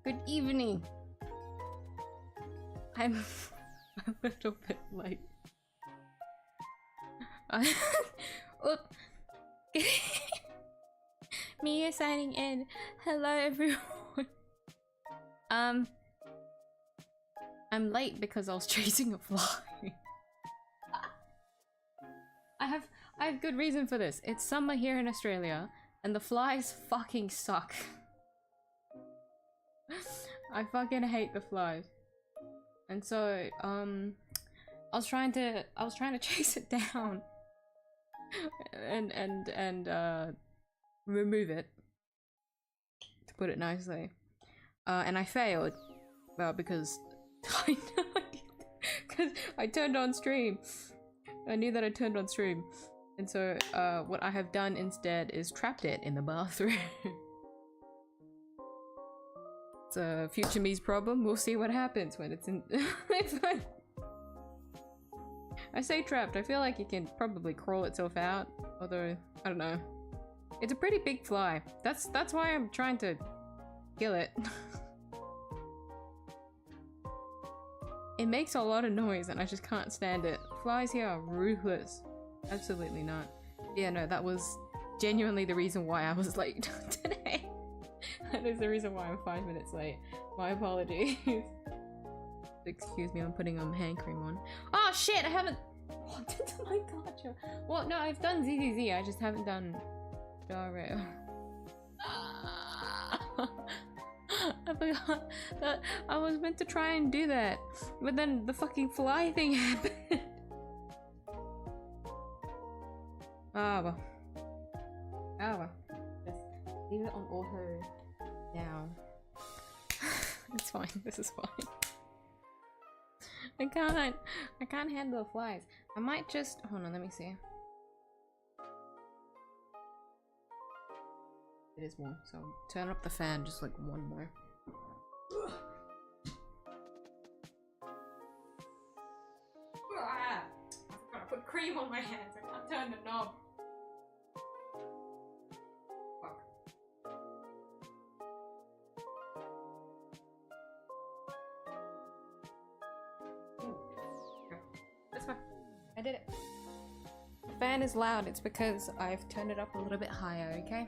Good evening. I'm a little bit late. Oop. Miyuu signing in. Hello everyone. I'm late because I was chasing a fly. I have good reason for this. It's summer here in Australia and the flies fucking suck. I fucking hate the flies. And so I was trying to chase it down and remove it, to put it nicely. And I failed. Well, because I turned on stream. I knew that I turned on stream. And so what I have done instead is trapped it in the bathroom. It's a future me's problem. We'll see what happens when it's in. I say trapped. I feel like it can probably crawl itself out. Although, I don't know. It's a pretty big fly. That's why I'm trying to kill it. It makes a lot of noise and I just can't stand it. Flies here are ruthless. Absolutely not. Yeah, no, that was genuinely the reason why I was late today. That is the reason why I'm 5 minutes late. My apologies. Excuse me, I'm putting hand cream on. Oh shit, I haven't... What? Oh my god, well, no, I've done 𝐷𝐷𝐷, I just haven't done 𝐢𝐼. I forgot that I was meant to try and do that, but then the fucking fly thing happened. Ah, well. Ah, well. Just leave it on auto now. It's fine, this is fine. I can't handle the flies. I might just, hold on, let me see. It is warm, so turn up the fan just like one more. I forgot to put cream on my hands. I can't turn the knob. Fuck. That's fine. I did it. The fan is loud. It's because I've turned it up a little bit higher, okay?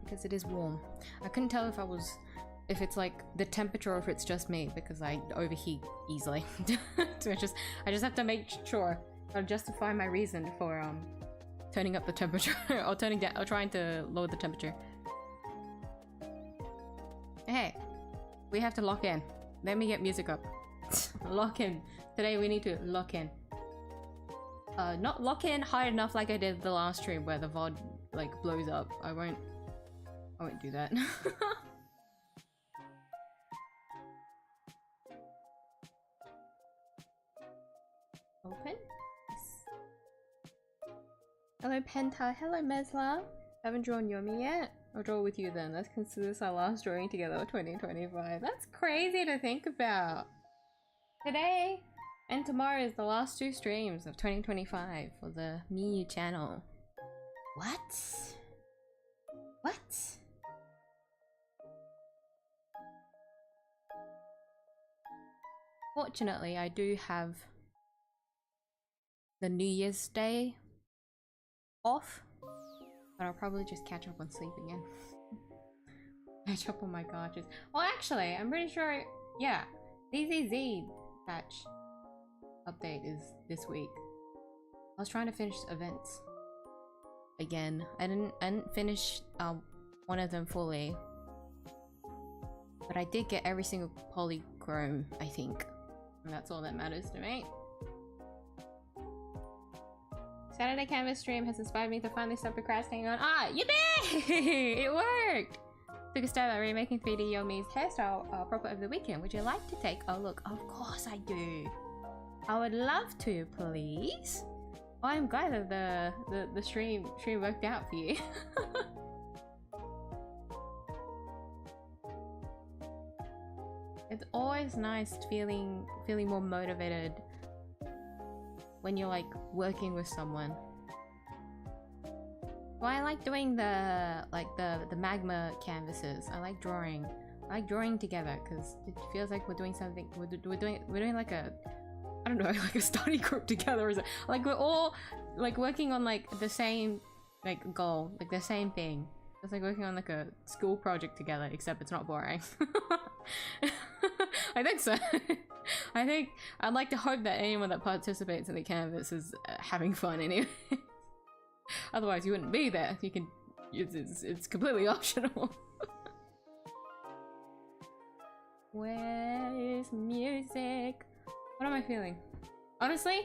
Because it is warm. I couldn't tell if it's like the temperature or if it's just me because I overheat easily. So I just have to make sure. I'll justify my reason for turning up the temperature or turning down or trying to lower the temperature. Hey, we have to lock in. Let me get music up. Lock in. Today we need to lock in. Not lock in high enough like I did the last stream where the VOD like blows up. I won't do that. Open? Yes. Hello Penta, hello Mesla. Haven't drawn Yomi yet? I'll draw with you then. Let's consider this our last drawing together of 2025. That's crazy to think about. Today and tomorrow is the last 2 streams of 2025 for the miyuu channel. What? What? Fortunately, I do have the New Year's Day off, but I'll probably just catch up on sleep again. Catch up on my gotchas. Well, actually, I'm pretty sure, yeah, 𝐷𝐷𝐷 patch update is this week. I was trying to finish events again. I didn't finish one of them fully, but I did get every single polychrome, I think. And that's all that matters to me. Saturday canvas stream has inspired me to finally stop procrastinating on yippee! It worked! Took a stab at remaking 3D Yomi's hairstyle proper over the weekend. Would you like to take a look? Of course I do! I would love to, please! Oh, I'm glad that the stream worked out for you. It's always nice feeling more motivated when you're like working with someone. Well, I like doing the the magma canvases. I like drawing. I like drawing together because it feels like we're doing something. We're doing like a, I don't know, like a study group together. Or something. Like we're all like working on like the same like goal, like the same thing. It's like working on like a school project together, except it's not boring. I think so. I think I'd like to hope that anyone that participates in the canvas is having fun anyway. Otherwise, you wouldn't be there. You can. It's completely optional. Where is music? What am I feeling? Honestly,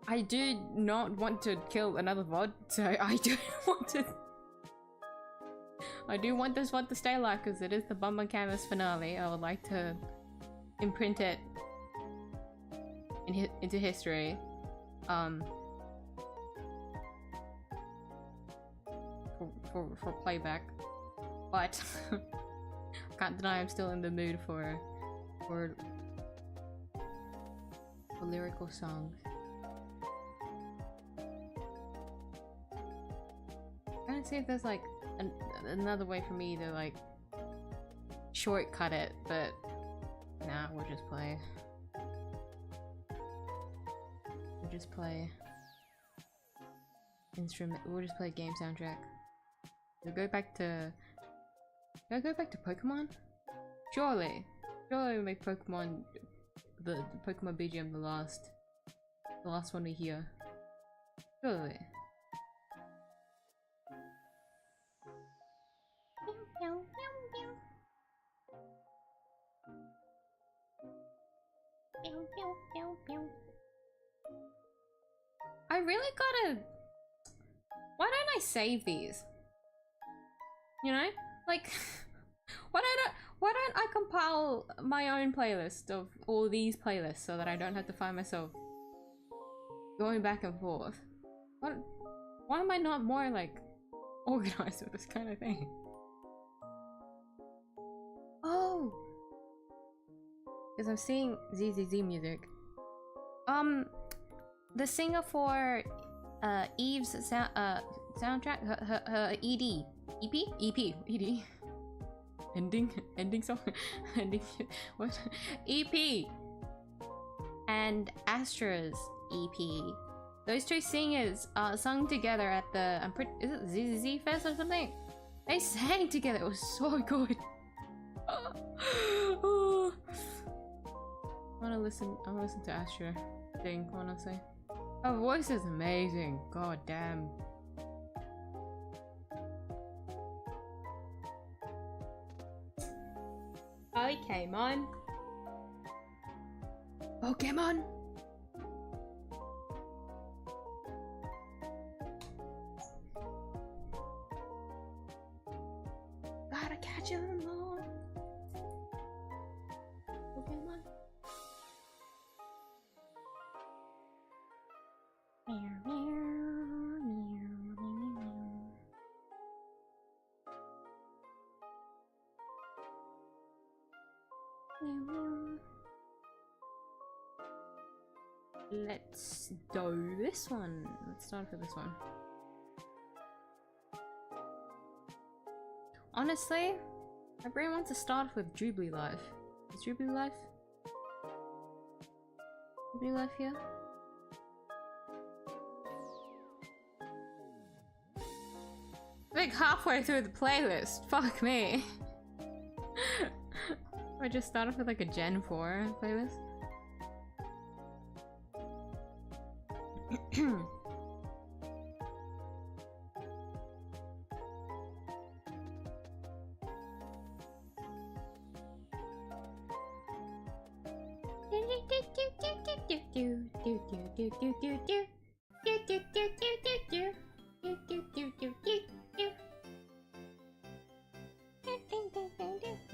I do not want to kill another VOD, so I do want to. I do want this VOD to stay alive because it is the bunbun canvas finale. I would like to imprint it into history. For playback, but I can't deny I'm still in the mood for lyrical songs. I'm trying to see if there's like another way for me to like shortcut it, but nah, we'll just play. We'll just play instrument. We'll just play game soundtrack. We'll go back to. Can I go back to Pokemon? Surely we'll make Pokemon the Pokemon BGM the last one we hear. Surely. I really gotta. Why don't I save these? You know, like, why don't I compile my own playlist of all these playlists so that I don't have to find myself going back and forth? Why am I not more like organized with this kind of thing? Oh, because I'm seeing 𝐢𝐧𝐟𝐨 music. The singer for 𝐢𝐧𝐟𝐵's soundtrack, her ED. EP? Ending song? Ending what? EP and 𝐢𝐧𝐟𝐵's EP. Those two singers sung together at the is it 𝐢𝐧𝐟𝐵 Fest or something? They sang together, it was so good. I wanna listen to 𝐢𝐧𝐟𝐵 sing, honestly. Her voice is amazing, god damn. Pokemon. Pokemon. Gotta catch 'em all. Pokemon. Meow, meow, meow, meow, meow. Let's do this one. Let's start with this one. Honestly, my brain wants to start with Jubilee Life. Is Jubilee Life? Jubilee Life here? Like halfway through the playlist. Fuck me. I just started with like a Gen 4 playlist.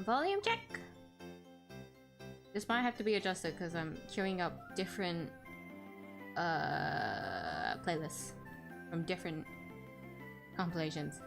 Volume check. This might have to be adjusted because I'm queuing up different playlists from different compilations.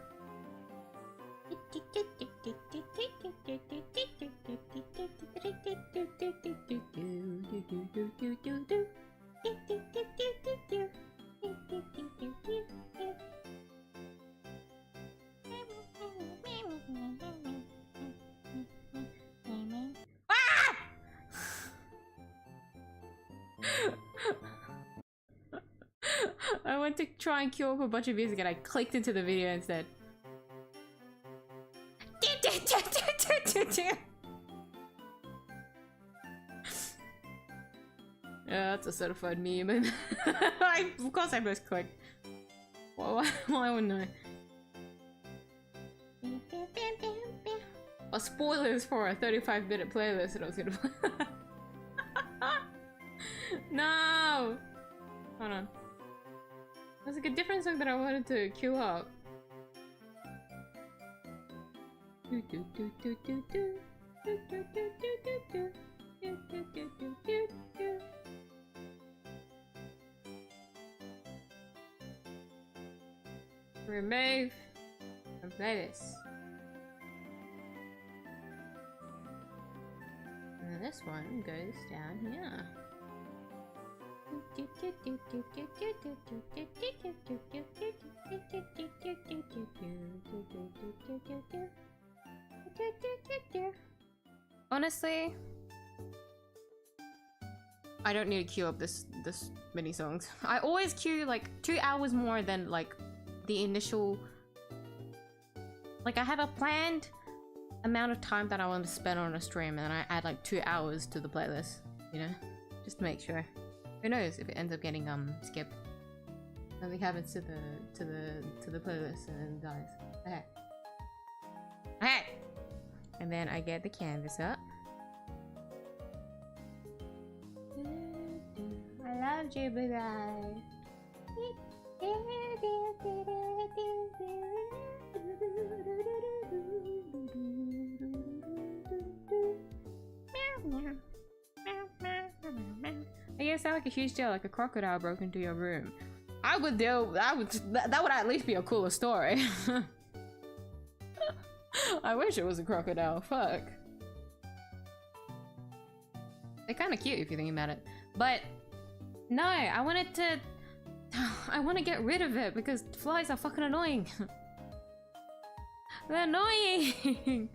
went to try and queue up a bunch of music and I clicked into the video instead. Yeah, that's a certified meme. Of course I pressed click. Why wouldn't I? A spoilers for a 35-minute playlist that I was gonna play. No! Hold on. There's like a different song that I wanted to queue up. Remove and play this. And this one goes down here. Honestly, I don't need to queue up this many songs. I always queue like 2 hours more than like the initial. Like I have a planned amount of time that I want to spend on a stream, and I add like 2 hours to the playlist. You know, just to make sure. Who knows if it ends up getting skipped? Nothing happens to the playlist and then dies. Okay. Okay. And then I get the canvas up. I love you, blue eye. I guess sound like a huge deal, like a crocodile broke into your room. That would at least be a cooler story. I wish it was a crocodile, fuck. They're kinda cute if you think about it. But no, I want to get rid of it because flies are fucking annoying. They're annoying.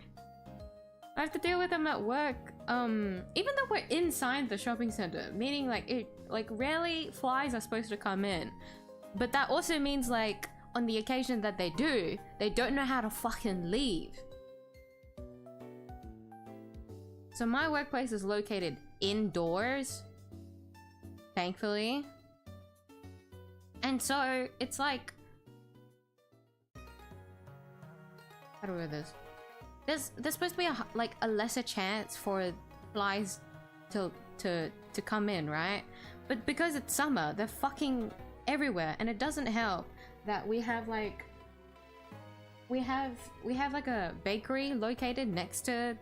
I have to deal with them at work. Even though we're inside the shopping center, meaning like rarely flies are supposed to come in. But that also means like on the occasion that they do, they don't know how to fucking leave. So my workplace is located indoors, thankfully. And so it's like, how do I word this? There's supposed to be a lesser chance for flies to come in, right? But because it's summer, they're fucking everywhere, and it doesn't help that we have like a bakery located next to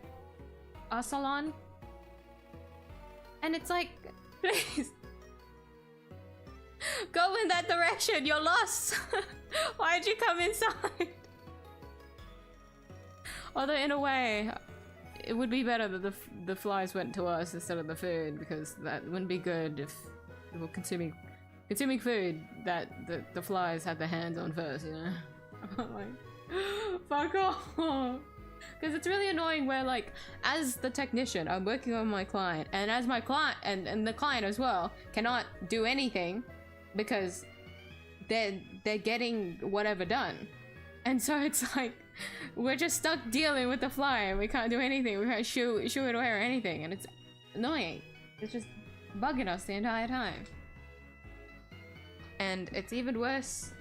our salon, and it's like, please go in that direction. You're lost. Why'd you come inside? Although in a way, it would be better that the flies went to us instead of the food, because that wouldn't be good if we were consuming food that the flies had their hands on first, you know? Like, fuck off! Because it's really annoying where, like, as the technician, I'm working on my client, and as my client, and the client as well, cannot do anything because they're getting whatever done. And so it's like, we're just stuck dealing with the fly and we can't do anything. We can't shoo it away or anything, and it's annoying. It's just bugging us the entire time. And it's even worse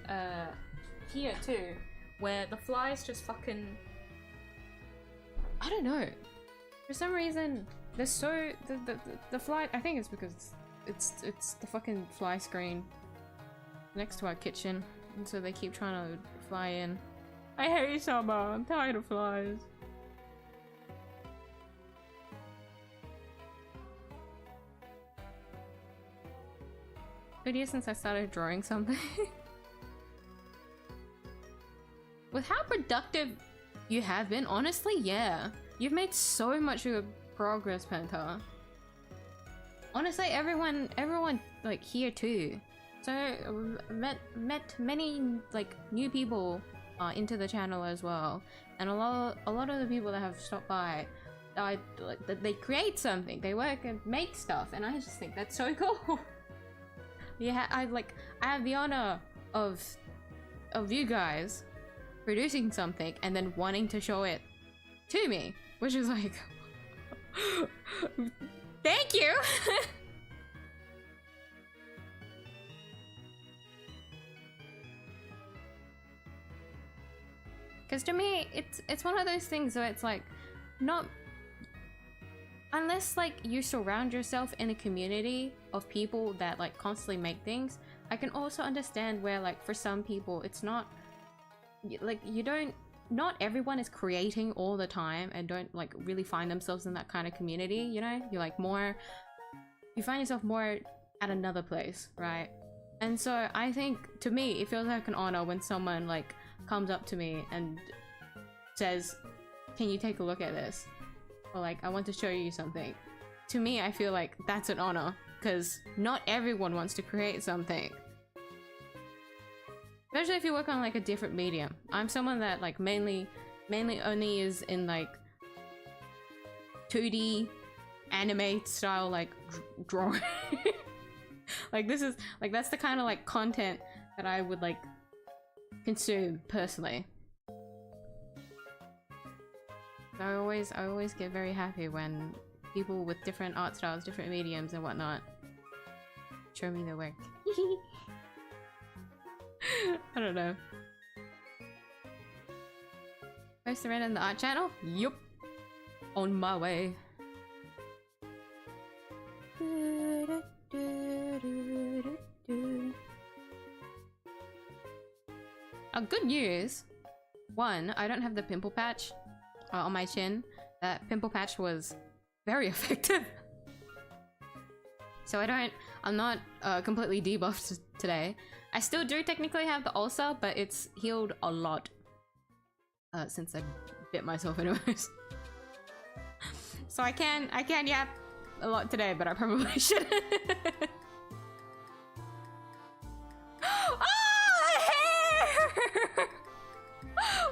here too, where the flies just fucking, I don't know. For some reason, they're so the fly. I think it's because it's the fucking fly screen next to our kitchen, and so they keep trying to fly in. I hate summer. I'm tired of flies. Good year since I started drawing something. With how productive you have been, honestly, yeah. You've made so much of progress, Penta. Honestly, everyone like here too. So met many like new people into the channel as well, and a lot of the people that have stopped by, they create something, they work and make stuff, and I just think that's so cool. Yeah, I have the honor of you guys producing something and then wanting to show it to me, which is like, thank you. Because to me, it's one of those things where it's like, not unless like you surround yourself in a community of people that like constantly make things. I can also understand where like for some people it's not like not everyone is creating all the time and don't like really find themselves in that kind of community, you know? You're like more, you find yourself more at another place, right? And so I think to me it feels like an honor when someone like comes up to me and says, can you take a look at this? Or like, I want to show you something. To me, I feel like that's an honor, because not everyone wants to create something. Especially if you work on like a different medium. I'm someone that like mainly only is in like 2D anime style like drawing. Like this is like, that's the kind of like content that I would like consume personally. I always get very happy when people with different art styles, different mediums and whatnot show me their work. I don't know. Post the red in the art channel? Yup. On my way. Good news. One, I don't have the pimple patch on my chin. That pimple patch was very effective. So I'm not completely debuffed today. I still do technically have the ulcer, but it's healed a lot since I bit myself in a nose. So I can yap a lot today, but I probably shouldn't.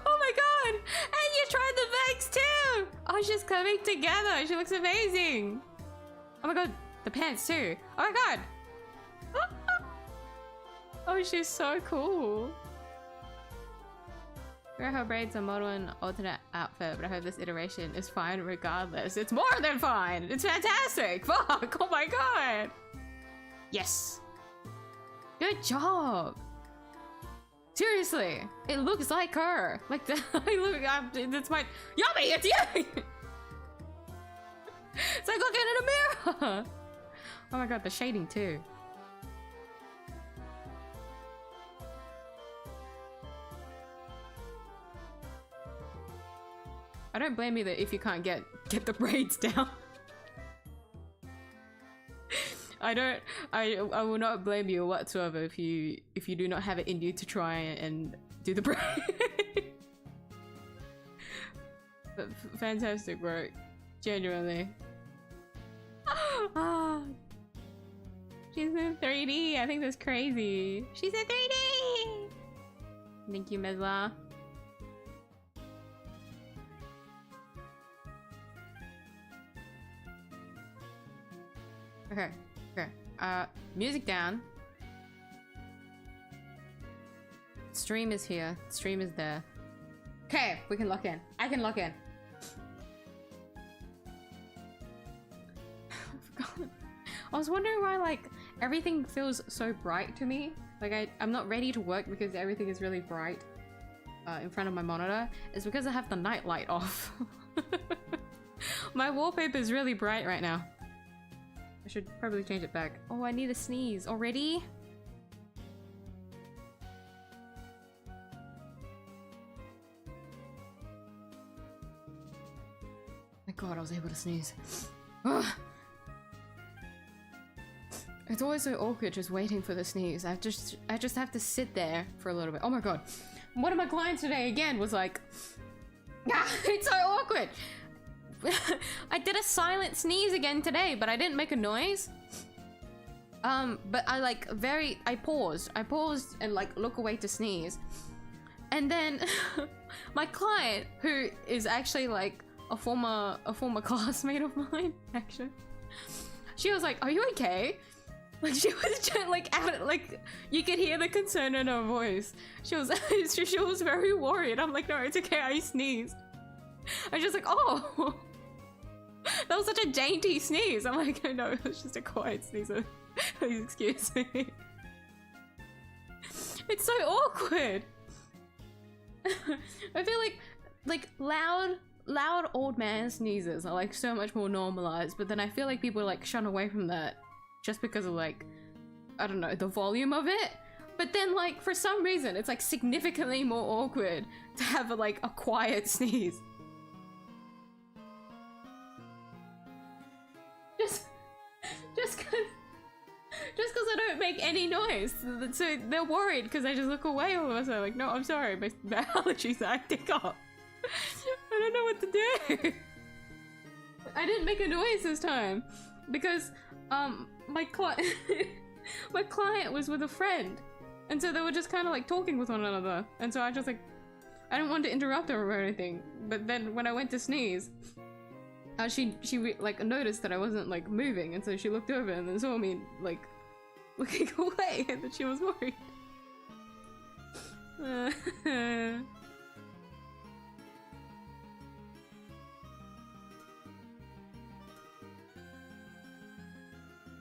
Oh my god! And you tried the Vex too! Oh, she's coming together! She looks amazing! Oh my god, the pants too! Oh my god! Oh, she's so cool! Her braids are model and alternate outfit, but I hope this iteration is fine regardless. It's more than fine! It's fantastic! Fuck! Oh my god! Yes! Good job! Seriously, it looks like her. Like the it's my yummy. It's yummy. It's like looking in a mirror. Oh my god, the shading too. I don't blame you that if you can't get the braids down. I will not blame you whatsoever if you do not have it in you to try and do the braid. But fantastic work, genuinely. Ah, she's in 3D. I think that's crazy. She's in 3D. Thank you, Mezla. Okay. Music down. Stream is here. Stream is there. Okay, we can lock in. I can lock in. I forgot. I was wondering why like everything feels so bright to me. Like I'm not ready to work because everything is really bright in front of my monitor. It's because I have the night light off. My wallpaper is really bright right now. I should probably change it back. Oh, I need a sneeze already? My god, I was able to sneeze. Ugh. It's always so awkward just waiting for the sneeze. I just have to sit there for a little bit. Oh my god. One of my clients today again was like, ah, it's so awkward. I did a silent sneeze again today, but I didn't make a noise. But I paused and like look away to sneeze. And then my client, who is actually like a former classmate of mine, actually, she was like, "Are you okay?" Like she was just like out, like you could hear the concern in her voice. She was she was very worried. I'm like, no, it's okay, I sneezed. I'm just like, oh, that was such a dainty sneeze. I'm like, no, it was just a quiet sneeze. Please excuse me. It's so awkward. I feel like loud old man sneezes are like so much more normalized, but then I feel like people like shun away from that just because of like, I don't know, the volume of it. But then like for some reason it's like significantly more awkward to have like a quiet sneeze. Just cause I don't make any noise. So they're worried because I just look away all of a sudden like, no, I'm sorry, my allergies are acting up. I don't know what to do. I didn't make a noise this time because my client was with a friend, and so they were just kind of like talking with one another, and so I just like, I didn't want to interrupt them or anything. But then when I went to sneeze, she like noticed that I wasn't like moving, and so she looked over and then saw me like looking away, and that she was worried.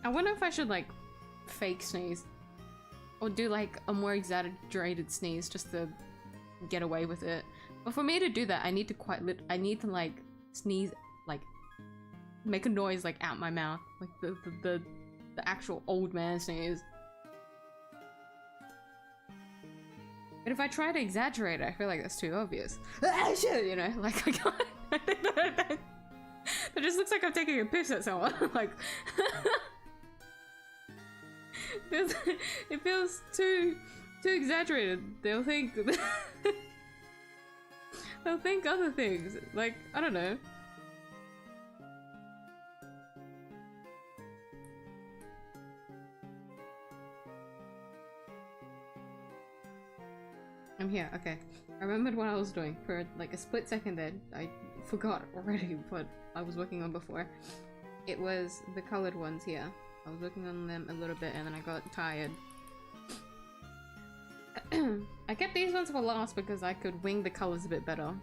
I wonder if I should like fake sneeze or do like a more exaggerated sneeze just to get away with it. But for me to do that, I need to I need to like sneeze, like make a noise like out my mouth, like the actual old man sneeze. But if I try to exaggerate it, I feel like that's too obvious. Ah, shit, you know, like I can't. That just looks like I'm taking a piss at someone. Like, it feels too exaggerated. They'll think they'll think other things. Like, I don't know. I'm here, okay. I remembered what I was doing. For like a split second there, I forgot already what I was working on before. It was the colored ones here. I was working on them a little bit and then I got tired. I kept these ones for last because I could wing the colors a bit better.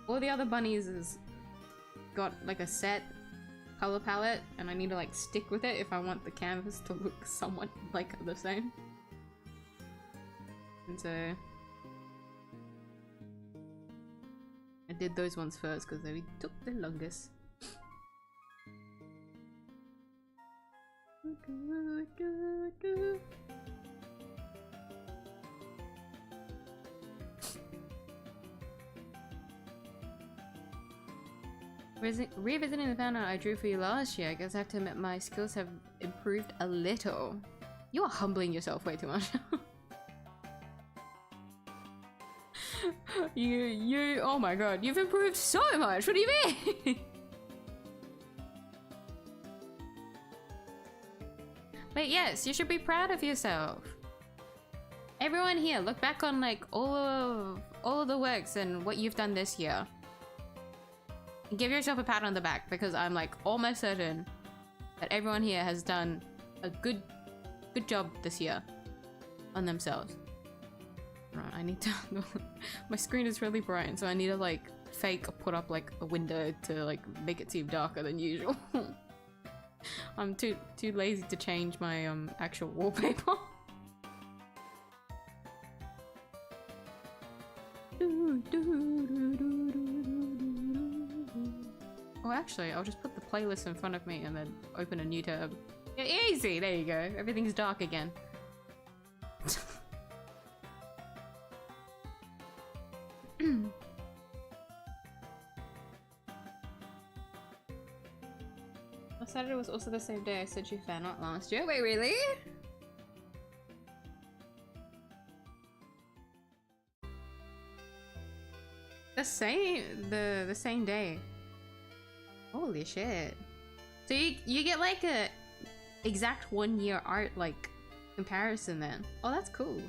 All the other bunnies is got like a set color palette and I need to like stick with it if I want the canvas to look somewhat like the same. And so I did those ones first because they took the longest. Revisiting the banner I drew for you last year, I guess I have to admit my skills have improved a little. You are humbling yourself way too much. You, oh my god, you've improved so much, what do you mean? But yes, you should be proud of yourself. Everyone here, look back on like all of the works and what you've done this year. Give yourself a pat on the back because I'm like almost certain that everyone here has done a good job this year on themselves. Right, I need to my screen is really bright, so I need to like fake put up like a window to like make it seem darker than usual. I'm too lazy to change my actual wallpaper. Oh, actually, I'll just put the playlist in front of me and then open a new tab. Yeah, easy! There you go. Everything's dark again. Saturday was also the same day I sent you fan art last year. Wait, really? The same day. Holy shit. So you get like a exact 1 year art like comparison then. Oh, that's cool.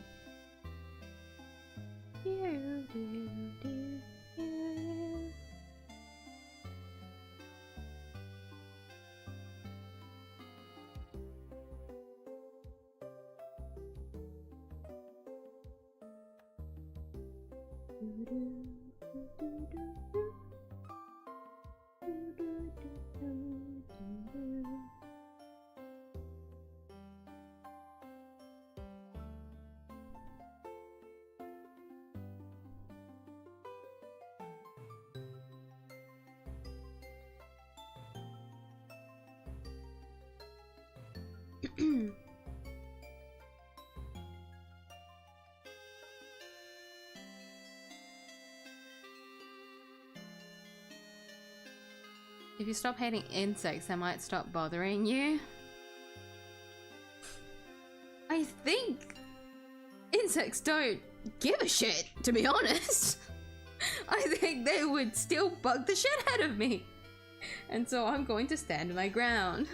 If you stop hating insects, they might stop bothering you. I think insects don't give a shit, to be honest. I think they would still bug the shit out of me. And so I'm going to stand my ground.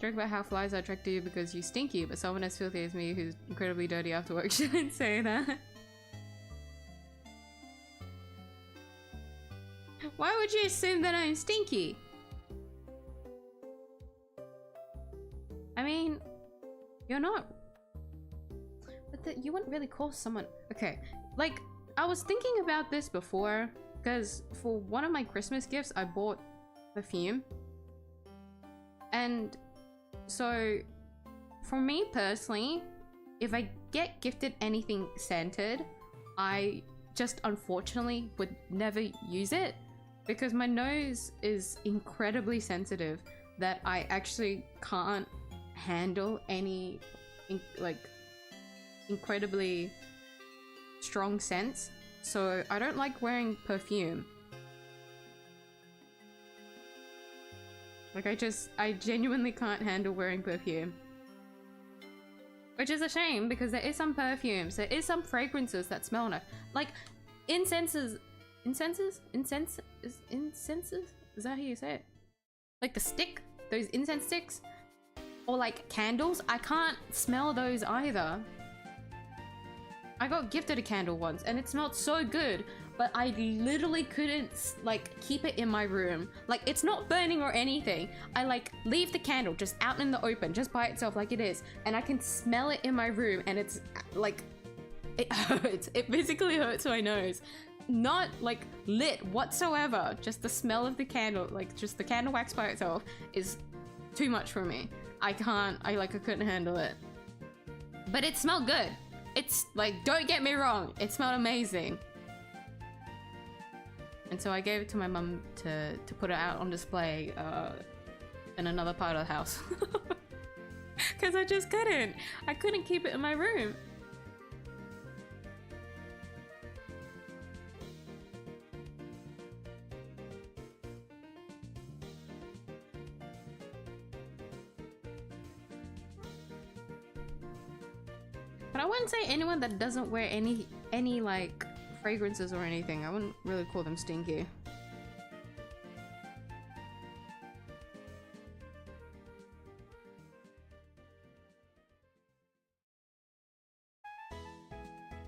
Joke about how flies are attracted to you because you stinky, but someone as filthy as me who's incredibly dirty after work shouldn't say that. Why would you assume that I'm stinky? I mean, you're not. But you wouldn't really call someone... Okay, like, I was thinking about this before, because for one of my Christmas gifts, I bought perfume. And so, for me personally, if I get gifted anything scented, I just unfortunately would never use it. Because my nose is incredibly sensitive that I actually can't handle any incredibly strong scents. So I don't like wearing perfume. Like I genuinely can't handle wearing perfume. Which is a shame because there is some perfumes, there is some fragrances that smell nice. Like incenses? Is that how you say it? Like the stick, those incense sticks? Or like candles, I can't smell those either. I got gifted a candle once and it smelled so good, but I literally couldn't like keep it in my room. Like it's not burning or anything. I like leave the candle just out in the open, just by itself like it is, and I can smell it in my room and it's like, it hurts. It physically hurts my nose. Not like lit whatsoever, just the smell of the candle, like just the candle wax by itself is too much for me. I couldn't handle it. But it smelled good. It's like, don't get me wrong, it smelled amazing. And so I gave it to my mum to put it out on display in another part of the house. Because I just couldn't. I couldn't keep it in my room. But I wouldn't say anyone that doesn't wear any like fragrances or anything. I wouldn't really call them stinky.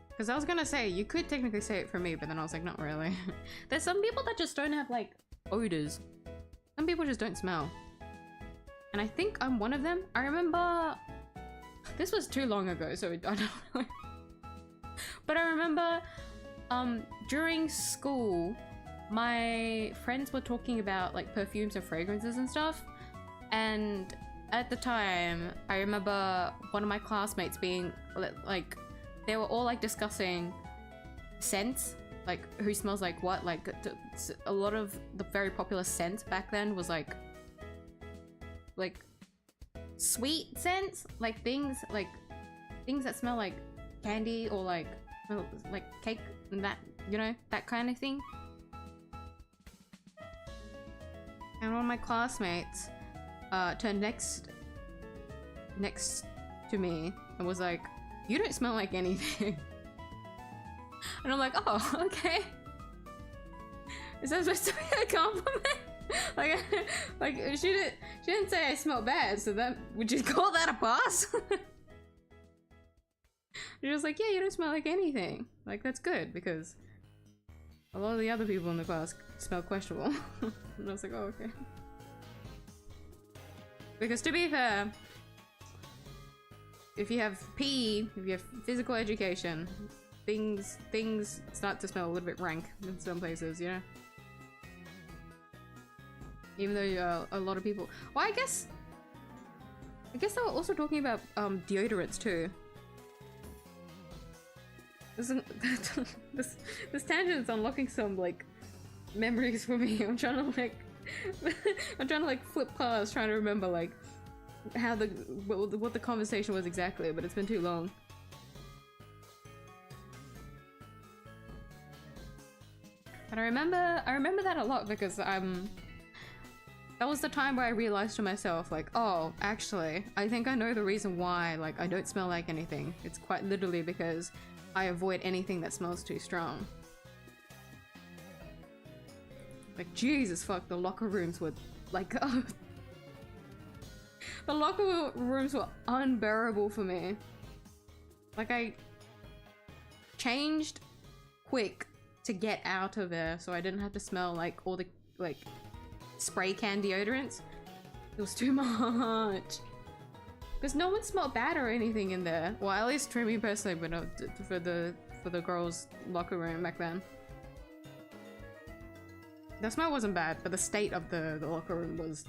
Because I was gonna say, you could technically say it for me, but then I was like, not really. There's some people that just don't have like odors. Some people just don't smell. And I think I'm one of them. I remember, this was too long ago, so I don't know. But I remember during school, my friends were talking about like perfumes and fragrances and stuff. And at the time, I remember one of my classmates being like, they were all like discussing scents, like who smells like what. Like a lot of the very popular scents back then was like sweet scents, like things that smell like candy or like cake and that, you know, that kind of thing. And one of my classmates turned next to me and was like, "You don't smell like anything." And I'm like, "Oh, okay. Is that supposed to be a compliment?" like she didn't say I smell bad, so that would you call that a pass? She was like, "Yeah, you don't smell like anything. Like that's good because a lot of the other people in the class smell questionable." And I was like, "Oh, okay." Because to be fair, if you have PE, if you have physical education, things start to smell a little bit rank in some places, you know? Even though a lot of people... Well, I guess they were also talking about deodorants too. This tangent is unlocking some like memories for me. I'm trying to like flip past, trying to remember like how what the conversation was exactly, but it's been too long. But I remember that a lot because that was the time where I realized to myself, like, oh, actually, I think I know the reason why, like, I don't smell like anything. It's quite literally because I avoid anything that smells too strong. Like, Jesus fuck, the locker rooms were, like, the locker rooms were unbearable for me. Like, I changed quick to get out of there so I didn't have to smell, like, all the, like, spray can deodorants. It was too much. Because no one smelled bad or anything in there. Well, at least for me personally, but no, for the girls' locker room back then. The smell wasn't bad, but the state of the locker room was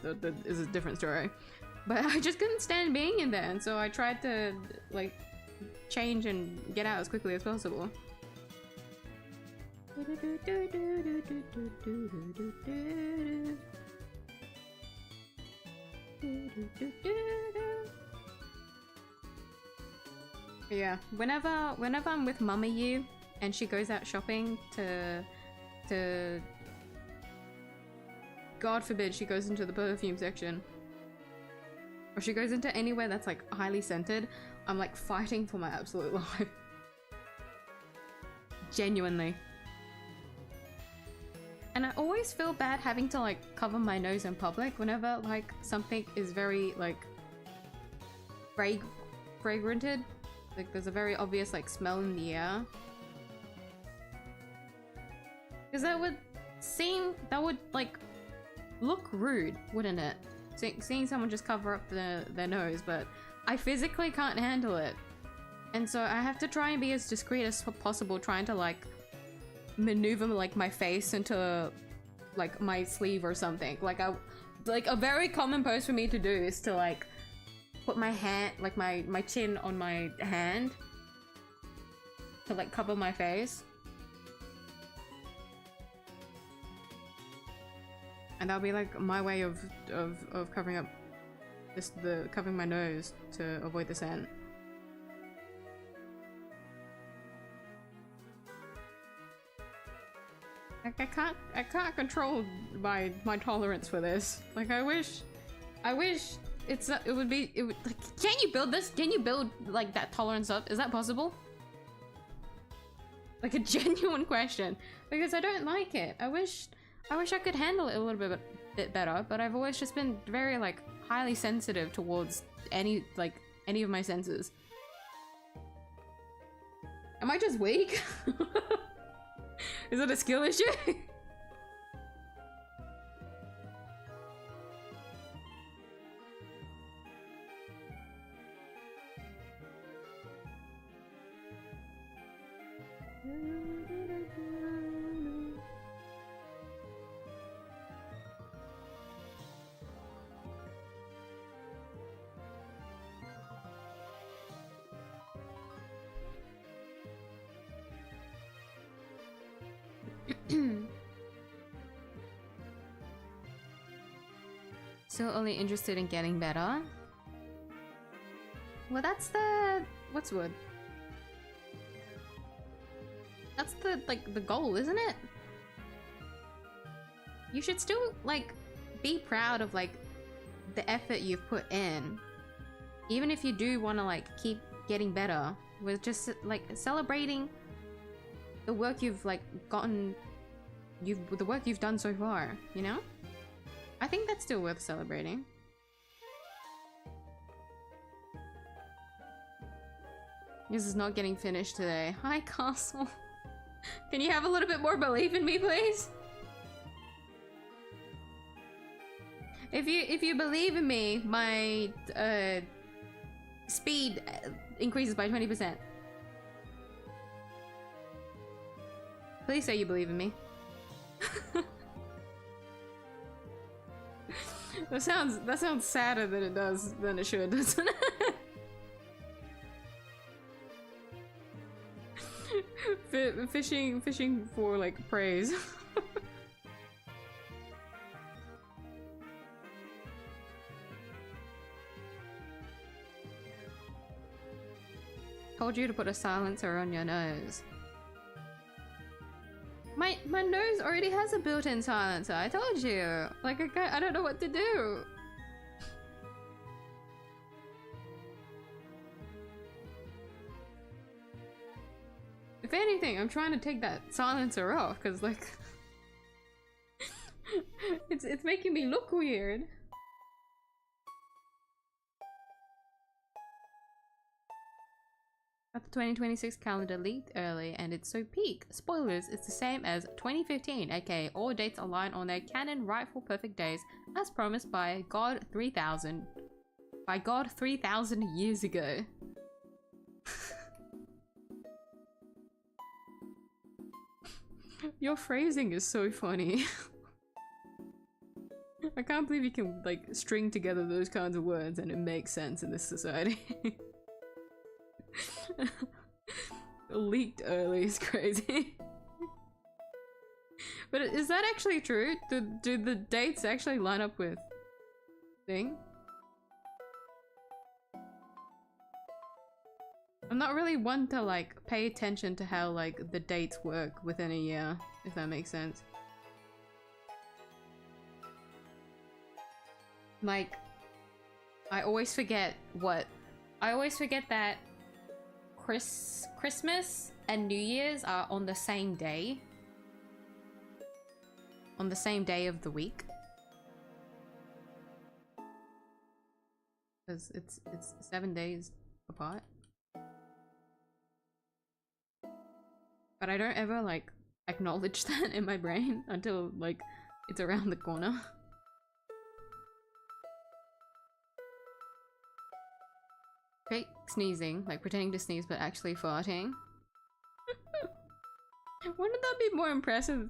is a different story. But I just couldn't stand being in there, and so I tried to like change and get out as quickly as possible. Yeah, whenever I'm with Mama Yu and she goes out shopping to God forbid she goes into the perfume section or she goes into anywhere that's like highly scented, I'm like fighting for my absolute life. Genuinely. And I always feel bad having to like cover my nose in public whenever like something is very like fragranted. Like there's a very obvious like smell in the air. Because that would like look rude, wouldn't it? Seeing someone just cover up their nose, but I physically can't handle it. And so I have to try and be as discreet as possible, trying to like maneuver like my face into like my sleeve or something. Like a very common pose for me to do is to like put my hand, like my chin on my hand to like cover my face. And that'll be like my way of covering up covering my nose to avoid the scent. Like I can't control my tolerance for this. Like I wish it would like, can you build this? Can you build like that tolerance up? Is that possible? Like a genuine question, because I don't like it. I wish I could handle it a little bit better, but I've always just been very like highly sensitive towards any of my senses. Am I just weak? Is it a skill issue? So only interested in getting better? Well, that's the... what's the word? That's the, like, the goal, isn't it? You should still, like, be proud of, like, the effort you've put in. Even if you do want to, like, keep getting better. With just, like, celebrating the work you've, like, the work you've done so far, you know? I think that's still worth celebrating. This is not getting finished today. Hi, Castle. Can you have a little bit more belief in me, please? If you believe in me, my speed increases by 20%. Please say you believe in me. That sounds sadder than it should, doesn't it? Fishing for like praise. Told you to put a silencer on your nose. My nose already has a built-in silencer. I told you. Like I don't know what to do. If anything, I'm trying to take that silencer off because like it's making me look weird. But the 2026 calendar leaked early and it's so peak. Spoilers, it's the same as 2015, aka all dates align on their canon rightful perfect days as promised by God 3000. By God 3000 years ago. Your phrasing is so funny. I can't believe you can like string together those kinds of words and it makes sense in this society. Leaked early is crazy. But is that actually true? Do the dates actually line up with thing? I'm not really one to like pay attention to how like the dates work within a year, if that makes sense. Like, I always forget that Christmas and New Year's are on the same day. On the same day of the week. Because it's 7 days apart. But I don't ever like acknowledge that in my brain until like it's around the corner. Fake sneezing, like pretending to sneeze but actually farting. Wouldn't that be more impressive?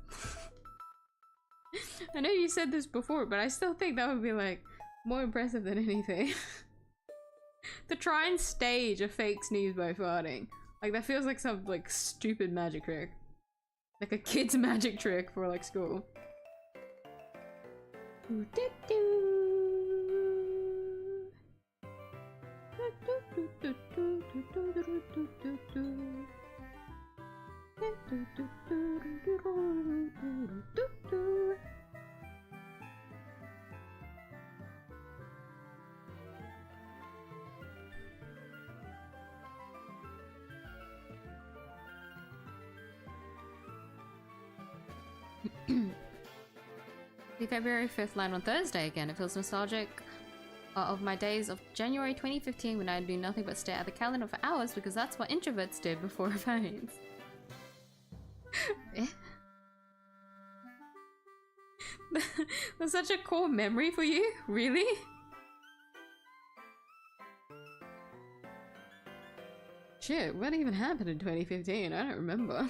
I know you said this before, but I still think that would be like more impressive than anything. To try and stage a fake sneeze by farting. Like that feels like some like stupid magic trick. Like a kid's magic trick for like school. The February 5th land on Thursday again. It feels nostalgic of my days of January 2015 when I do nothing but stare at the calendar for hours because that's what introverts did before phones. That's such a core memory for you? Really? Shit, what even happened in 2015? I don't remember.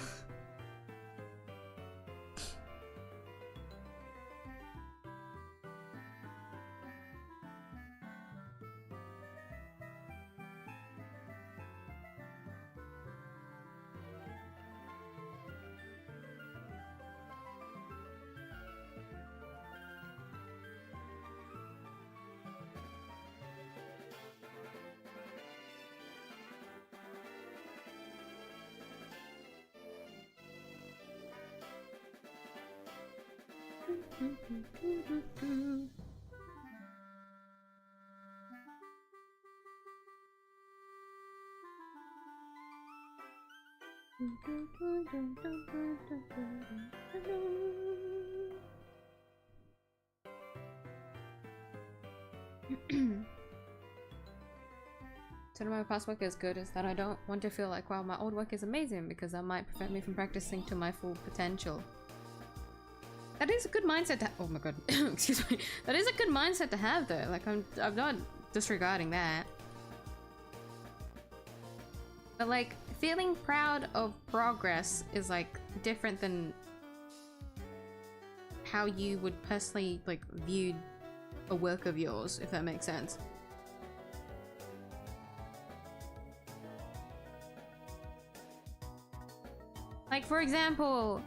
Some of my past work is good is that I don't want to feel like, wow, my old work is amazing because that might prevent me from practicing to my full potential. That is a good mindset to— oh my god, excuse me. That is a good mindset to have though, like I'm not disregarding that. But like, feeling proud of progress is like different than how you would personally like view a work of yours, if that makes sense. Like for example,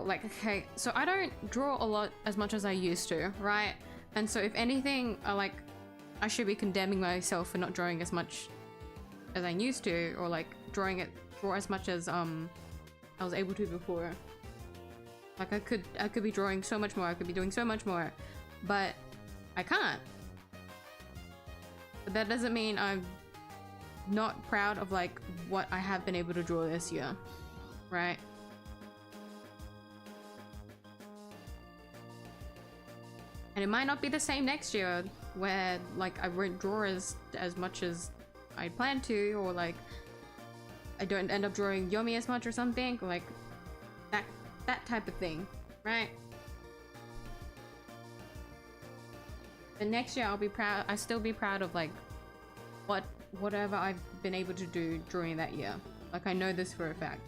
like, okay, so I don't draw a lot as much as I used to, right? And so if anything, I should be condemning myself for not drawing as much as I used to, or like draw as much as I was able to before. Like I could be drawing so much more, I could be doing so much more, but I can't. But that doesn't mean I'm not proud of like what I have been able to draw this year, right? And it might not be the same next year, where like I won't draw as much as I planned to, or like I don't end up drawing Yomi as much or something, like that type of thing, right? But next year I'll be proud. I still be proud of like whatever I've been able to do during that year. Like I know this for a fact.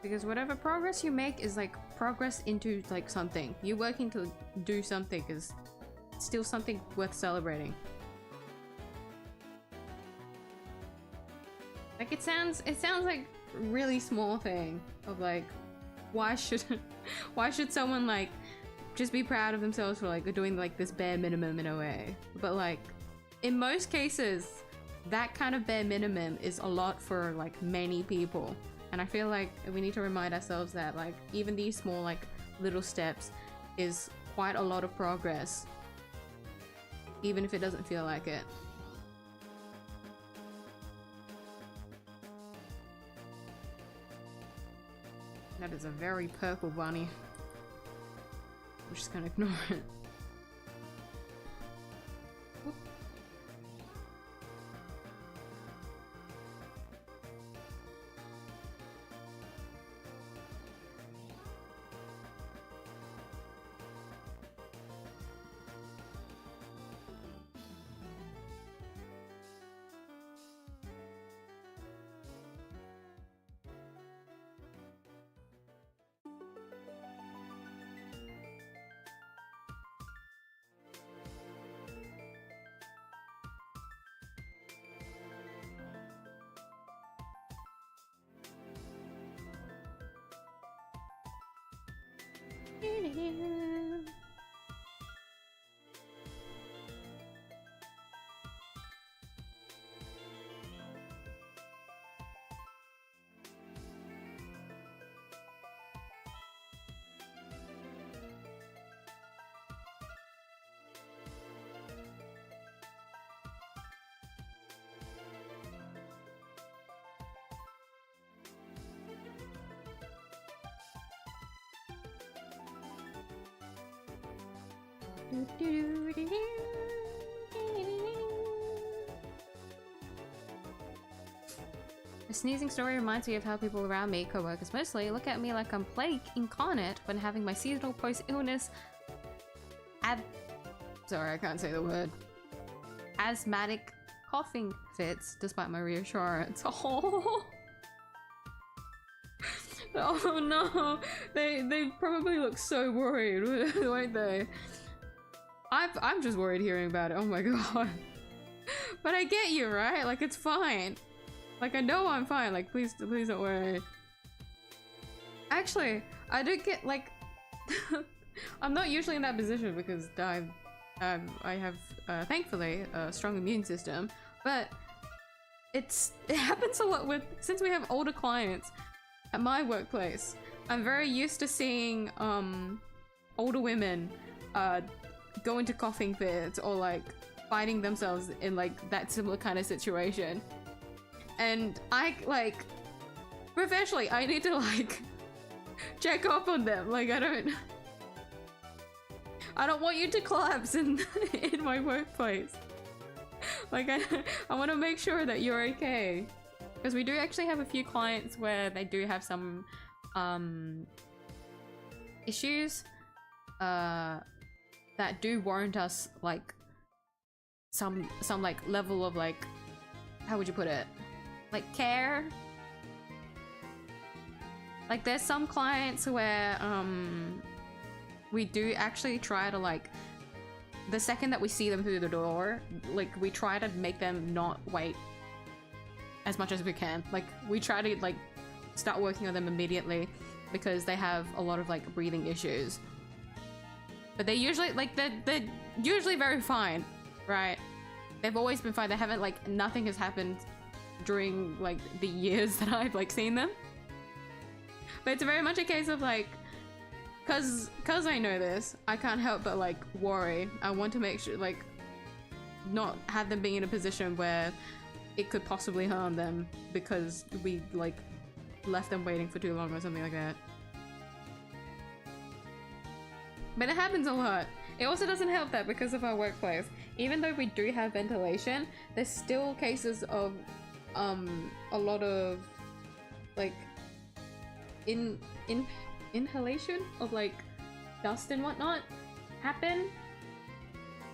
Because whatever progress you make is like progress into like something. You working to do something is still something worth celebrating. Like it sounds like a really small thing of like, why should someone like just be proud of themselves for like doing like this bare minimum in a way? But like in most cases, that kind of bare minimum is a lot for like many people. And I feel like we need to remind ourselves that like even these small like little steps is quite a lot of progress, even if it doesn't feel like it. That is a very purple bunny. I'm just gonna ignore it. The sneezing story reminds me of how people around me, co-workers mostly, look at me like I'm plague incarnate when having my seasonal post-illness sorry, I can't say the word. Asthmatic coughing fits, despite my reassurance. Oh, oh no, they probably look so worried, won't they? I'm just worried hearing about it. Oh my god. But I get you, right? Like it's fine. Like I know I'm fine. Like please don't worry. Actually, I do get like I'm not usually in that position because I have thankfully a strong immune system, but it happens a lot since we have older clients at my workplace. I'm very used to seeing older women go into coughing fits or like finding themselves in like that similar kind of situation, and I like professionally I need to like check up on them. Like I don't want you to collapse in my workplace. Like I want to make sure that you're okay, because we do actually have a few clients where they do have some issues that do warrant us like some like level of like, how would you put it, like care. Like there's some clients where we do actually try to like, the second that we see them through the door, like we try to make them not wait as much as we can. Like we try to like start working on them immediately because they have a lot of like breathing issues. But they usually like they're usually very fine, right? They've always been fine. They haven't like, nothing has happened during like the years that I've like seen them. But it's very much a case of like, cause I know this, I can't help but like worry. I want to make sure like not have them being in a position where it could possibly harm them because we like left them waiting for too long or something like that. But it happens a lot. It also doesn't help that because of our workplace, even though we do have ventilation, there's still cases of a lot of like inhalation of like dust and whatnot happen.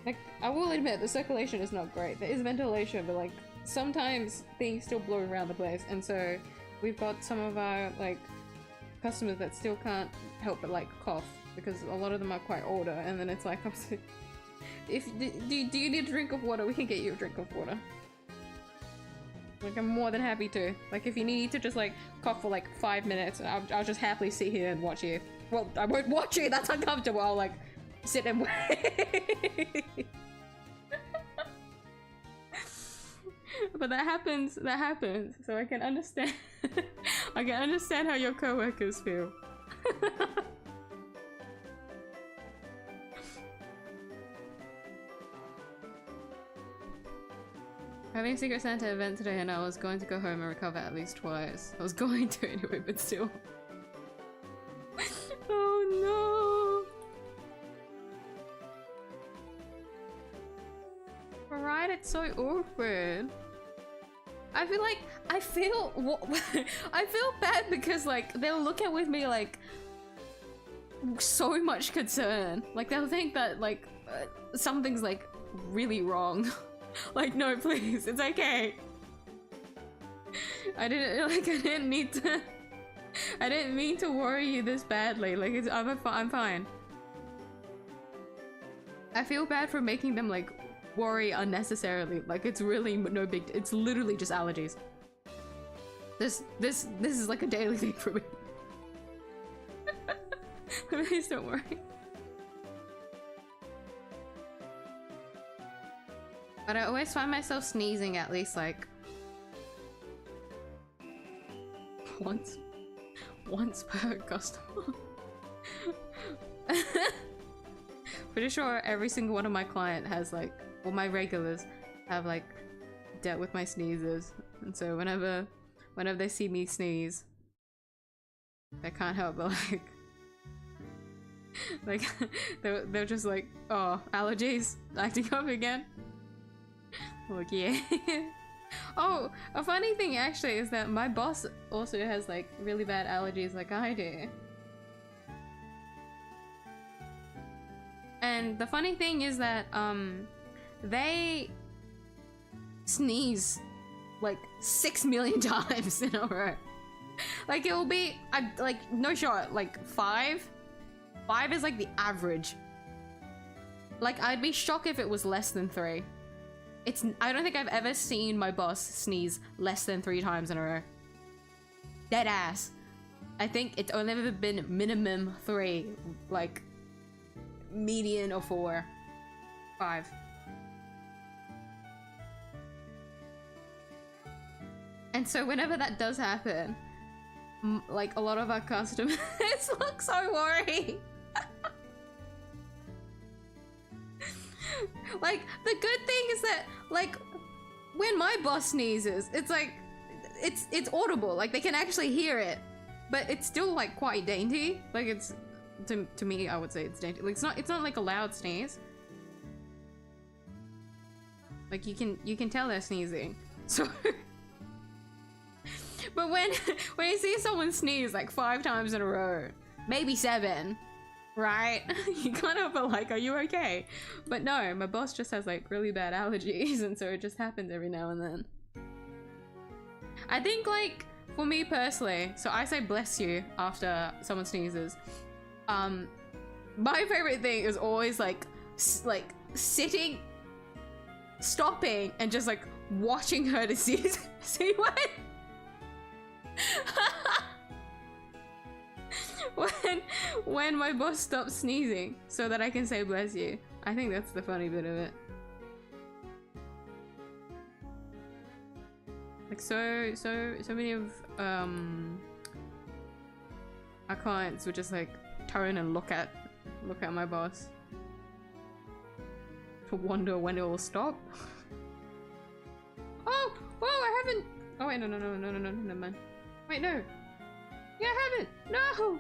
Like I will admit the circulation is not great. There is ventilation, but like sometimes things still blow around the place, and so we've got some of our like customers that still can't help but like cough because a lot of them are quite older, and then it's like, I'm so, if do you need a drink of water, we can get you a drink of water. Like I'm more than happy to. Like if you need to just like cough for like 5 minutes, I'll just happily sit here and watch you. Well, I won't watch you, that's uncomfortable. I'll like sit and wait. But that happens, so I can understand. I can understand how your coworkers feel. Having a Secret Santa event today and I was going to go home and recover at least twice. I was going to anyway, but still. Oh no! Right, it's so awkward. I feel bad because like they'll look at with me like so much concern. Like they'll think that like something's like really wrong. Like, no, please, it's okay. I didn't mean to worry you this badly. Like, I'm fine. I feel bad for making them like worry unnecessarily. Like, it's really no big. It's literally just allergies. This is like a daily thing for me. Please don't worry. But I always find myself sneezing at least like once per customer. Pretty sure every single one of my client has like, well, my regulars have like dealt with my sneezes, and so whenever they see me sneeze, they can't help but like they're just like, oh, allergies acting up again. Like, yeah. Oh, a funny thing actually is that my boss also has like really bad allergies like I do. And the funny thing is that they sneeze like 6 million times in a row. Like it'll be like no shot, like 5 is like the average. Like I'd be shocked if it was less than 3. I don't think I've ever seen my boss sneeze less than 3 times in a row. Dead ass. I think it's only ever been minimum 3, like median or 4, 5. And so whenever that does happen, like a lot of our customers look so worried. Like the good thing is that like when my boss sneezes, it's like it's audible, like they can actually hear it, but it's still like quite dainty. Like it's to me, I would say it's dainty. Like it's not like a loud sneeze. Like you can tell they're sneezing. So but when you see someone sneeze like 5 times in a row, maybe 7, Right? You can't help but like, are you okay? But no, my boss just has like really bad allergies, and so it just happens every now and then. I think like for me personally, so I say bless you after someone sneezes. My favorite thing is always like sitting, stopping, and just like watching her to see what. when my boss stops sneezing so that I can say bless you. I think that's the funny bit of it. Like so many of our clients would just like turn and look at my boss to wonder when it will stop. Oh, I haven't. Oh wait, no, never mind. Wait, no. Yeah, I haven't. No.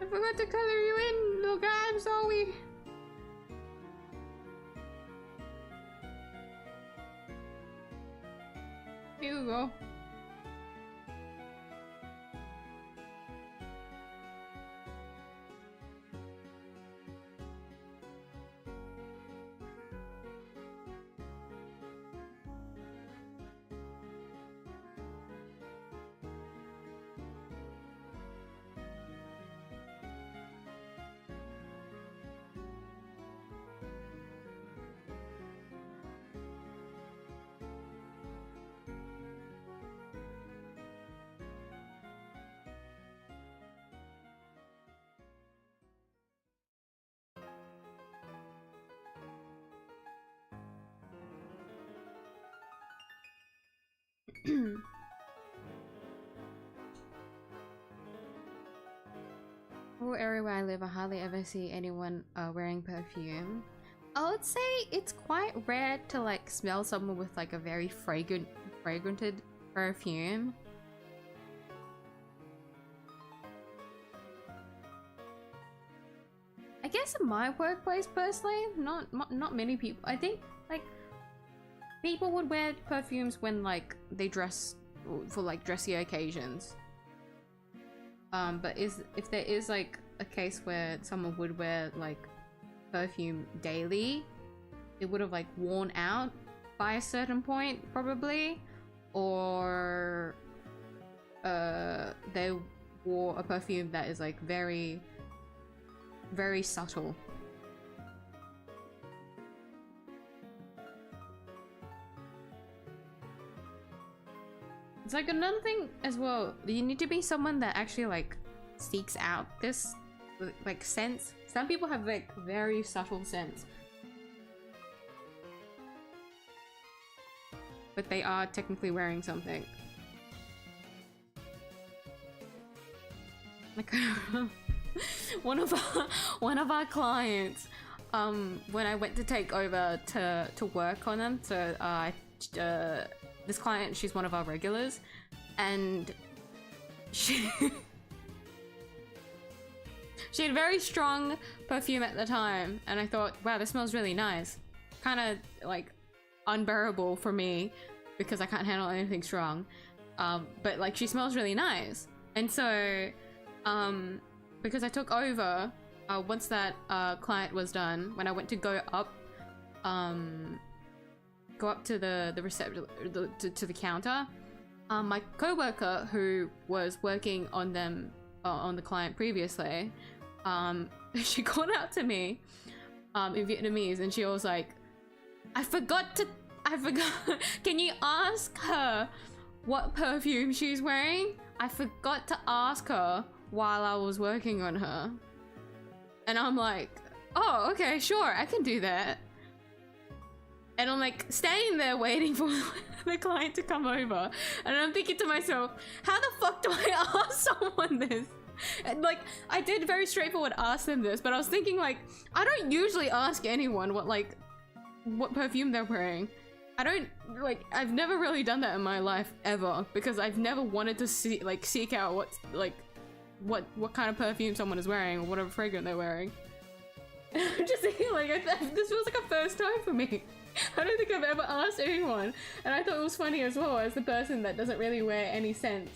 I forgot to color you in, little guy. I'm sorry. Here you go. Rural area where I live, I hardly ever see anyone wearing perfume. I would say it's quite rare to like smell someone with like a very fragranted perfume. I guess in my workplace personally, not many people. I think like people would wear perfumes when like they dress for like dressy occasions. But if there is like a case where someone would wear like perfume daily, it would have like worn out by a certain point probably, or they wore a perfume that is like very subtle. It's like another thing as well, you need to be someone that actually like seeks out this like sense. Some people have like very subtle sense, but they are technically wearing something. Like one of our clients, when I went to take over to work on them, so this client, she's one of our regulars, and she had very strong perfume at the time, and I thought, wow, this smells really nice. Kind of like unbearable for me because I can't handle anything strong, but like she smells really nice. And so because I took over once that client was done, when I went to go up to the reception to the counter, my co-worker who was working on them on the client previously, she called out to me in Vietnamese, and she was like, I forgot can you ask her what perfume she's wearing? I forgot to ask her while I was working on her. And I'm like, oh, okay, sure, I can do that. And I'm like standing there waiting for the client to come over, and I'm thinking to myself, how the fuck do I ask someone this? And like, I did very straightforward ask them this, but I was thinking like, I don't usually ask anyone what perfume they're wearing. I've never really done that in my life ever, because I've never wanted to seek out what kind of perfume someone is wearing or whatever fragrance they're wearing. And I'm just thinking like, this feels like a first time for me. I don't think I've ever asked anyone, and I thought it was funny as well, as the person that doesn't really wear any scents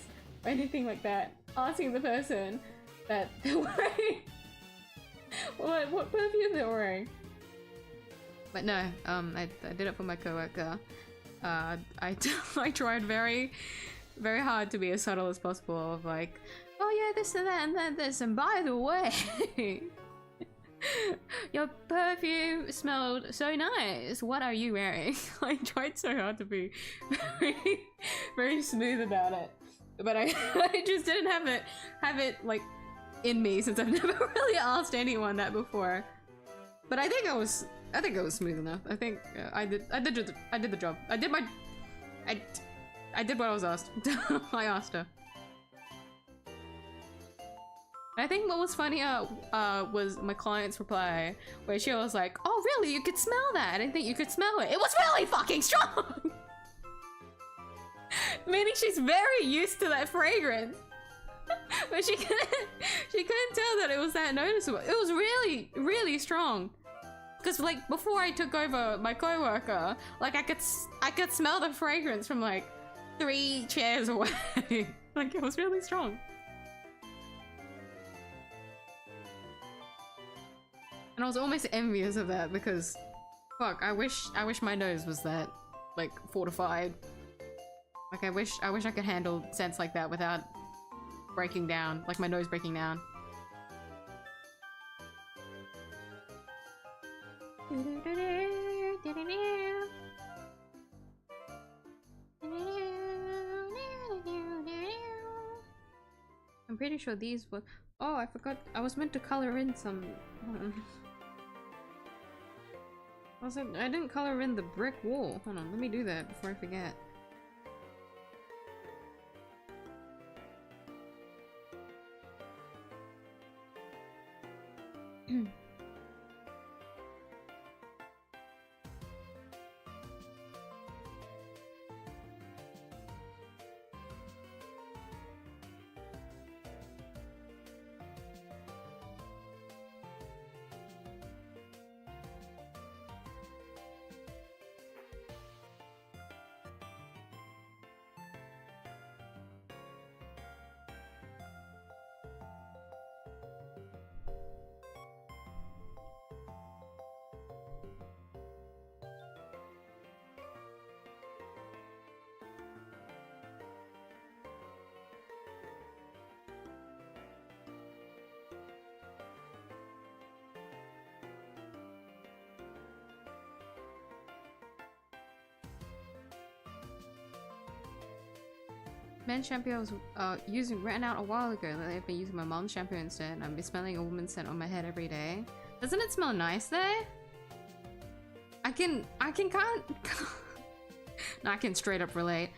or anything like that, asking the person that they're wearing what perfume they were wearing. But no, I did it for my coworker. I tried very hard to be as subtle as possible of like, oh yeah, this and that and then this, and by the way, your perfume smelled so nice. What are you wearing? I tried so hard to be very smooth about it, but I just didn't have it like in me, since I've never really asked anyone that before. But I think I was smooth enough. I think I did the job. I did what I was asked. I asked her. I think what was funnier was my client's reply, where she was like, "Oh really? You could smell that? I didn't think you could smell it. It was really fucking strong." Meaning she's very used to that fragrance, but she couldn't tell that it was that noticeable. It was really strong. Because like before I took over my coworker, like I could smell the fragrance from like 3 chairs away. Like it was really strong. And I was almost envious of that because, fuck, I wish my nose was that, like, fortified. Like I wish I could handle scents like that without breaking down, like my nose breaking down. I'm pretty sure these were. Oh, I forgot. I was meant to color in some. I didn't color in the brick wall. Hold on, let me do that before I forget. Men's shampoo I was using ran out a while ago. I've been using my mom's shampoo instead, and I've been smelling a woman's scent on my head every day. Doesn't it smell nice though? I can no, I can straight up relate.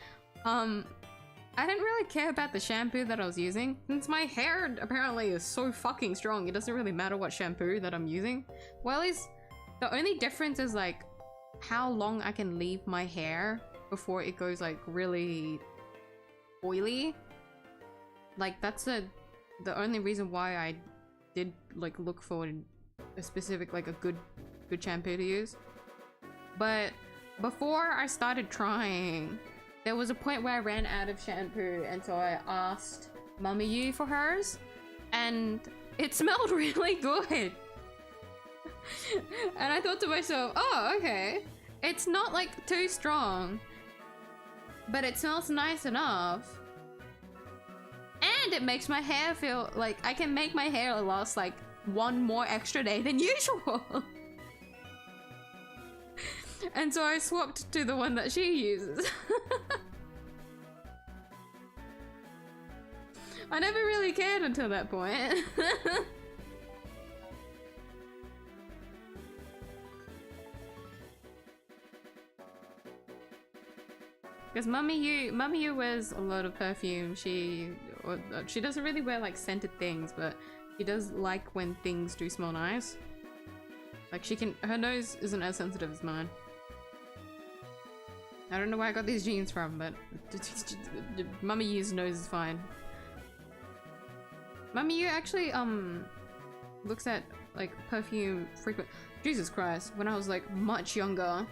I didn't really care about the shampoo that I was using, since my hair apparently is so fucking strong. It doesn't really matter what shampoo that I'm using. Well, the only difference is like how long I can leave my hair before it goes like really oily. Like that's the only reason why I did like look for a specific, like a good shampoo to use. But before I started trying, there was a point where I ran out of shampoo, and so I asked miyuu for hers, and it smelled really good. And I thought to myself, oh okay, it's not like too strong, but it smells nice enough, and it makes my hair feel like I can make my hair last like one more extra day than usual. And so I swapped to the one that she uses. I never really cared until that point. Because miyuu wears a lot of perfume. She doesn't really wear like scented things, but she does like when things do smell nice. Like her nose isn't as sensitive as mine. I don't know where I got these genes from, but miyuu's nose is fine. Miyuu actually looks at like perfume frequent. Jesus Christ, when I was like much younger,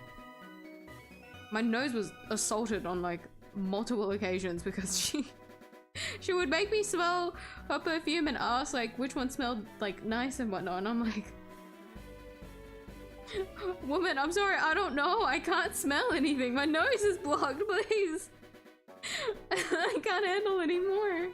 my nose was assaulted on like multiple occasions because she would make me smell her perfume and ask like which one smelled like nice and whatnot, and I'm like, Woman, I'm sorry, I don't know. I can't smell anything. My nose is blocked, please. I can't handle anymore.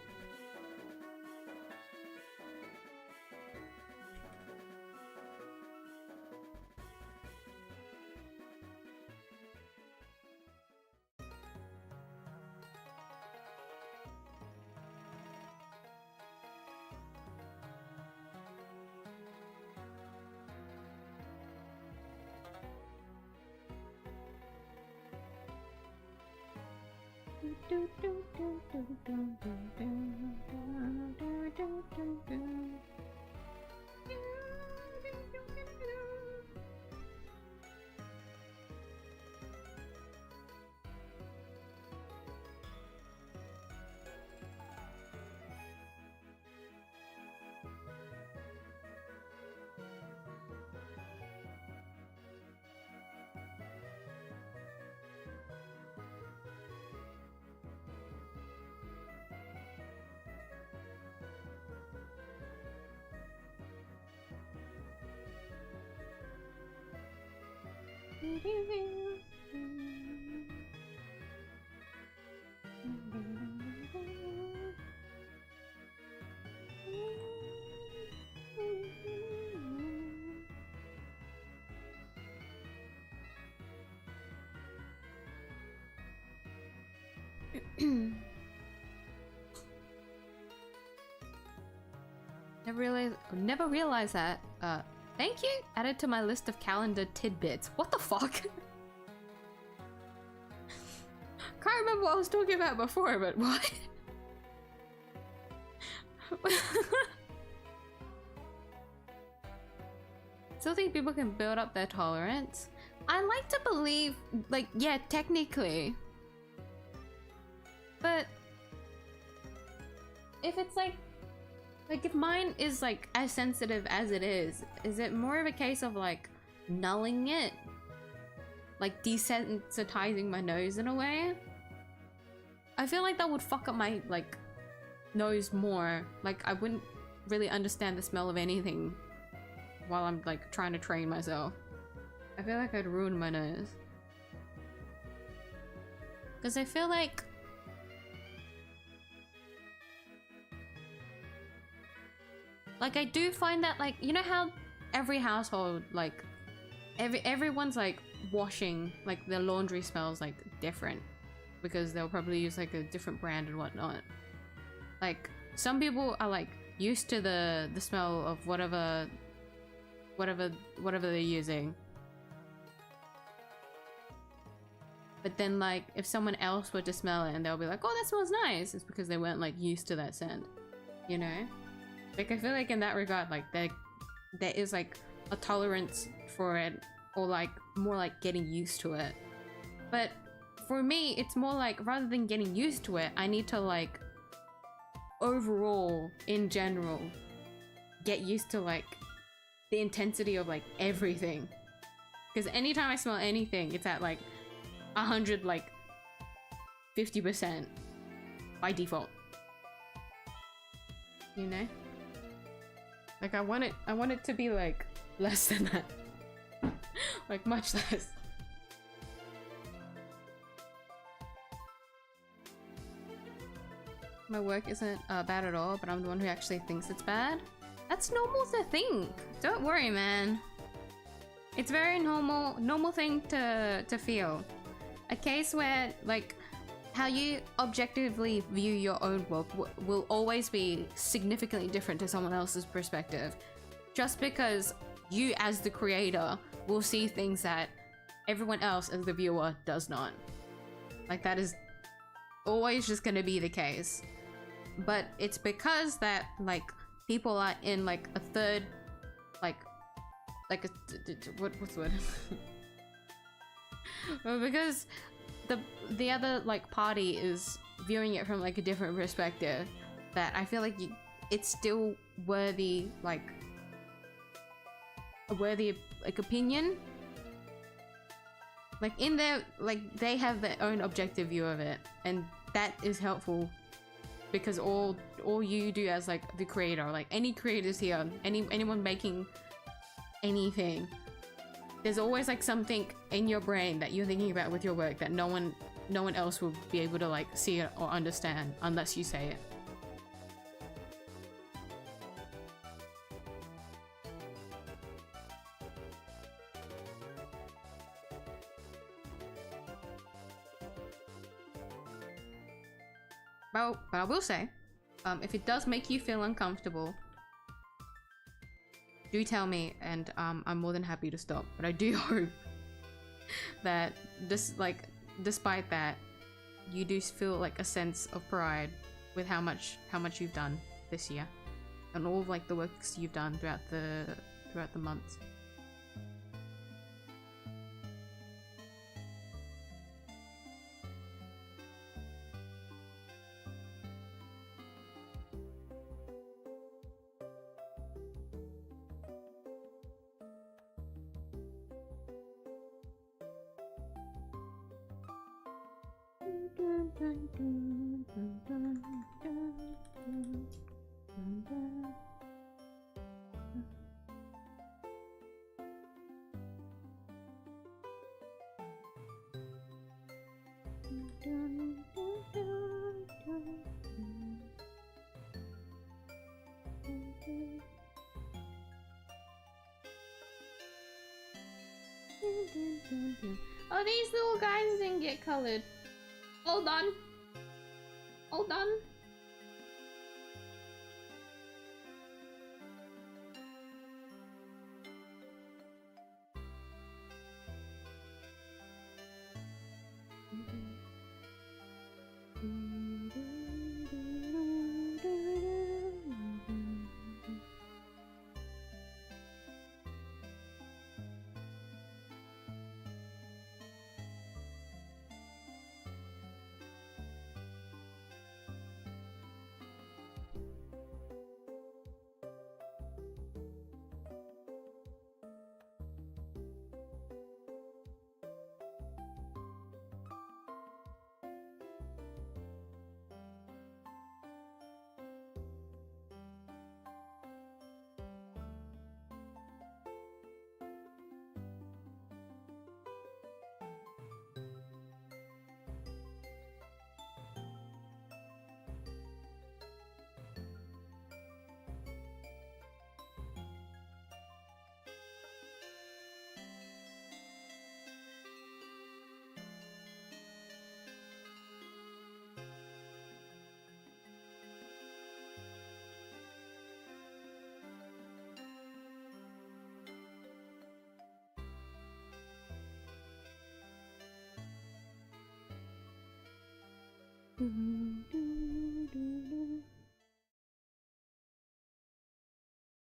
Never realized that. Thank you. Added to my list of calendar tidbits. What the fuck? Can't remember what I was talking about before, but what? Still think people can build up their tolerance. I like to believe, like, yeah, technically. But if it's like if mine is like as sensitive as it is it more of a case of like nulling it? Like desensitizing my nose in a way? I feel like that would fuck up my like nose more. Like I wouldn't really understand the smell of anything while I'm like trying to train myself. I feel like I'd ruin my nose. Because I feel like I do find that, like, you know how every household, like, everyone's, like, washing, like, their laundry smells, like, different. Because they'll probably use, like, a different brand and whatnot. Like, some people are, like, used to the smell of whatever they're using. But then, like, if someone else were to smell it and they'll be like, oh, that smells nice, it's because they weren't, like, used to that scent. You know? Like, I feel like in that regard, like, there is, like, a tolerance for it, or, like, more like getting used to it. But for me, it's more like, rather than getting used to it, I need to, like, overall, in general, get used to, like, the intensity of, like, everything. Because anytime I smell anything, it's at, like, 100, like, 50% by default. You know? Like, I want it to be, like, less than that. Like, much less. My work isn't bad at all, but I'm the one who actually thinks it's bad. That's normal to think. Don't worry, man. It's very normal thing to feel. A case where, like, how you objectively view your own work will always be significantly different to someone else's perspective. Just because you, as the creator, will see things that everyone else, as the viewer, does not. Like, that is always just gonna be the case. But it's because that, like, people are in, like, a third, what's the word? Well, because the other, like, party is viewing it from, like, a different perspective, that I feel like it's still worthy, like, a worthy, like, opinion. Like, in their, like, they have their own objective view of it, and that is helpful, because all you do as, like, the creator, like, any creators here, anyone making anything, there's always like something in your brain that you're thinking about with your work that no one else will be able to like see it or understand unless you say it. Well, but I will say, if it does make you feel uncomfortable, do tell me, and I'm more than happy to stop. But I do hope that despite that, you do feel like a sense of pride with how much you've done this year, and all of like the works you've done throughout the months. Oh, these little guys didn't get colored. Hold on. Hold on.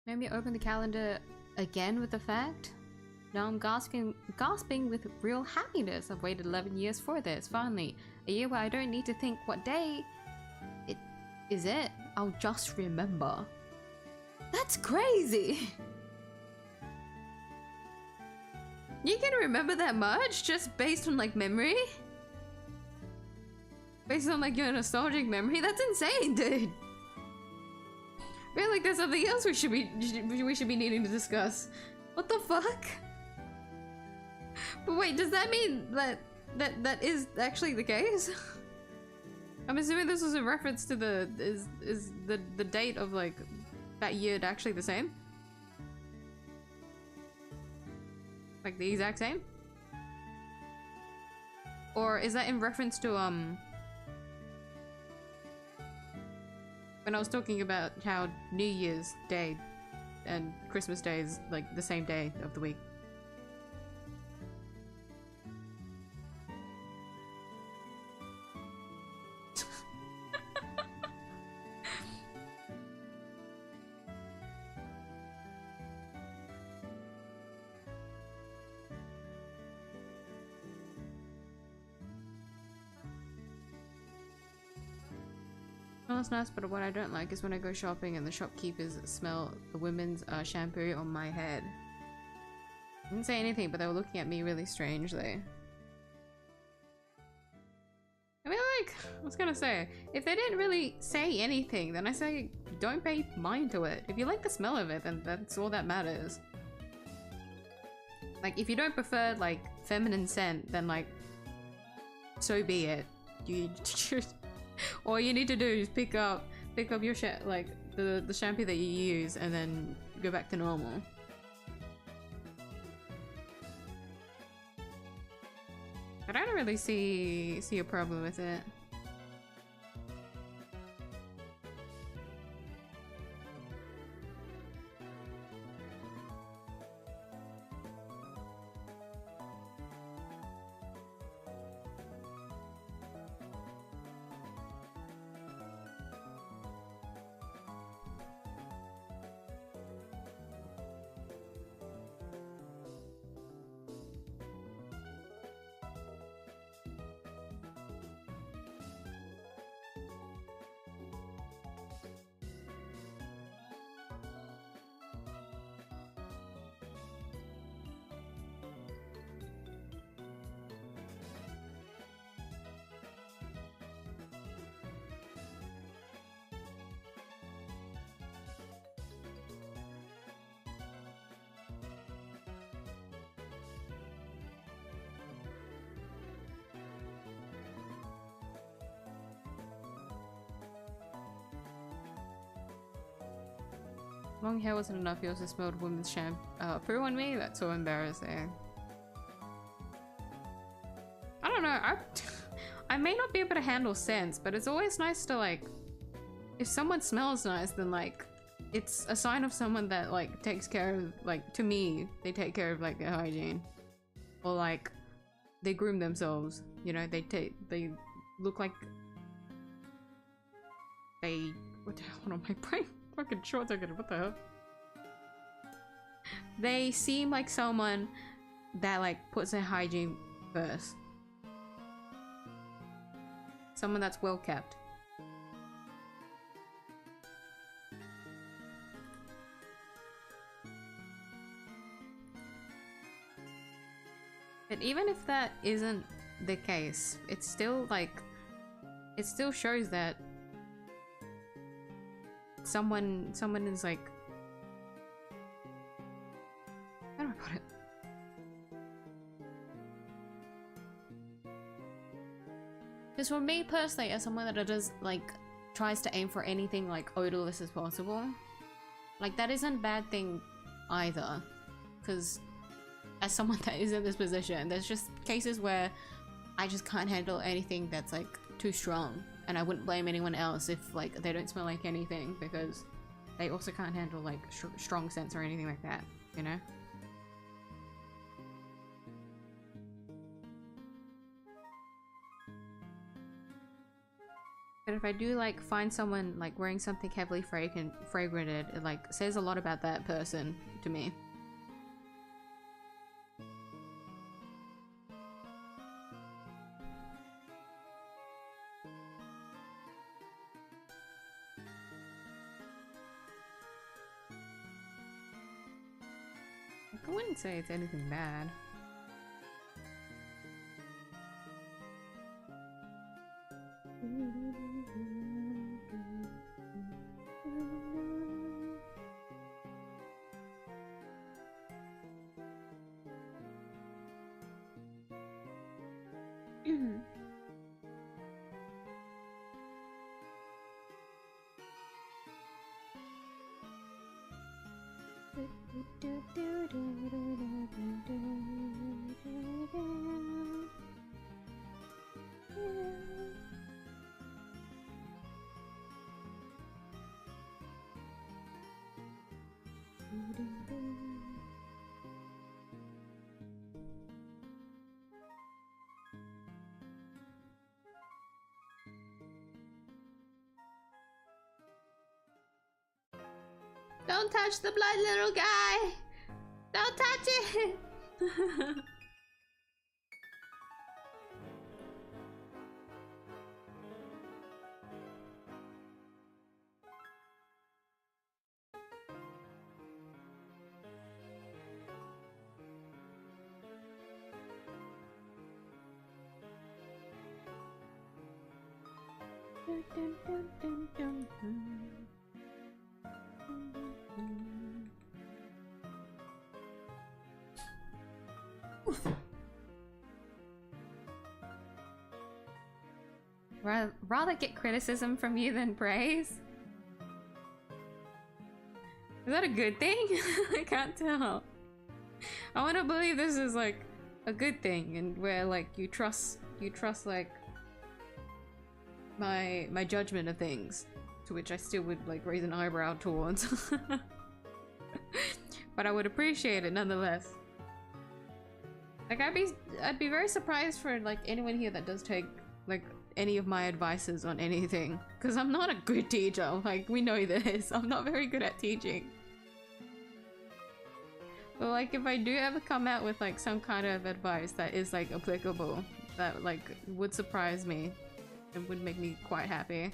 Maybe open the calendar again with the fact. Now I'm gasping with real happiness. I've waited 11 years for this. Finally, a year where I don't need to think what day it is. I'll just remember. That's crazy. You can remember that much just based on like memory? Based on like your nostalgic memory? That's insane, dude. I feel like there's something else we should be needing to discuss. What the fuck? But wait, does that mean that is actually the case? I'm assuming this was a reference to the is the date of like that year actually the same? Like the exact same? Or is that in reference to when I was talking about how New Year's Day and Christmas Day is like the same day of the week? Oh, it's nice, but what I don't like is when I go shopping and the shopkeepers smell the women's shampoo on my head. I didn't say anything, but they were looking at me really strangely. I mean, like, I was gonna say, if they didn't really say anything, then I say don't pay mind to it. If you like the smell of it, then that's all that matters. Like, if you don't prefer, like, feminine scent, then, like, so be it. You just... all you need to do is pick up your like, the shampoo that you use and then go back to normal. But I don't really see a problem with it. Long hair wasn't enough, you also smelled women's shampoo on me? That's so embarrassing. I don't know, I may not be able to handle scents, but it's always nice to, like, if someone smells nice, then, like, it's a sign of someone that, like, takes care of, like, to me, they take care of, like, their hygiene. Or, like, they groom themselves, you know, they look like they, what the hell, hold on, my brain fucking short circuited, what the hell? They seem like someone that, like, puts their hygiene first. Someone that's well kept. But even if that isn't the case, it's still, like, it still shows that someone is, like, how do I put it? Because for me personally, as someone that does, like, tries to aim for anything, like, odorless as possible, like, that isn't a bad thing either. Because as someone that is in this position, there's just cases where I just can't handle anything that's, like, too strong. And I wouldn't blame anyone else if, like, they don't smell like anything, because they also can't handle, like, strong scents or anything like that, you know? But if I do, like, find someone, like, wearing something heavily fragranted, it, like, says a lot about that person to me. I wouldn't say it's anything bad. Don't touch the blood, little guy! Don't touch it! truth. Rather get criticism from you than praise. Is that a good thing? I can't tell. I want to believe this is like a good thing, and where like you trust like my judgment of things, to which I still would like raise an eyebrow towards. But I would appreciate it nonetheless. Like I'd be very surprised for like anyone here that does take like any of my advices on anything, because I'm not a good teacher. Like, we know this. I'm not very good at teaching. But like if I do ever come out with like some kind of advice that is like applicable, that like would surprise me, it would make me quite happy.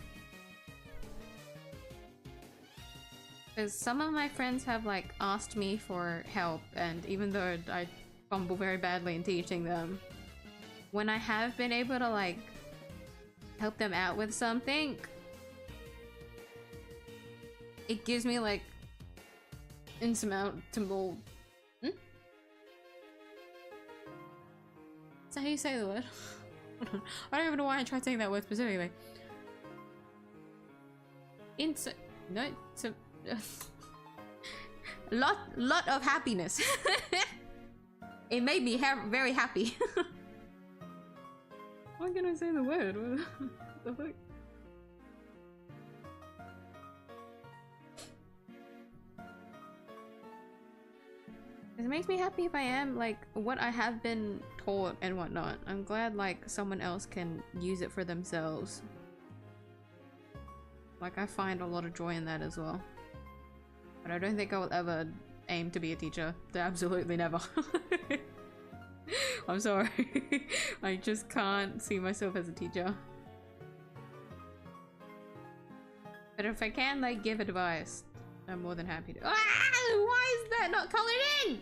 Because some of my friends have like asked me for help, and even though I fumble very badly in teaching them, when I have been able to like help them out with something, it gives me like insurmountable. Is that how you say the word? I don't even know why I tried saying that word specifically. No, so lot of happiness. It made me very happy. Why can't I say the word? What the fuck? It makes me happy if I am like what I have been taught and whatnot. I'm glad like someone else can use it for themselves. Like I find a lot of joy in that as well. But I don't think I will ever aim to be a teacher. Absolutely never. I'm sorry. I just can't see myself as a teacher. But if I can like give advice, I'm more than happy to. Ah! Why is that not colored in?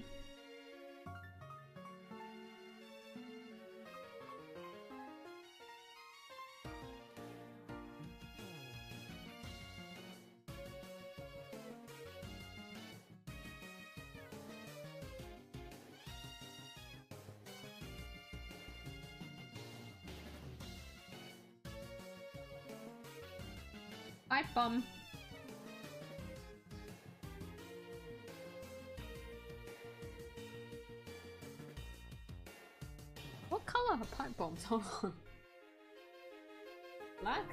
Pipe bomb. What color are pipe bombs? Hold on. Black?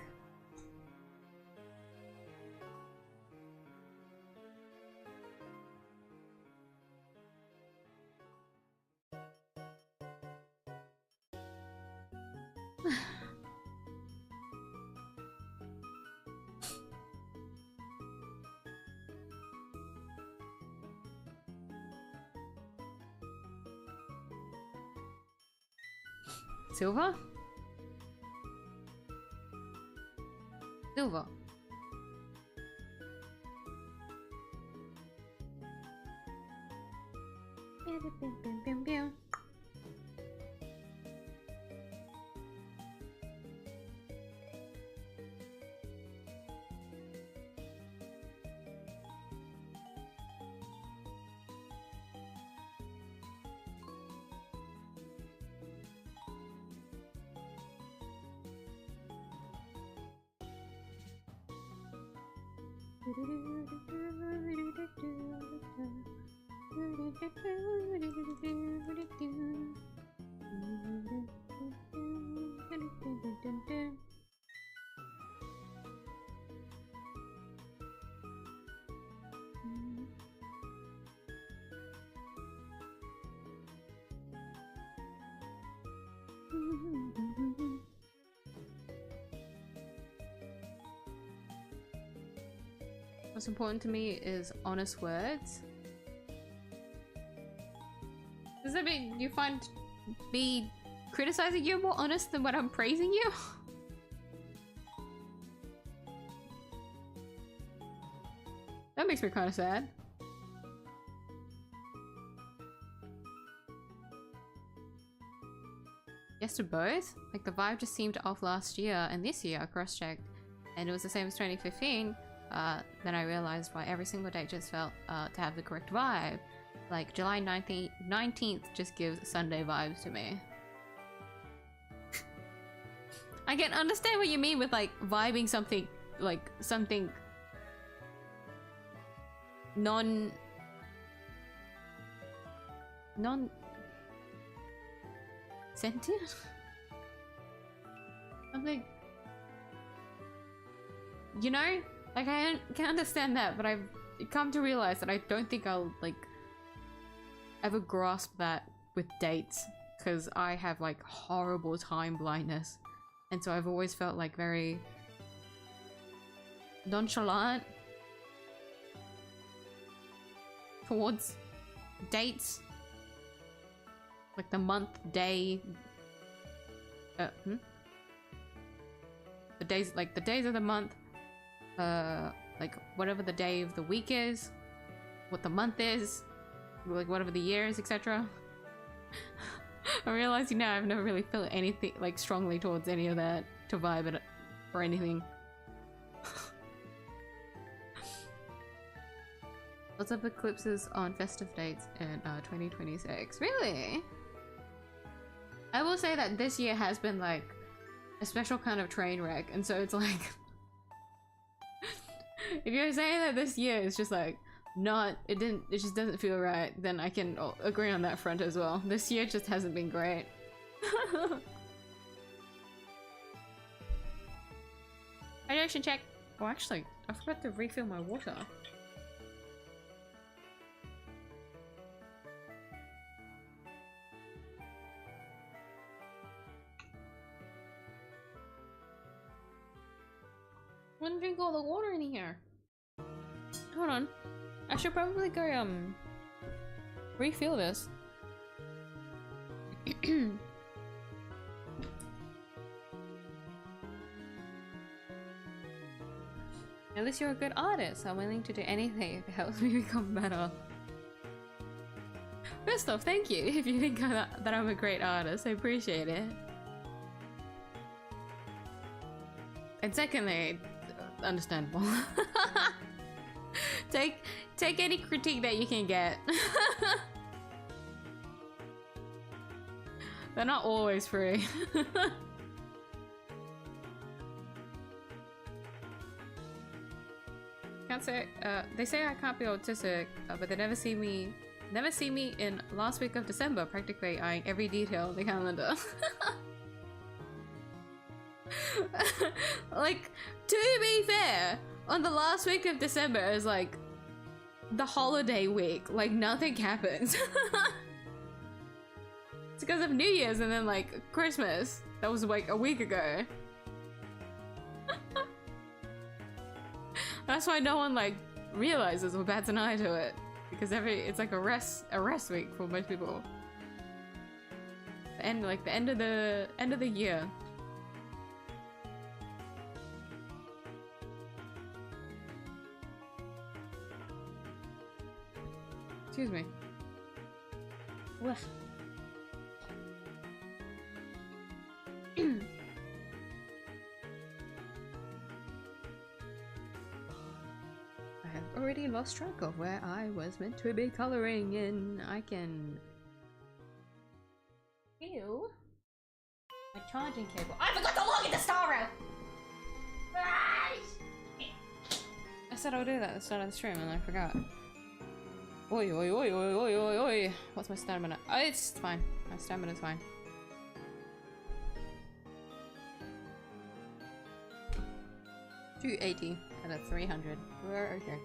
Silver? Silver. What's important to me is honest words. Does that mean you find me criticizing you more honest than when I'm praising you? That makes me kind of sad. Yes to both? Like the vibe just seemed off last year, and this year I cross-checked and it was the same as 2015. Then I realized why every single date just felt to have the correct vibe. Like July 19th just gives Sunday vibes to me. I can understand what you mean with like vibing something, like something non sentient? Something, you know? Like I can understand that, but I've come to realize that I don't think I'll like ever grasp that with dates, because I have like horrible time blindness, and so I've always felt like very nonchalant towards dates, like the month, day, the days, like the days of the month, like whatever the day of the week is, what the month is, like whatever the year is, etc. I'm realizing now I've never really felt anything like strongly towards any of that to vibe it or anything. Lots of eclipses on festive dates in 2026. Really? I will say that this year has been like a special kind of train wreck, and so it's like if you're saying that this year is just like it just doesn't feel right, then I can agree on that front as well. This year just hasn't been great. Hydration check. Oh, actually, I forgot to refill my water. I wouldn't drink all the water in here. Hold on. I should probably go, refill this. At least you're a good artist. I'm willing to do anything if it helps me become better. First off, thank you if you think that I'm a great artist. I appreciate it. And secondly, understandable. Take any critique that you can get. They're not always free. Can't say. They say I can't be autistic, but they never see me in last week of December, practically eyeing every detail of the calendar. Like, to be fair, on the last week of December is like the holiday week, like nothing happens. It's because of New Year's and then like Christmas. That was like a week ago. That's why no one like realizes or bats an eye to it, because it's like a rest week for most people. The end of the year. Excuse me. Ugh. I have already lost track of where I was meant to be coloring in. I can feel my charging cable. I forgot to log into Starro! I said I would do that at the start of the stream and I forgot. Oi, oi, oi, oi, oi, oi, oi. What's my stamina? Oh, it's fine. My stamina's fine. $280 out of 300. We're okay.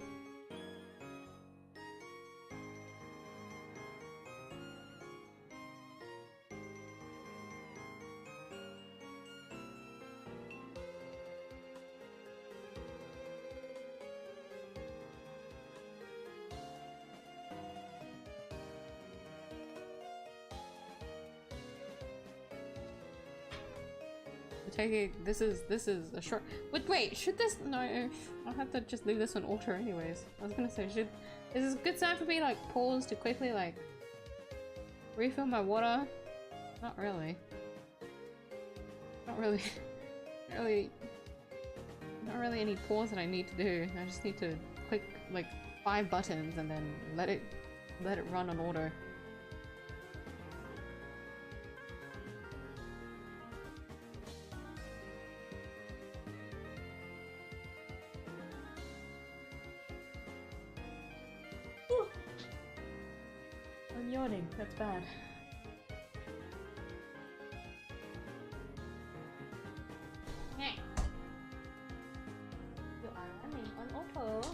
This is a short. Wait, should this? No, I'll have to just leave this on auto anyways. I was gonna say, is this a good sign for me to like pause to quickly like refill my water? Not really. Not really any pause that I need to do. I just need to click like 5 buttons and then let it Let it run on auto. I'm yawning, that's bad. You are running on auto.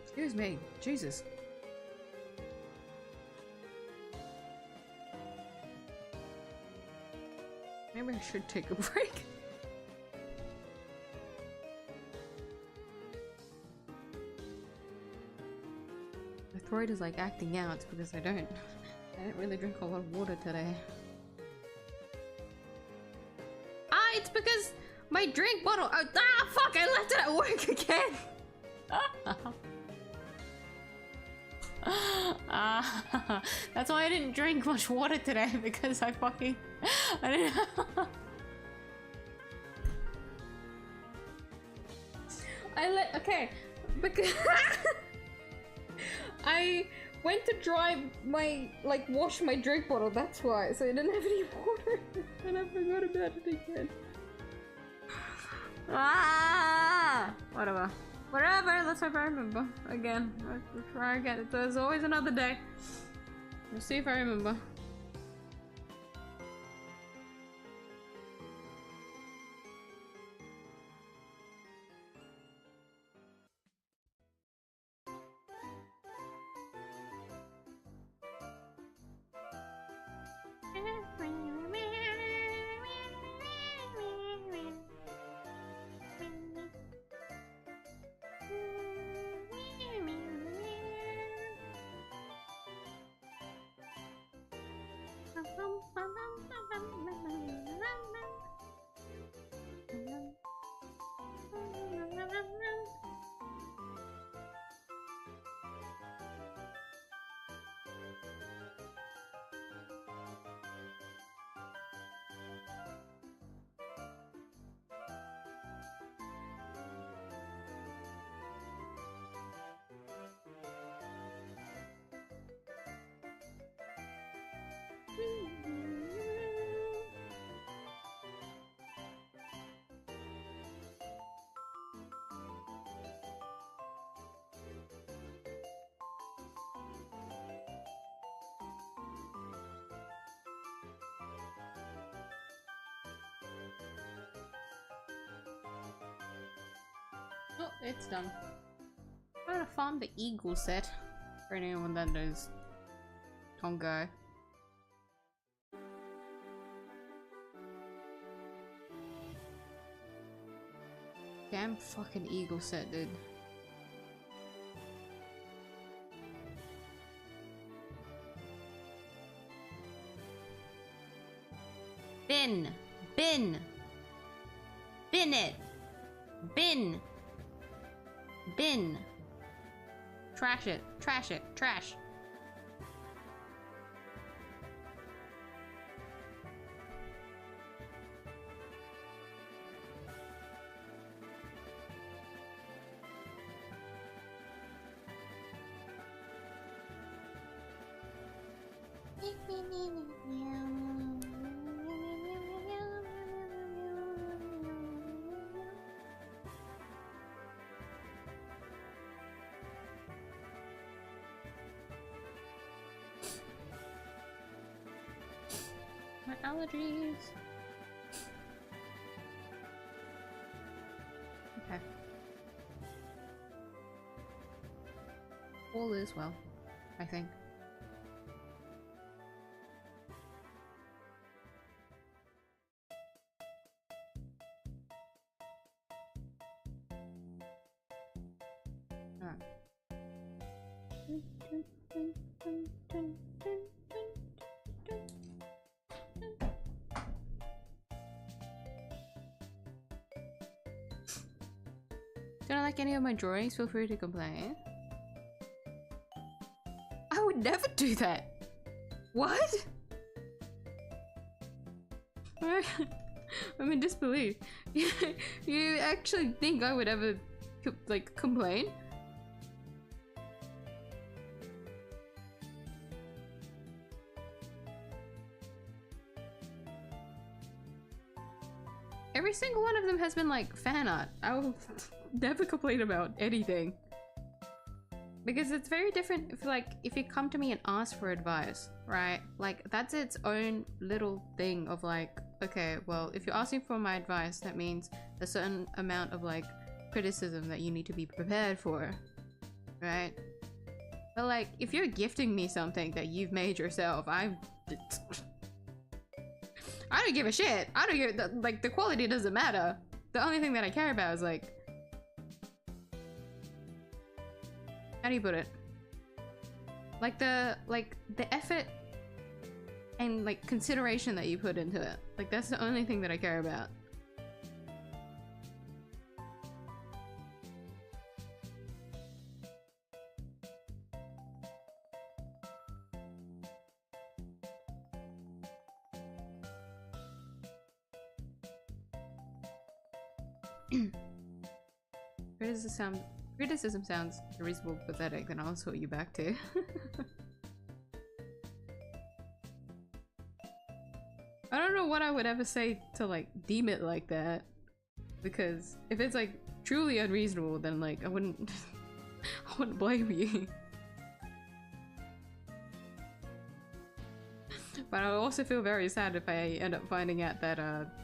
Excuse me, Jesus. Maybe I should take a break. My throat is like acting out because I didn't really drink a lot of water today. Ah, it's because my drink bottle. Oh, ah, fuck! I left it at work again. That's why I didn't drink much water today, because I didn't. Okay, because I went to wash my drink bottle, that's why, so I didn't have any water, and I forgot about it again. Whatever. Whatever, let's hope I remember. Again, I'll try again. There's always another day. We'll see if I remember. Oh, it's done. I'm gonna farm the eagle set. For anyone that knows Tonga. Damn fucking eagle set, dude. Bin! Bin! Bin it! Bin! Bin! Trash it! Trash it! Trash! My allergies. Okay. All is well, I think. Alright. Don't like any of my drawings? Feel free to complain. I would never do that! What? I'm in disbelief. You actually think I would ever, like, complain? Every single one of them has been like fan art. I will never complain about anything. Because it's very different if you come to me and ask for advice, right? Like, that's its own little thing of like, okay, well, if you're asking for my advice, that means a certain amount of like criticism that you need to be prepared for, right? But like, if you're gifting me something that you've made yourself, I don't give a shit. I don't give, like, the quality doesn't matter. The only thing that I care about is like, how do you put it? Like the effort and like consideration that you put into it. Like, that's the only thing that I care about. Criticism sounds reasonable, pathetic, then I'll sort you back to. I don't know what I would ever say to like deem it like that, because if it's like truly unreasonable, then like I wouldn't I wouldn't blame you. But I also feel very sad if I end up finding out that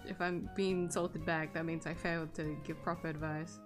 if I'm being insulted back, that means I failed to give proper advice.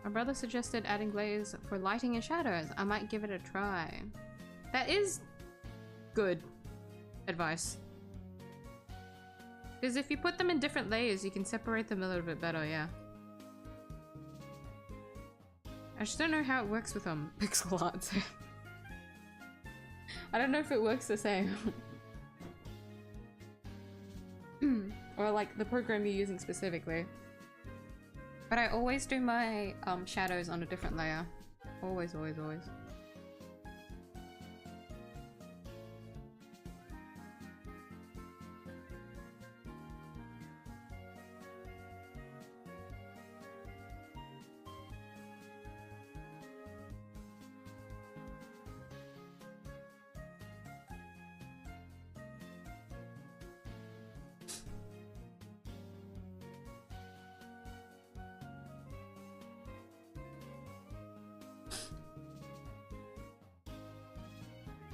My brother suggested adding glaze for lighting and shadows. I might give it a try. That is good advice. Because if you put them in different layers, you can separate them a little bit better, yeah. I just don't know how it works with pixel art, so I don't know if it works the same. Or like the program you're using specifically. But I always do my shadows on a different layer. Always, always, always.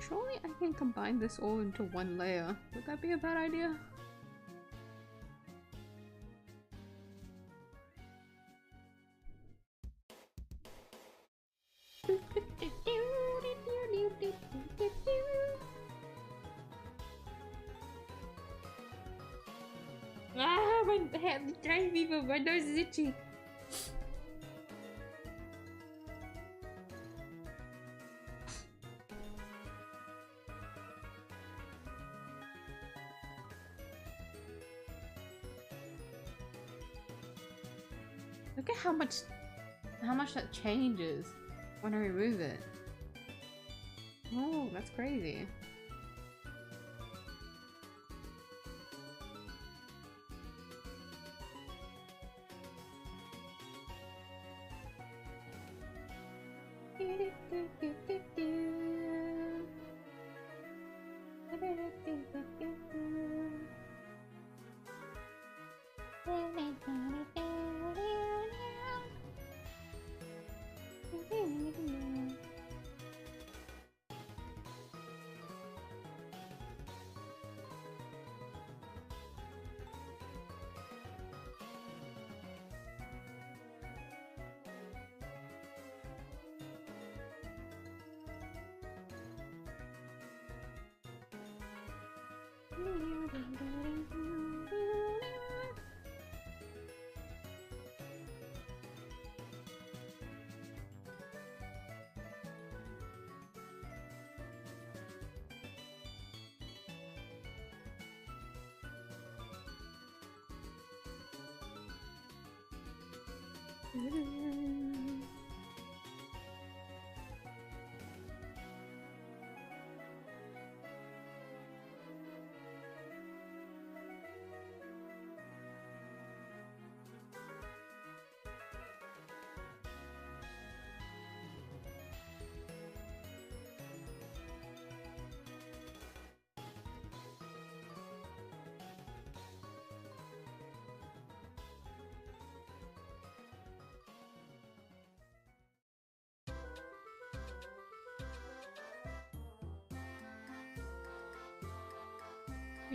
Surely I can combine this all into one layer. Would that be a bad idea? Ah, my head, dry fever, my nose is itchy. Look at how much that changes when I remove it. Oh, that's crazy.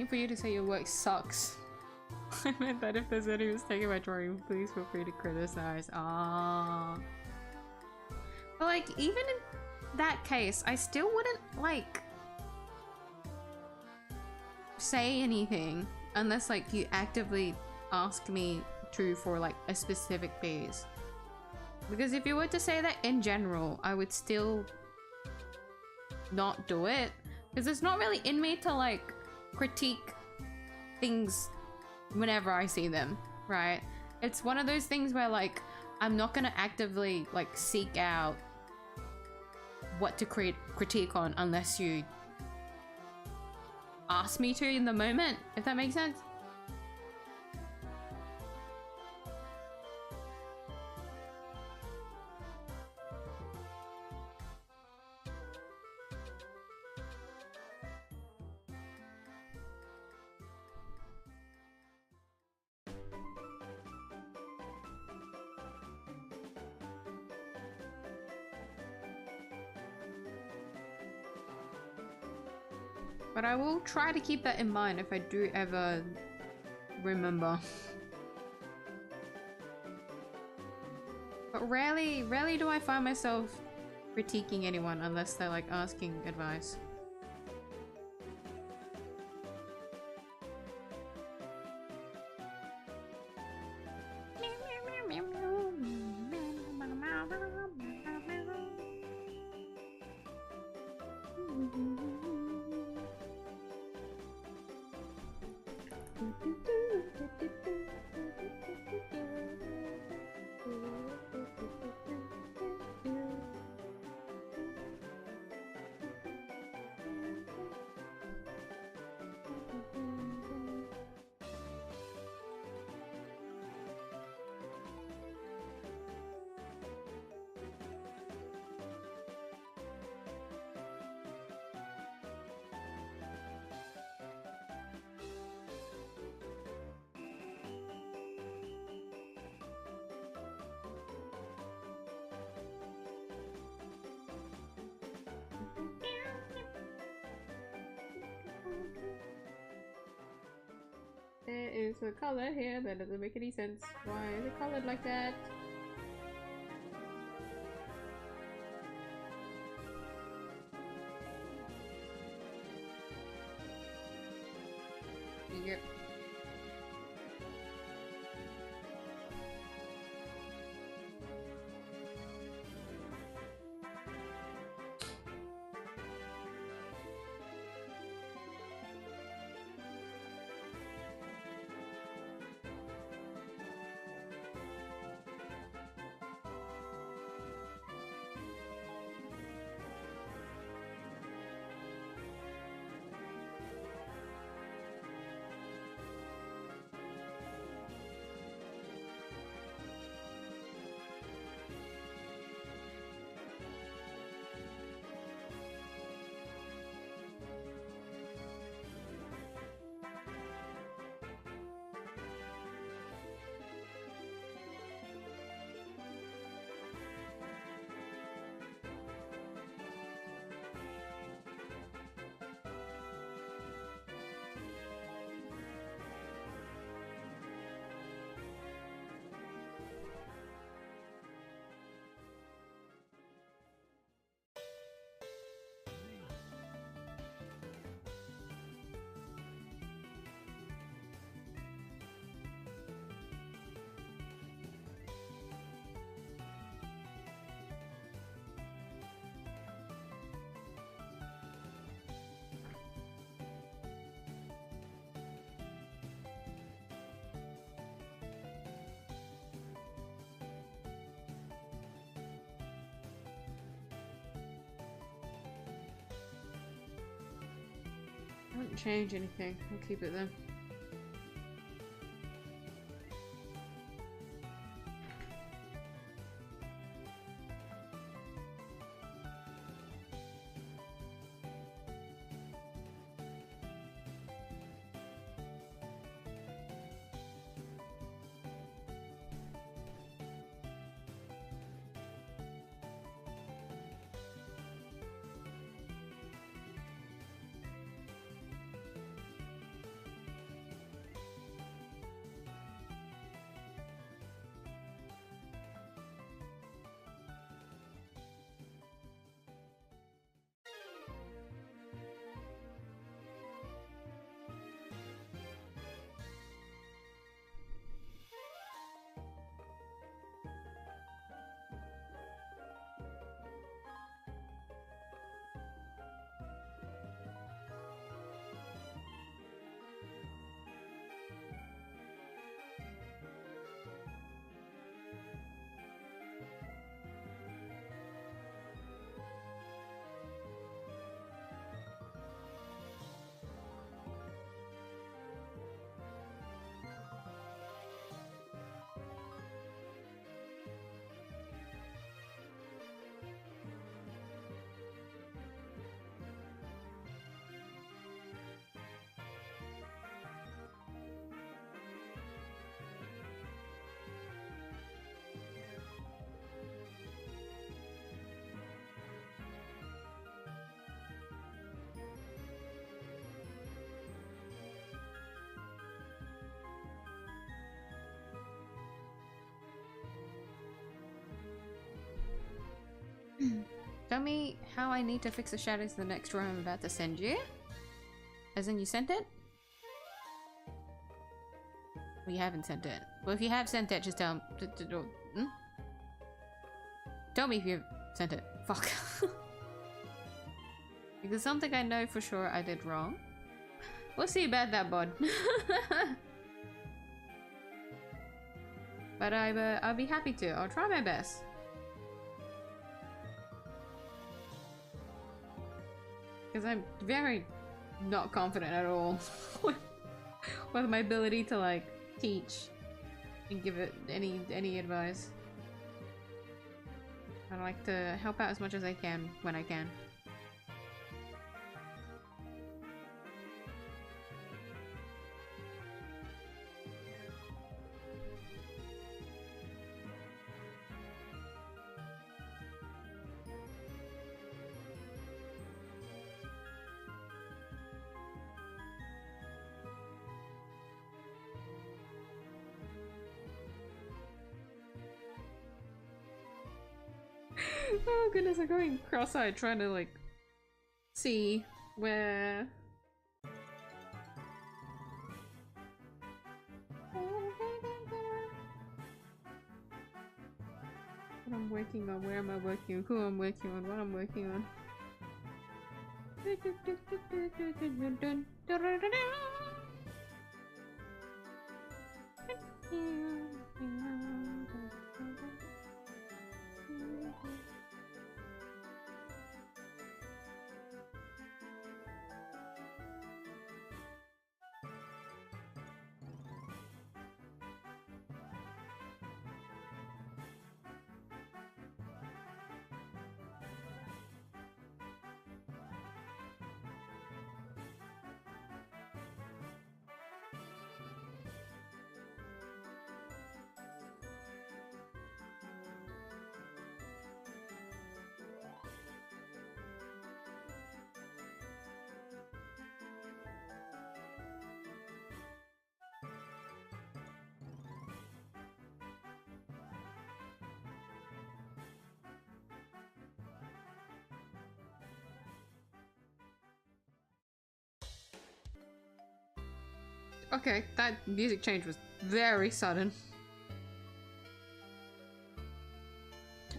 For you to say your work sucks. I meant that if there's anyone who's taking my drawing, please feel free to criticize. Ah. But like, even in that case, I still wouldn't like say anything unless like you actively ask me to for like a specific piece. Because if you were to say that in general, I would still not do it. Because it's not really in me to like critique things whenever I see them, right? It's one of those things where like I'm not gonna actively like seek out what to critique on unless you ask me to in the moment, if that makes sense. But I will try to keep that in mind if I do ever remember. But rarely do I find myself critiquing anyone unless they're like asking advice. There is a color here that doesn't make any sense. Why is it colored like that? Yep. doesn't change anything. I'll keep it then. Tell me how I need to fix the shadows in the next room I'm about to send you. As in you sent it? Well, you haven't sent it. Well, if you have sent it, just tell Tell me if you sent it. Fuck. Because something I know for sure I did wrong. We'll see about that, bud. But I'll be happy to. I'll try my best. Because I'm very not confident at all with my ability to like teach and give it any advice. I like to help out as much as I can when I can. Oh goodness, I'm going cross-eyed trying to like see where what I'm working on, where am I working on, who I'm working on, what I'm working on. Okay, that music change was very sudden.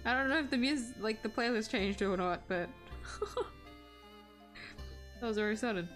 I don't know if the music, like the playlist changed or not, but that was very sudden.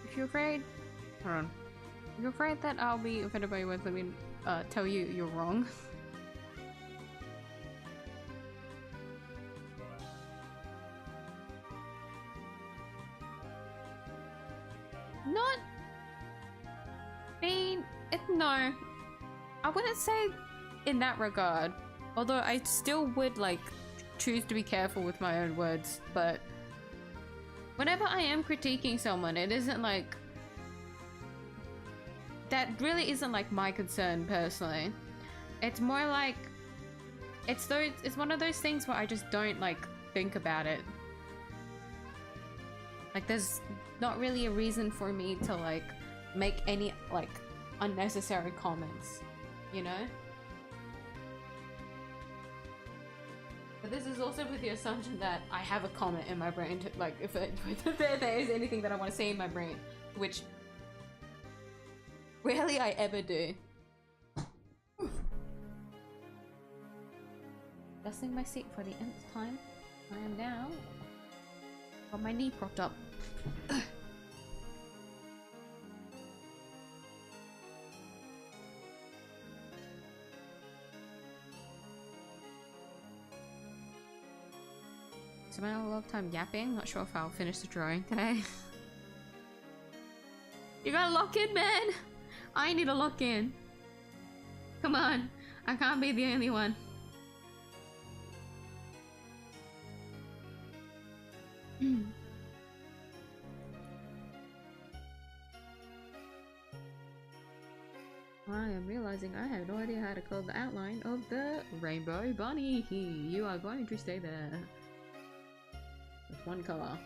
If you're afraid, hold on. If you're afraid that I'll be offended by your words, let me tell you you're wrong. Not being no. I wouldn't say in that regard. Although I still would like choose to be careful with my own words, but whenever I am critiquing someone, it isn't like that really isn't like my concern personally. It's more like it's one of those things where I just don't like think about it. Like there's not really a reason for me to like make any like unnecessary comments, you know? But this is also with the assumption that I have a comment in my brain to, like, if there is anything that I want to say in my brain, which rarely I ever do. Dusting my seat for the nth time. I am now got my knee propped up. Spent a lot of time yapping. Not sure if I'll finish the drawing today. You gotta lock in, man! I need to lock in. Come on. I can't be the only one. I am realizing I have no idea how to color the outline of the rainbow bunny. You are going to stay there. With one color.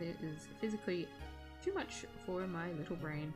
There is physically too much for my little brain.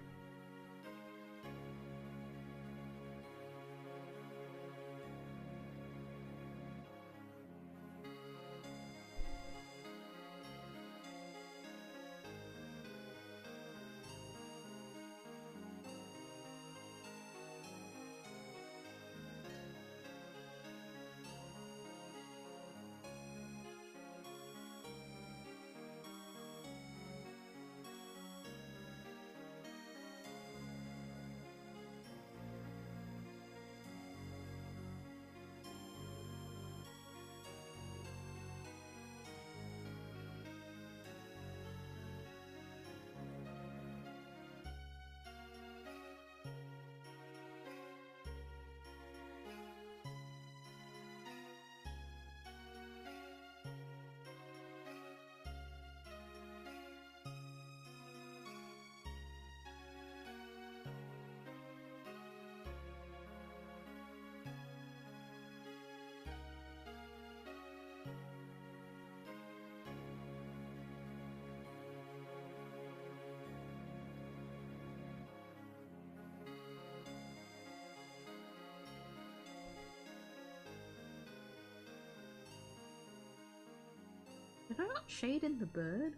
Did I not shade in the bird?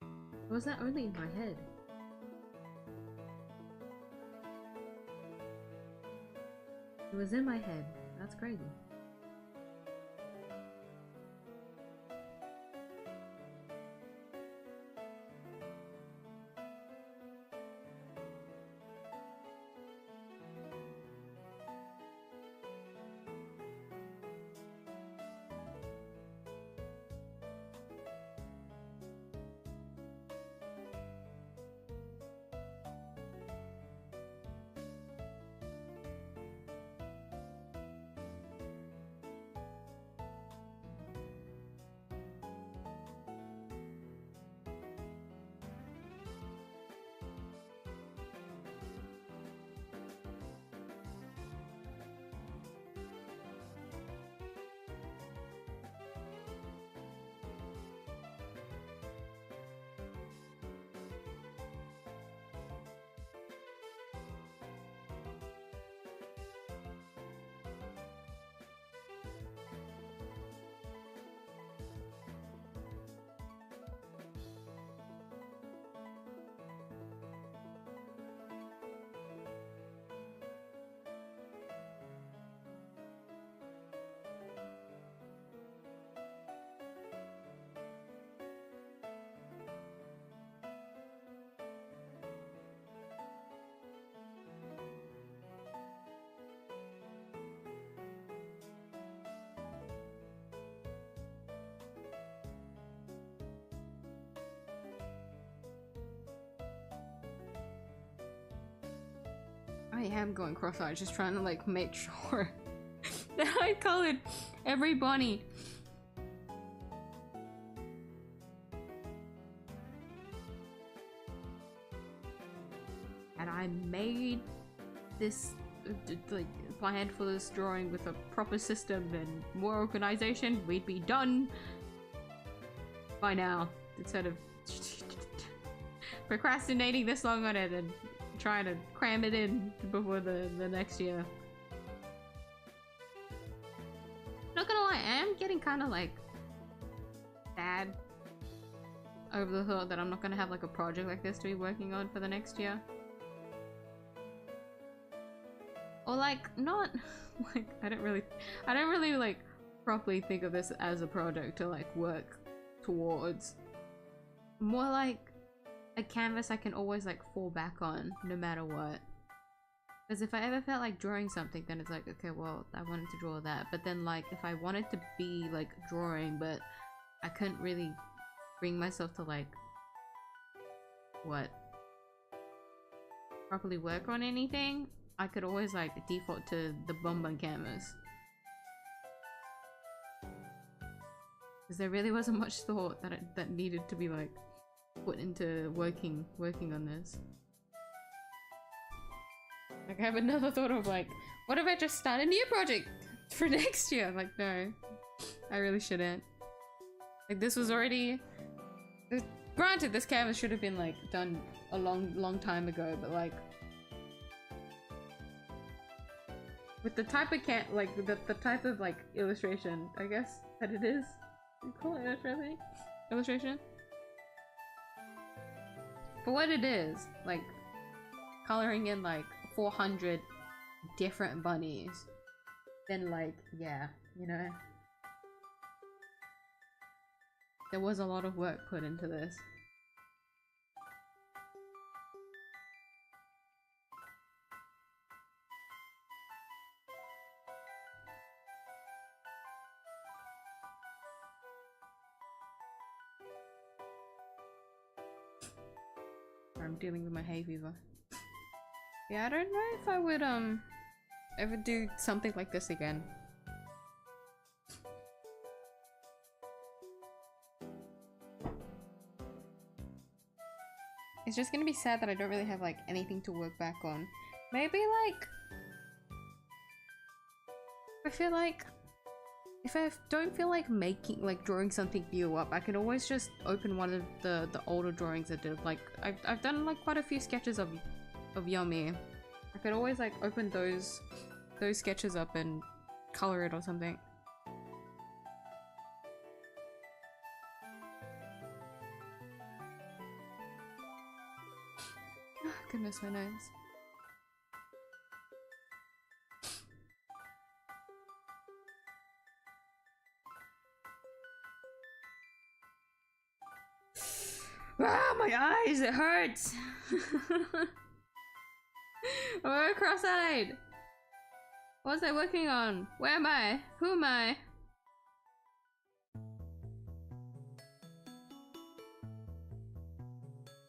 Or was that only in my head? It was in my head. That's crazy. I am going cross-eyed, just trying to like make sure that I colored every bunny. And I made this like planned for this drawing with a proper system and more organization, we'd be done by now, instead of procrastinating this long on it and trying to cram it in before the next year. Not gonna lie, I am getting kind of like sad over the thought that I'm not gonna have like a project like this to be working on for the next year. Or like not like I don't really like properly think of this as a project to like work towards. More like a canvas I can always like fall back on no matter what. Because if I ever felt like drawing something, then it's like, okay, well, I wanted to draw that. But then like if I wanted to be like drawing but I couldn't really bring myself to like properly work on anything, I could always like default to the bunbun canvas. Because there really wasn't much thought that needed to be like put into working on this. Like I have another thought of like, what if I just start a new project for next year? Like no, I really shouldn't. Like this was already, granted this canvas should have been like done a long time ago, but like with the type of the type of like illustration, I guess that it is. You call it illustration? For what it is, like coloring in like 400 different bunnies, then like yeah, you know, there was a lot of work put into this. I'm dealing with my hay fever. Yeah, I don't know if I would ever do something like this again. It's just gonna be sad that I don't really have like anything to work back on. Maybe like I feel like if I don't feel like drawing something new up, I can always just open one of the older drawings I did. Like I've done like quite a few sketches of Yummy. I could always like open those sketches up and color it or something. Goodness, my nose. Ah, my eyes, it hurts! I'm cross-eyed! What was I working on? Where am I? Who am I?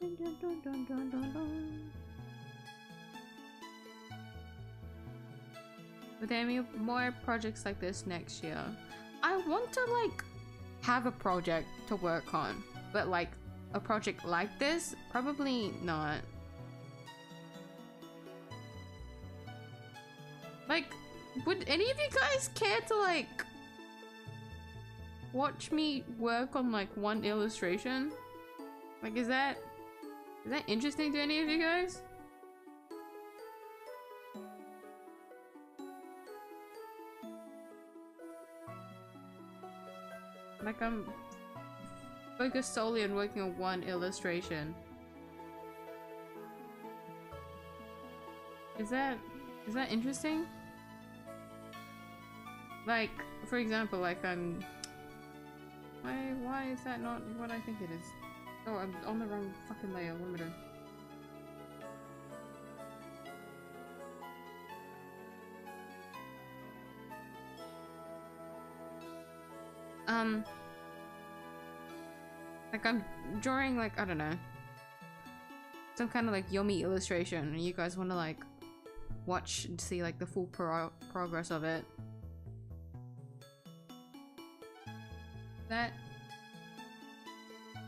Dun, dun, dun, dun, dun, dun, dun. Will there be more projects like this next year? I want to like have a project to work on, but like a project like this, probably not. Like, would any of you guys care to like watch me work on like one illustration? Like, is that interesting to any of you guys? Like, I'm focused solely on working on one illustration. Is that interesting? Like, for example, like why is that not what I think it is? Oh, I'm on the wrong fucking layer. What am I doing? Like I'm drawing like, I don't know, some kind of like yummy illustration and you guys want to like watch and see like the full progress of it. But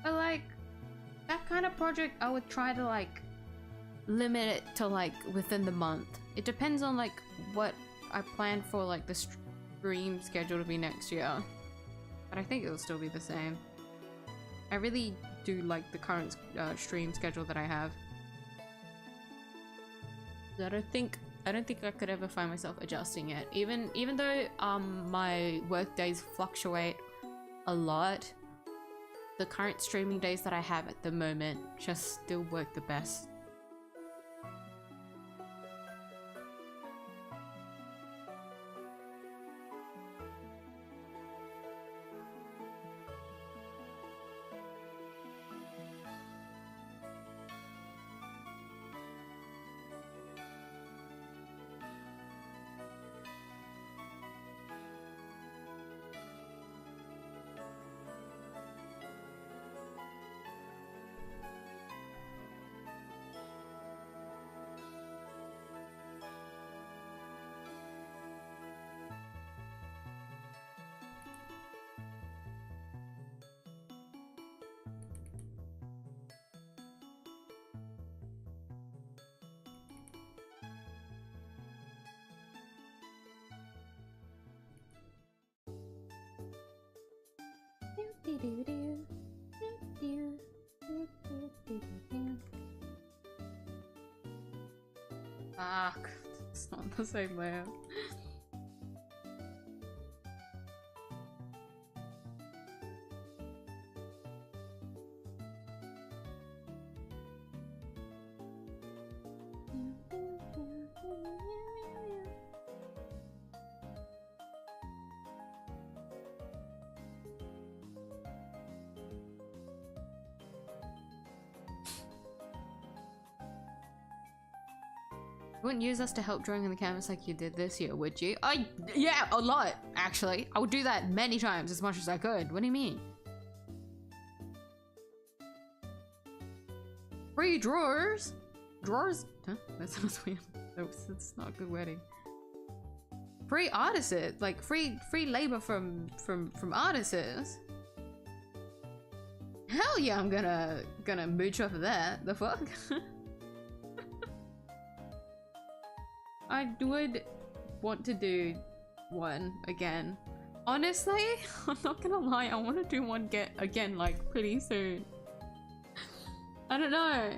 like that kind of project I would try to like limit it to like within the month. It depends on like what I plan for like the stream schedule to be next year, but I think it'll still be the same. I really do like the current stream schedule that I have. I don't think I could ever find myself adjusting it. Even though my work days fluctuate a lot, the current streaming days that I have at the moment just still work the best. Fuck, it's not the same layout. You wouldn't use us to help drawing on the canvas like you did this year, would you? Yeah, a lot, actually. I would do that many times as much as I could. What do you mean? Free drawers? Drawers? Huh? That sounds weird. That's not a good wording. Free artists, like free labor from artists. Hell yeah, I'm gonna mooch off of that. The fuck? I would want to do one again. Honestly, I'm not gonna lie, I want to do one again like pretty soon. I don't know.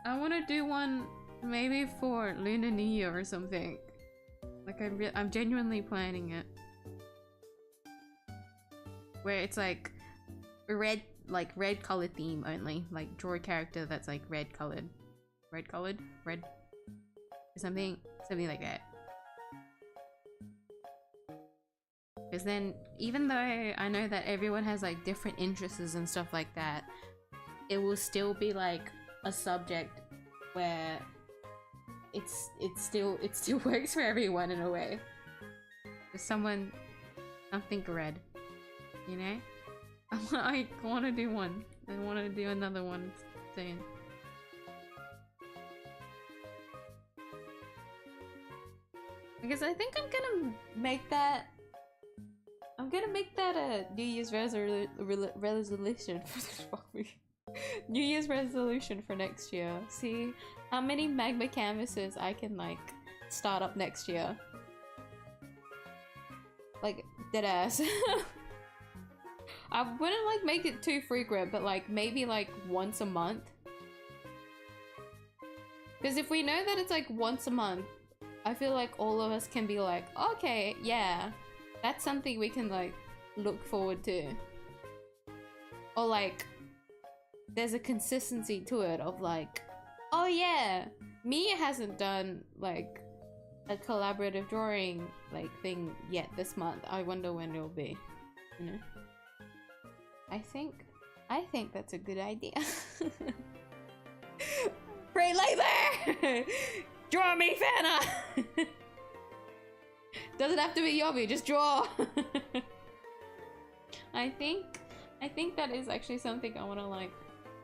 I want to do one maybe for Lunar New Year or something. Like I'm genuinely planning it. Where it's like red color theme only. Like draw a character that's like red colored. red colored, red, something like that. Because then, even though I know that everyone has like different interests and stuff like that, it will still be like a subject where it still works for everyone in a way. There's something red, you know? I want to do one. I want to do another one soon. Because I think I'm gonna make that a New Year's resolution for New Year's resolution for next year. See how many magma canvases I can like start up next year. Like dead ass. I wouldn't like make it too frequent, but like maybe like once a month. Because if we know that it's like once a month, I feel like all of us can be like, okay, yeah, that's something we can like look forward to. Or like, there's a consistency to it of like, oh yeah, Mia hasn't done like a collaborative drawing like thing yet this month. I wonder when it'll be, you know? I think that's a good idea. Free labor! Draw me, Fana! Doesn't have to be Yobi, just draw! I think that is actually something I want to like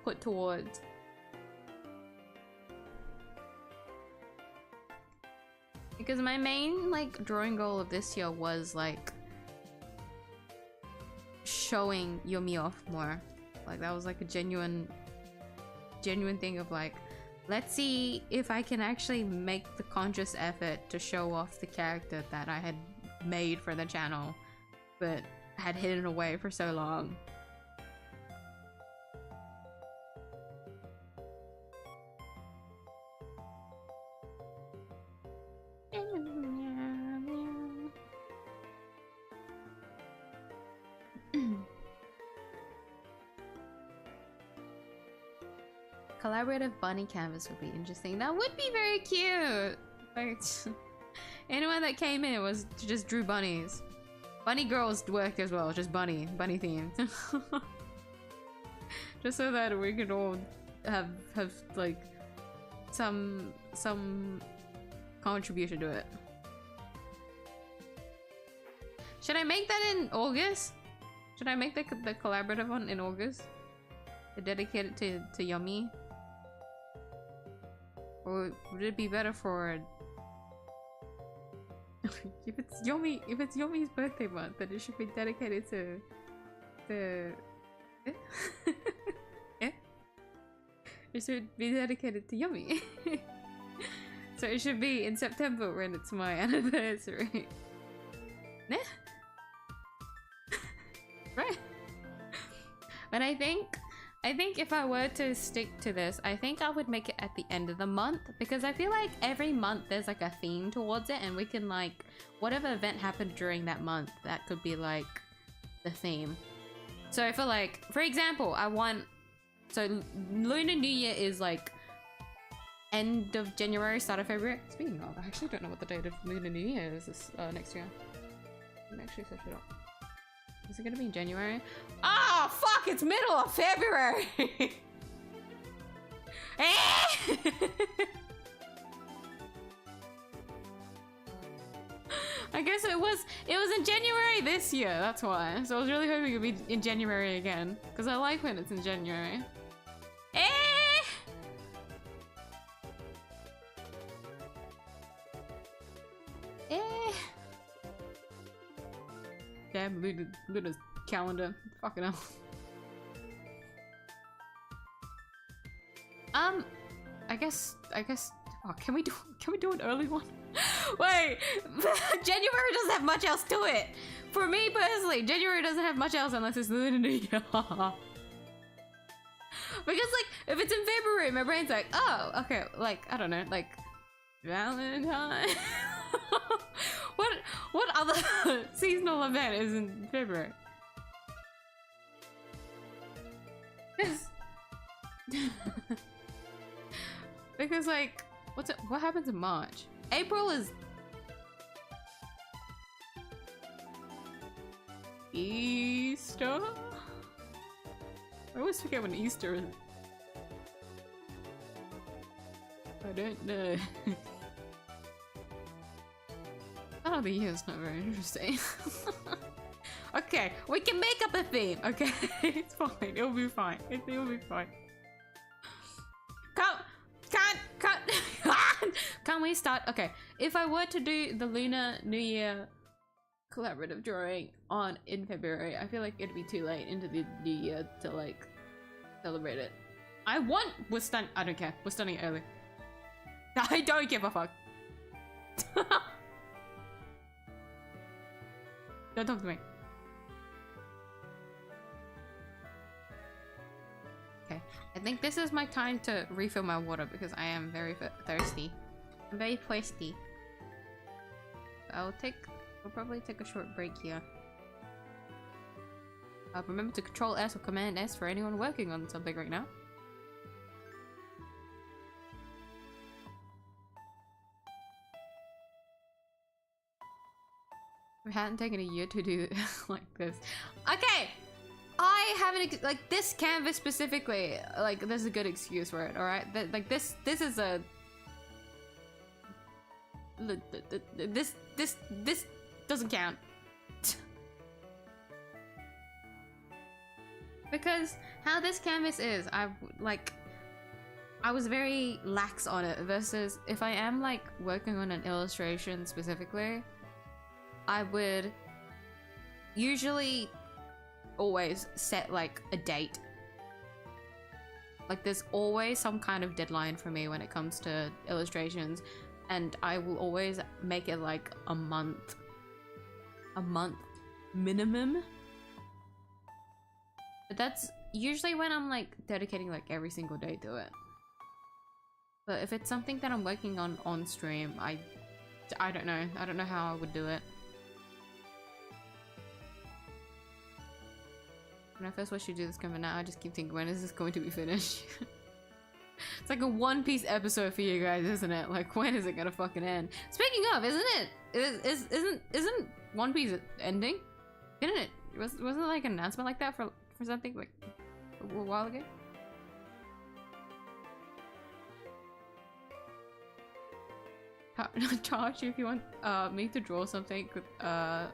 put towards. Because my main like drawing goal of this year was like showing Yomi off more. Like that was like a genuine thing of like, let's see if I can actually make the conscious effort to show off the character that I had made for the channel but had hidden away for so long. Collaborative bunny canvas would be interesting. That would be very cute. Like, anyone that came in was just drew bunnies. Bunny girls work as well, just bunny themed. Just so that we could all have like some contribution to it. Should I make that in August? Should I make the collaborative one in August? To dedicate it to Yummy? Or would it be better for if it's Yomi's birthday month, then it should be dedicated to yeah? It should be dedicated to Yummy. So it should be in September when it's my anniversary. Nah? Right? But I think if I were to stick to this, I think I would make it at the end of the month, because I feel like every month there's like a theme towards it, and we can like, whatever event happened during that month, that could be like the theme. So I feel like, for example, so Lunar New Year is like end of January, start of February. Speaking of, I actually don't know what the date of Lunar New Year is this next year. Let me actually search it up. Is it gonna be in January? Ah, oh, fuck! It's middle of February. I guess it was in January this year. That's why. So I was really hoping it'd be in January again, because I like when it's in January. Damn, Luna's calendar. Fucking hell. I guess. Oh, can we do an early one? Wait, January doesn't have much else to it. For me personally, January doesn't have much else unless it's Lunar New Year. Because like, if it's in February, my brain's like, oh, okay, like I don't know, like Valentine. What other seasonal event is in February? Because like, what happens in March? April is Easter? I always forget when Easter is. I don't know. Oh, the year's not very interesting. Okay, we can make up a theme. Okay, it's fine. It'll be fine. It'll be fine. Can't we start? Okay, if I were to do the Lunar New Year collaborative drawing in February, I feel like it'd be too late into the new year to like celebrate it. We're starting. I don't care. We're starting early. I don't give a fuck. Don't talk to me. Okay, I think this is my time to refill my water because I am very thirsty. I'm very thirsty. We'll probably take a short break here. Remember to Control S or Command S for anyone working on something right now. We hadn't taken a year to do like this. Okay! I haven't, like, this canvas specifically, like, there's a good excuse for it, alright? Like, this is a... This doesn't count. Because how this canvas is, I was very lax on it versus if I am, like, working on an illustration specifically, I would usually always set like a date. Like there's always some kind of deadline for me when it comes to illustrations, and I will always make it like a month minimum. But that's usually when I'm like dedicating like every single day to it. But if it's something that I'm working on stream, I don't know how I would do it. When I first watched you do this coming out, I just keep thinking, when is this going to be finished? It's like a One Piece episode for you guys, isn't it? Like, when is it gonna fucking end? Speaking of, isn't One Piece ending? Didn't it? Wasn't it like an announcement like that for something like a while ago? Charge you if you want me to draw something with for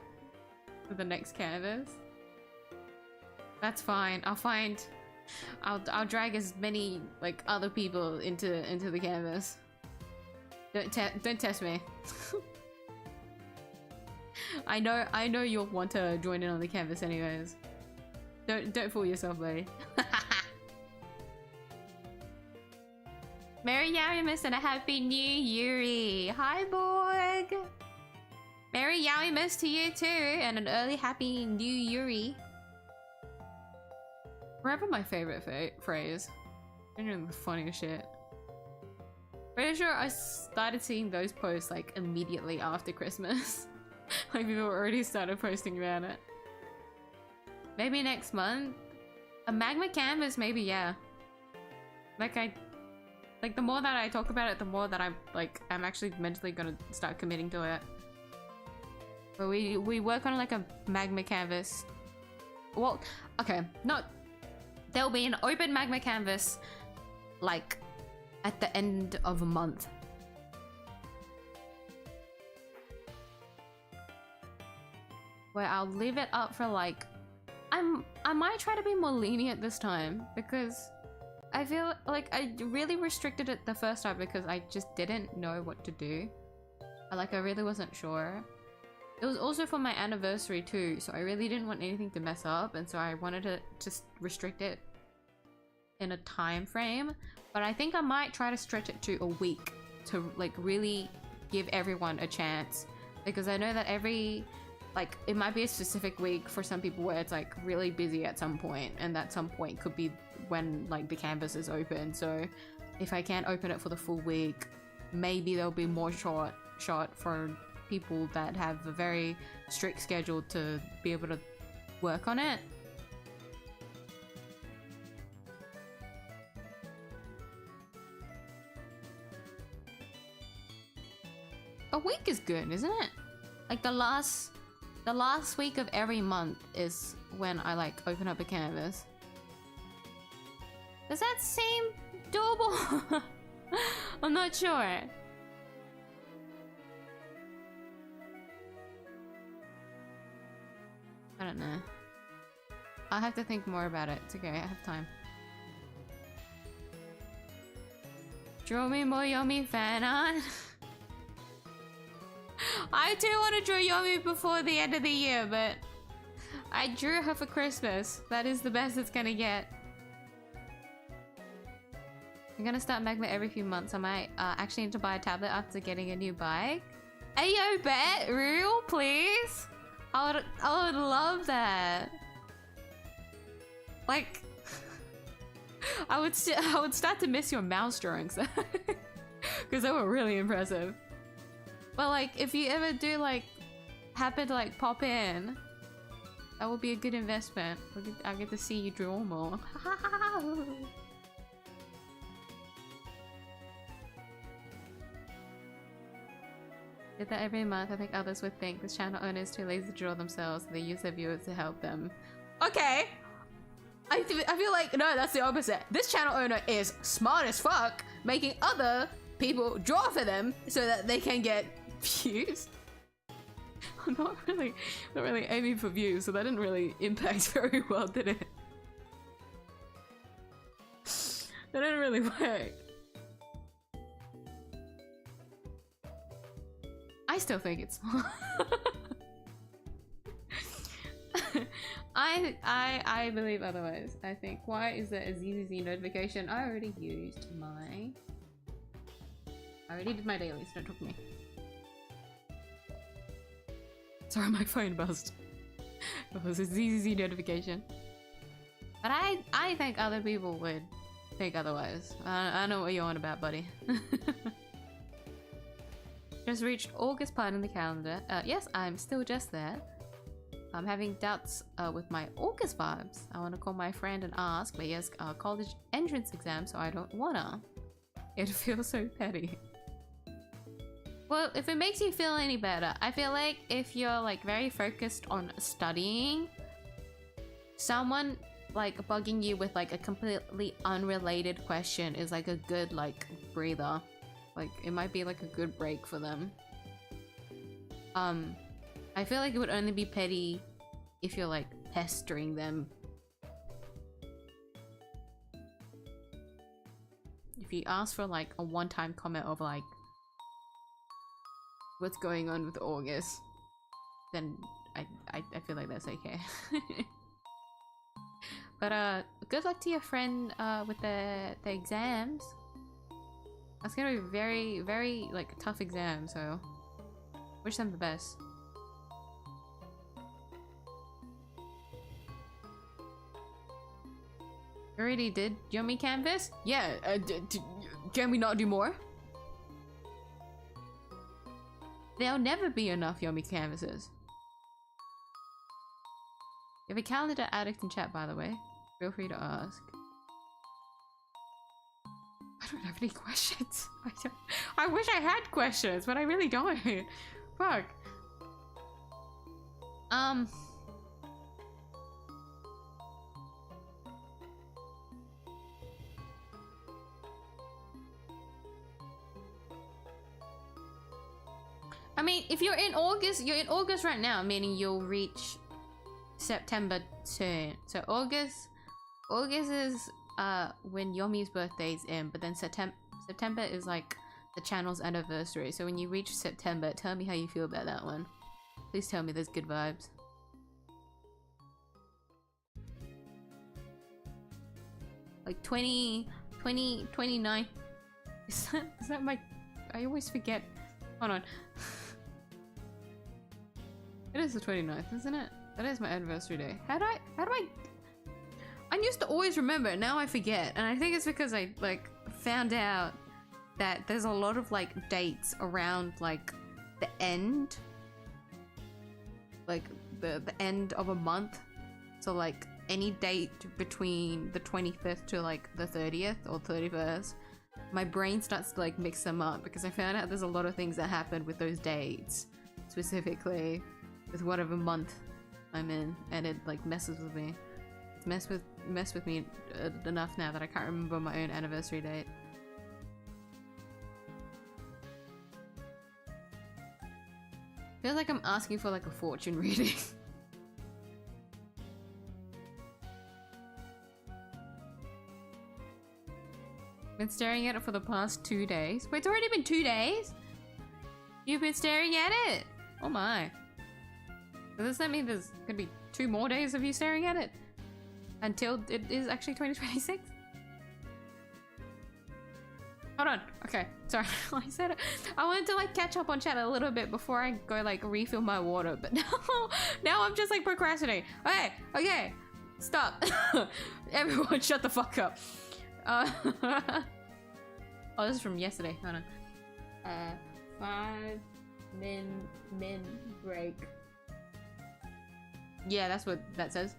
the next canvas. That's fine. I'll drag as many like other people into the canvas. Don't test me. I know you'll want to join in on the canvas anyways. Don't fool yourself, buddy. Merry Yowiemas and a Happy New Year! Hi, Borg! Merry Yowiemas to you too, and an early Happy New Year! Forever my favorite phrase. They're the funniest shit. Pretty sure I started seeing those posts like immediately after Christmas. Like people already started posting about it. Maybe next month? A magma canvas, maybe, yeah. Like the more that I talk about it, the more that I'm actually mentally gonna start committing to it. But we work on like a magma canvas. Well, okay, there'll be an open magma canvas like at the end of a month. Where I'll leave it up for like I might try to be more lenient this time because I feel like I really restricted it the first time because I just didn't know what to do. I really wasn't sure. It was also for my anniversary too, so I really didn't want anything to mess up, and so I wanted to just restrict it in a time frame. But I think I might try to stretch it to a week to like really give everyone a chance, because I know that it might be a specific week for some people where it's like really busy at some point, and that some point could be when like the canvas is open. So if I can't open it for the full week, maybe there'll be more shot for people that have a very strict schedule to be able to work on it. a week is good, isn't it? Like the last week of every month is when I like open up a canvas. Does that seem doable? I'm not sure. I don't know. I'll have to think more about it. It's okay, I have time. Draw me more Yomi fan art. I do want to draw Yomi before the end of the year, but I drew her for Christmas. That is the best it's gonna get. I'm gonna start magma every few months. I might actually need to buy a tablet after getting a new bike. Ayo, bet, real, please. I would love that. Like, I would start to miss your mouse drawings because they were really impressive. But like, if you ever do like happen to like pop in, that would be a good investment. I get to see you draw more. Did that every month. I think others would think this channel owner is too lazy to draw themselves, so they use their viewers to help them. Okay, I feel like no, that's the opposite. This channel owner is smart as fuck, making other people draw for them so that they can get views. I'm not really aiming for views, so that didn't really impact very well, did it? That didn't really work. I still think it's small. I believe otherwise. I think, why is there a 𝐢𝐧𝐟𝐨 notification? I already used my... I already did my dailies, don't talk to me. Sorry, my phone buzzed. It was a 𝐢𝐧𝐟𝐨 notification. But I think other people would think otherwise. I know what you're on about, buddy. Just reached August part in the calendar. Yes, I'm still just there. I'm having doubts with my August vibes. I want to call my friend and ask, but he has a college entrance exam, so I don't wanna. It feels so petty. Well, if it makes you feel any better, I feel like if you're like very focused on studying, someone like bugging you with like a completely unrelated question is like a good like breather. Like it might be like a good break for them. I feel like it would only be petty if you're like pestering them. If you ask for like a one-time comment of like what's going on with August, then I feel like that's okay. But good luck to your friend with the exams. That's gonna be very, very like tough exam, so wish them the best. You already did Yummy Canvas? Yeah, can we not do more? There'll never be enough Yummy Canvases. You have a calendar addict in chat, by the way. Feel free to ask. I don't have any questions. I wish I had questions, but I really don't. Fuck. I mean, if you're in August right now, meaning you'll reach September soon. So August is when Yomi's birthday's in, but then September is like the channel's anniversary. So when you reach September, tell me how you feel about that one. Please tell me there's good vibes. Like 29. Is that my... I always forget. Hold on. It is the 29th, isn't it? That is my anniversary day. How do I... I used to always remember, now I forget. And I think it's because I, like, found out that there's a lot of, like, dates around, like, the end. Like, the end of a month. So, like, any date between the 25th to, like, the 30th or 31st. my brain starts to like mix them up because I found out there's a lot of things that happened with those dates, specifically with whatever month I'm in, and it like messes with me. It's messed with me enough now that I can't remember my own anniversary date. Feels like I'm asking for like a fortune reading. Been staring at it for the past 2 days. Wait, it's already been 2 days? You've been staring at it? Oh my. Does that mean there's gonna be 2 more days of you staring at it? Until it is actually 2026? Hold on. Okay, sorry. I said it. I wanted to like catch up on chat a little bit before I go like refill my water, but now I'm just like procrastinating. Okay, okay. Stop. Everyone shut the fuck up. Oh, this is from yesterday. Hold on. 5 min break. Yeah, that's what that says.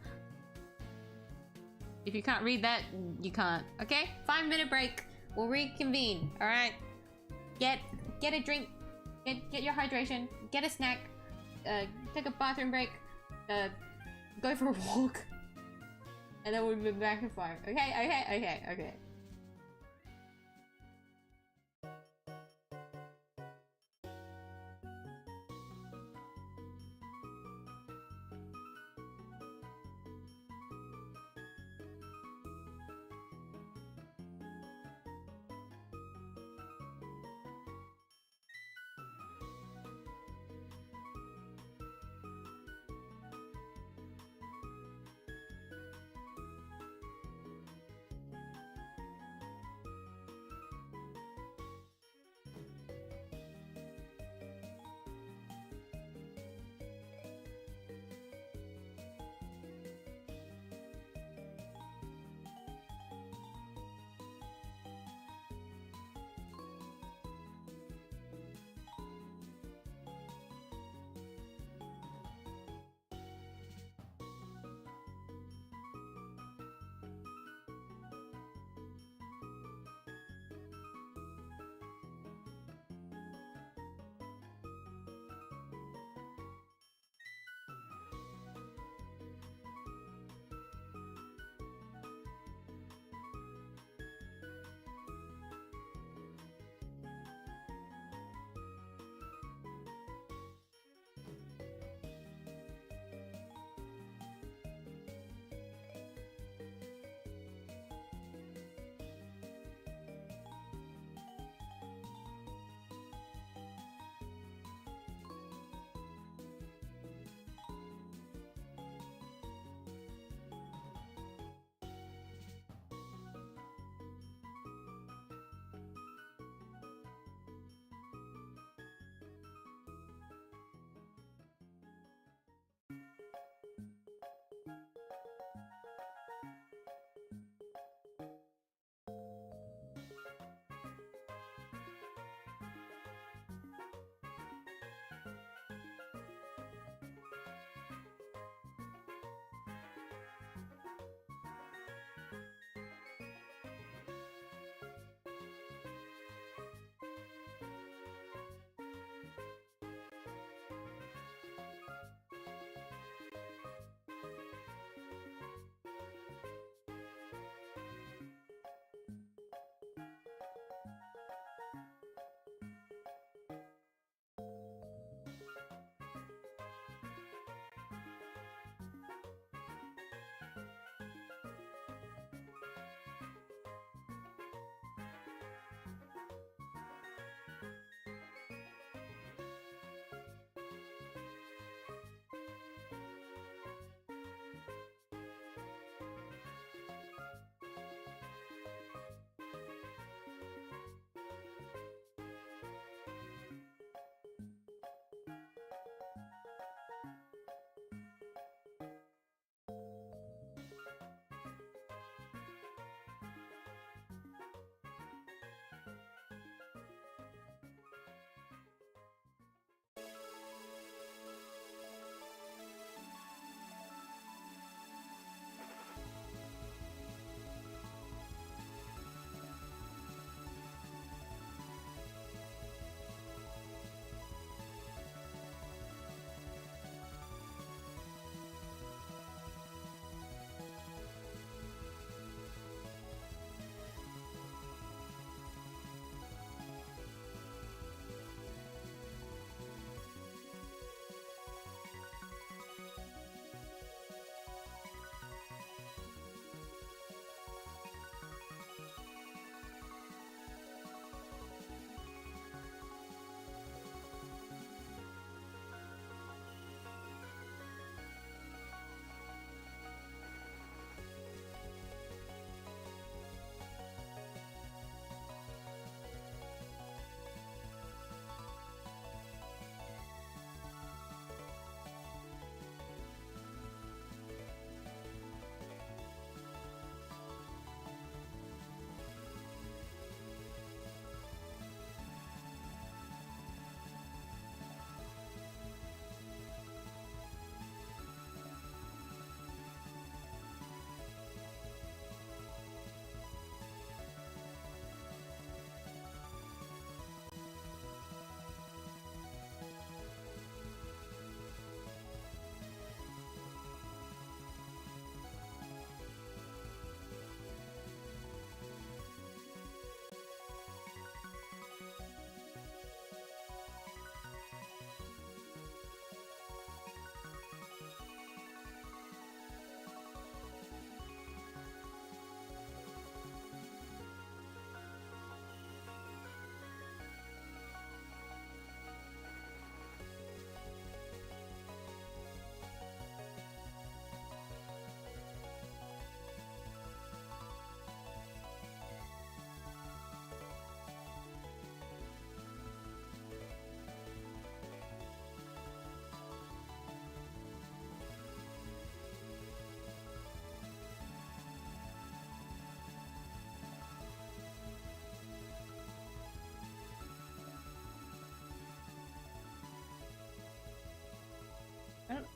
If you can't read that, you can't. Okay, 5-minute break. We'll reconvene. All right. Get a drink. Get your hydration. Get a snack. Take a bathroom break. Go for a walk. And then we'll be back in 5. Okay.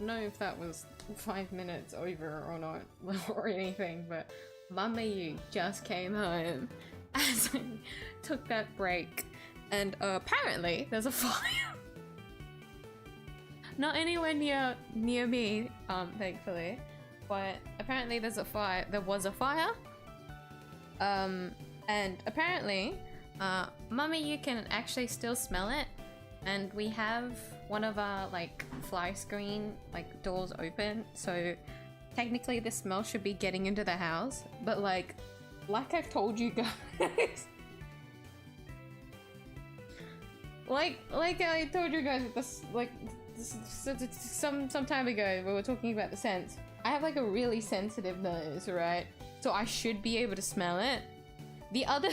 know if that was 5 minutes over or not, or anything, but Mama Yu just came home as I took that break, and apparently there's a fire. Not anywhere near me, thankfully, but apparently there's a fire. There was a fire, and apparently, Mama Yu can actually still smell it, and we have one of our like fly screen like doors open, so technically the smell should be getting into the house, but like I've told you guys, like I told you guys this some time ago, we were talking about the scents. I have like a really sensitive nose, right? So I should be able to smell it. The other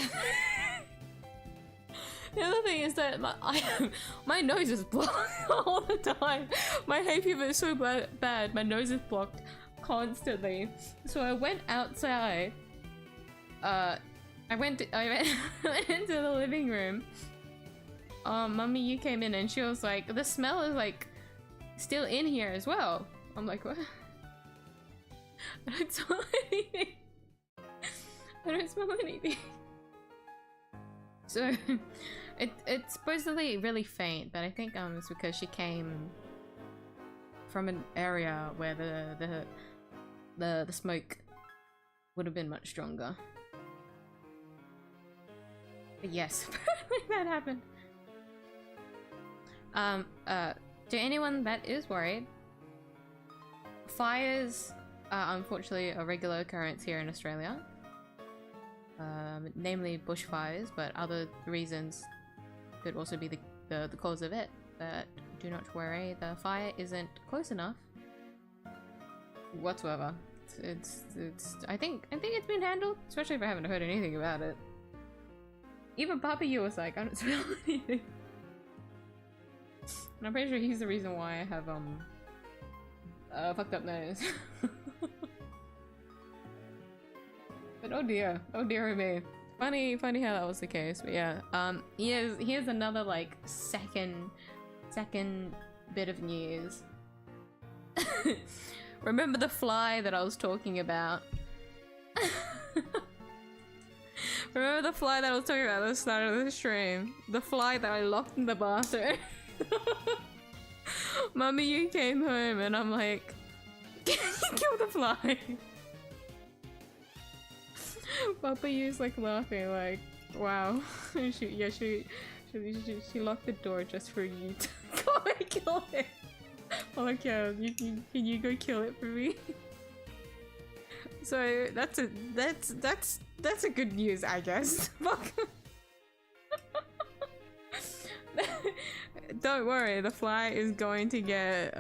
thing is that my nose is blocked all the time. My hay fever is so bad. My nose is blocked constantly. So I went outside. I went into the living room. Mummy, you came in and she was like, the smell is like still in here as well. I'm like, what? I don't smell anything. I don't smell anything. So it's supposedly really faint, but I think it's because she came from an area where the smoke would have been much stronger. But yes, apparently that happened. To anyone that is worried, fires are unfortunately a regular occurrence here in Australia. Namely bushfires, but other reasons could also be the cause of it. But do not worry, the fire isn't close enough whatsoever. It's I think it's been handled, especially if I haven't heard anything about it. Even Papa Yu was like, I don't smell anything. And I'm pretty sure he's the reason why I have fucked up nose. But oh dear me. Funny how that was the case, but yeah. Here's another like second bit of news. Remember the fly that I was talking about? Remember the fly that I was talking about at the start of the stream? The fly that I locked in the bathroom. Mummy, you came home and I'm like, can you kill the fly? Papa Yu's like laughing, like, wow. she locked the door just for you to go and kill it. I'm like, yeah, can you go kill it for me? So that's a good news, I guess. Fuck. Don't worry, the fly is going to get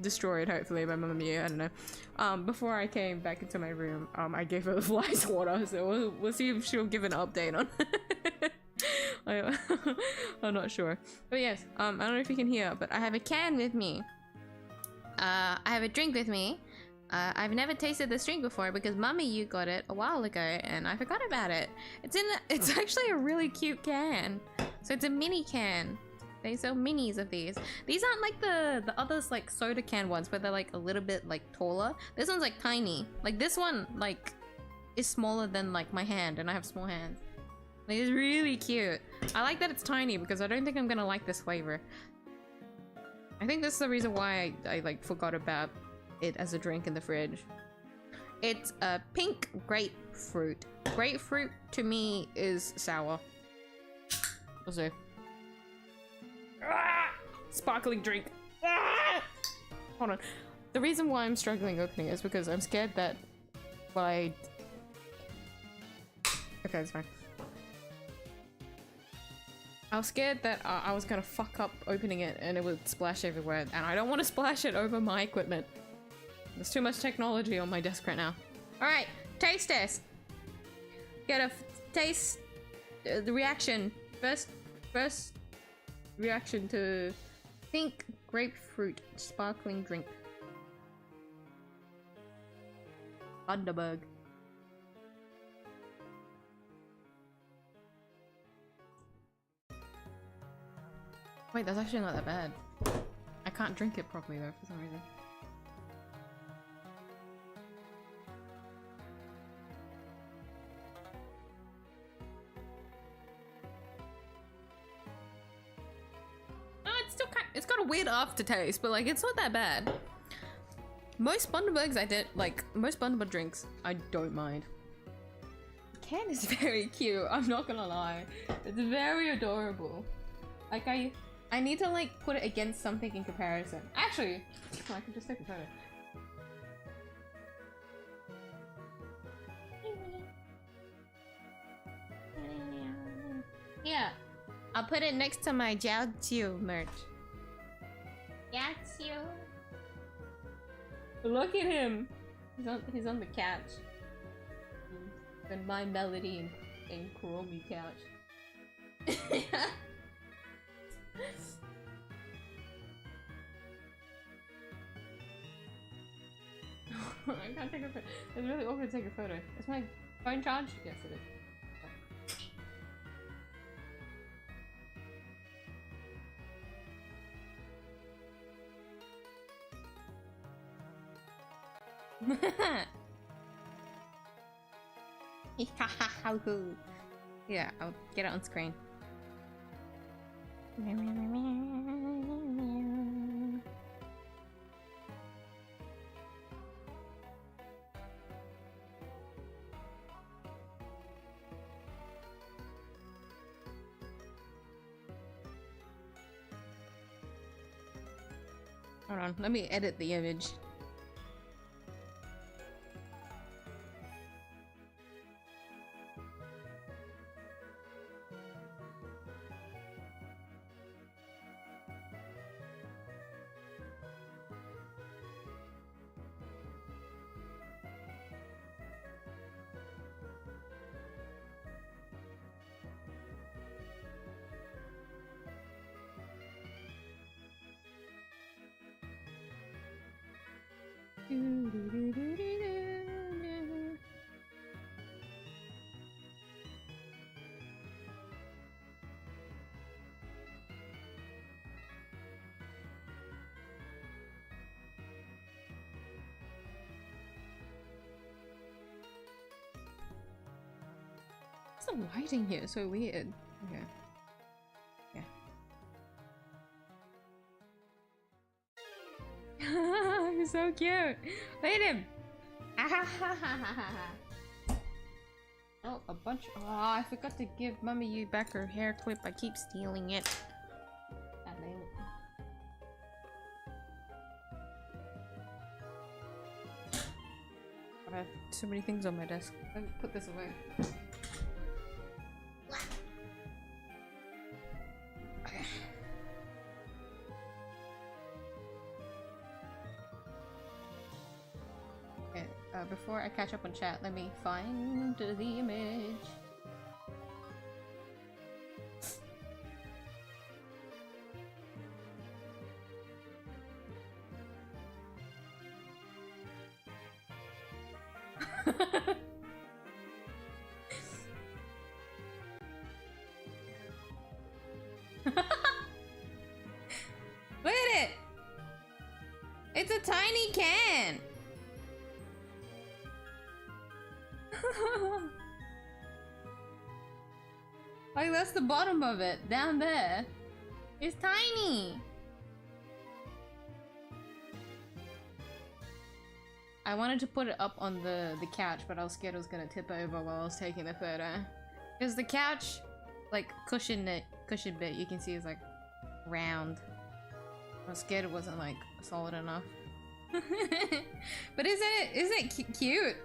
destroyed hopefully by Mama Mia. I don't know. Before I came back into my room, I gave her the flies water, so we'll see if she'll give an update on it. I'm not sure, but yes, I don't know if you can hear, but I have a can with me. I have a drink with me. I've never tasted this drink before because Mummy, you got it a while ago and I forgot about it. It's actually a really cute can. So it's a mini can. They sell minis of these. These aren't like the others like soda can ones where they're like a little bit like taller. This one's like tiny. Like this one like is smaller than like my hand and I have small hands. Like, it's really cute. I like that it's tiny because I don't think I'm gonna like this flavor. I think this is the reason why I like forgot about it as a drink in the fridge. It's a pink grapefruit. Grapefruit to me is sour. We'll see. Sparkling drink. Hold on. The reason why I'm struggling opening it is because I'm scared that okay, it's fine. I was scared that I was gonna fuck up opening it and it would splash everywhere, and I don't want to splash it over my equipment. There's too much technology on my desk right now. Alright, taste test. Get a taste the reaction. First reaction to pink grapefruit sparkling drink. Thunderbug. Wait, that's actually not that bad. can't drink it properly though for some reason. It's still it's got a weird aftertaste, but like it's not that bad. Most bunbuns most bunbun drinks, I don't mind. The can is very cute, I'm not gonna lie. It's very adorable. Like I need to like put it against something in comparison. Actually, I can just take a photo. Yeah, I'll put it next to my 𝐢𝐧𝐟𝐨 merch. 𝐢𝐧𝐟𝐨. Look at him. He's on the couch. And my melody and Kuromi couch. I can't take a photo. It's really awkward to take a photo. Is my phone charged? Yes, it is. Yeah, I'll get it on screen. Hold on, let me edit the image. The lighting here is so weird. Okay. Yeah. He's so cute. Look at him. Oh, a bunch. Oh, I forgot to give miyuu back her hair clip. I keep stealing it. I have so many things on my desk. Let me put this away. Before I catch up on chat, let me find the image. Look at it! It's a tiny can! Like that's the bottom of it, down there. It's tiny. I wanted to put it up on the couch, but I was scared it was gonna tip over while I was taking the photo. Because the couch, like cushion bit, you can see is like round. I was scared it wasn't like solid enough. But isn't it cute?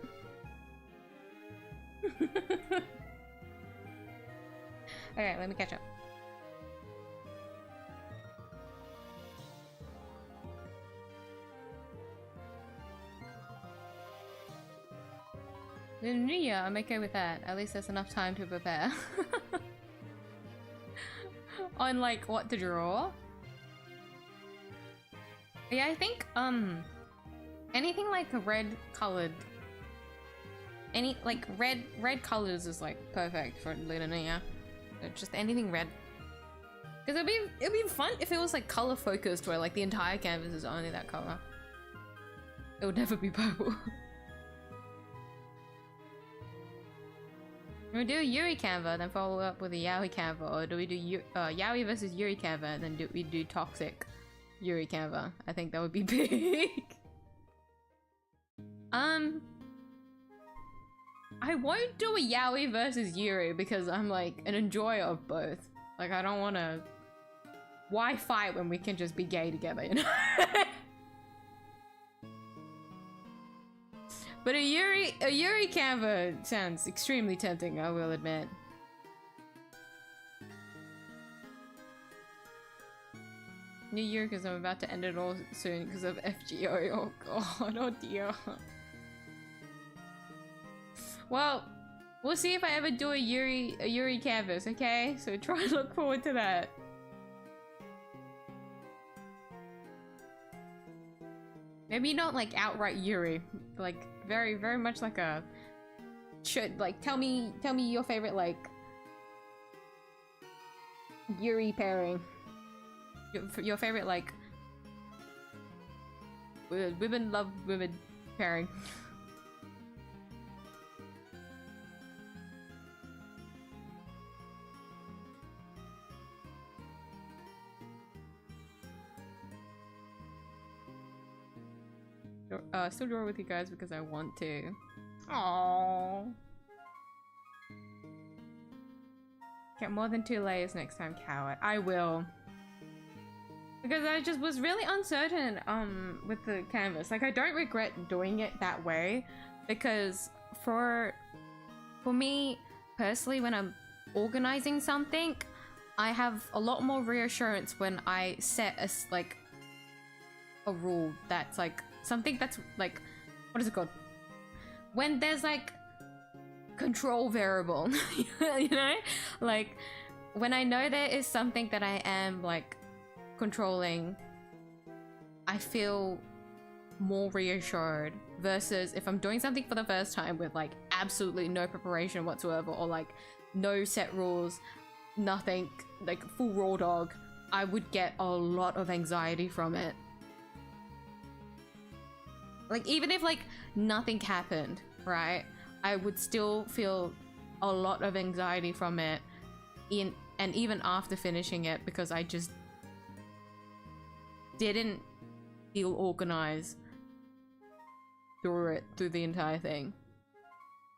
Okay, let me catch up. Yeah, I'm okay with that. At least there's enough time to prepare. On like what to draw. Yeah, I think anything like red colored. Any like red colors is like perfect for Lunar. Just anything red. Because it'd be fun if it was like color focused, where like the entire canvas is only that color. It would never be purple. Do we do a Yuri Canva, then follow up with a Yaoi Canva, or do we do Yaoi versus Yuri Canva, and then do we do toxic Yuri Canva? I think that would be big. I won't do a Yaoi versus Yuri because I'm like an enjoyer of both. Like I don't want to. Why fight when we can just be gay together, you know? But a Yuri Canva sounds extremely tempting, I will admit. New year because I'm about to end it all soon because of FGO. Oh god, oh dear. Well, we'll see if I ever do a Yuri canvas, okay? So try and look forward to that. Maybe not like outright Yuri, like very much like a like tell me your favorite like Yuri pairing. Your favorite like women love women pairing. Still draw with you guys because I want to. Aww. Get more than 2 layers next time, coward. I will. Because I just was really uncertain with the canvas. Like I don't regret doing it that way because for me personally, when I'm organizing something, I have a lot more reassurance when I set a rule that's like something that's like, what is it called? When there's like control variable, you know? Like when I know there is something that I am like controlling, I feel more reassured versus if I'm doing something for the first time with like absolutely no preparation whatsoever or like no set rules, nothing, like full raw dog, I would get a lot of anxiety from it. Like even if like nothing happened, right? I would still feel a lot of anxiety from it and even after finishing it because I just didn't feel organized through the entire thing.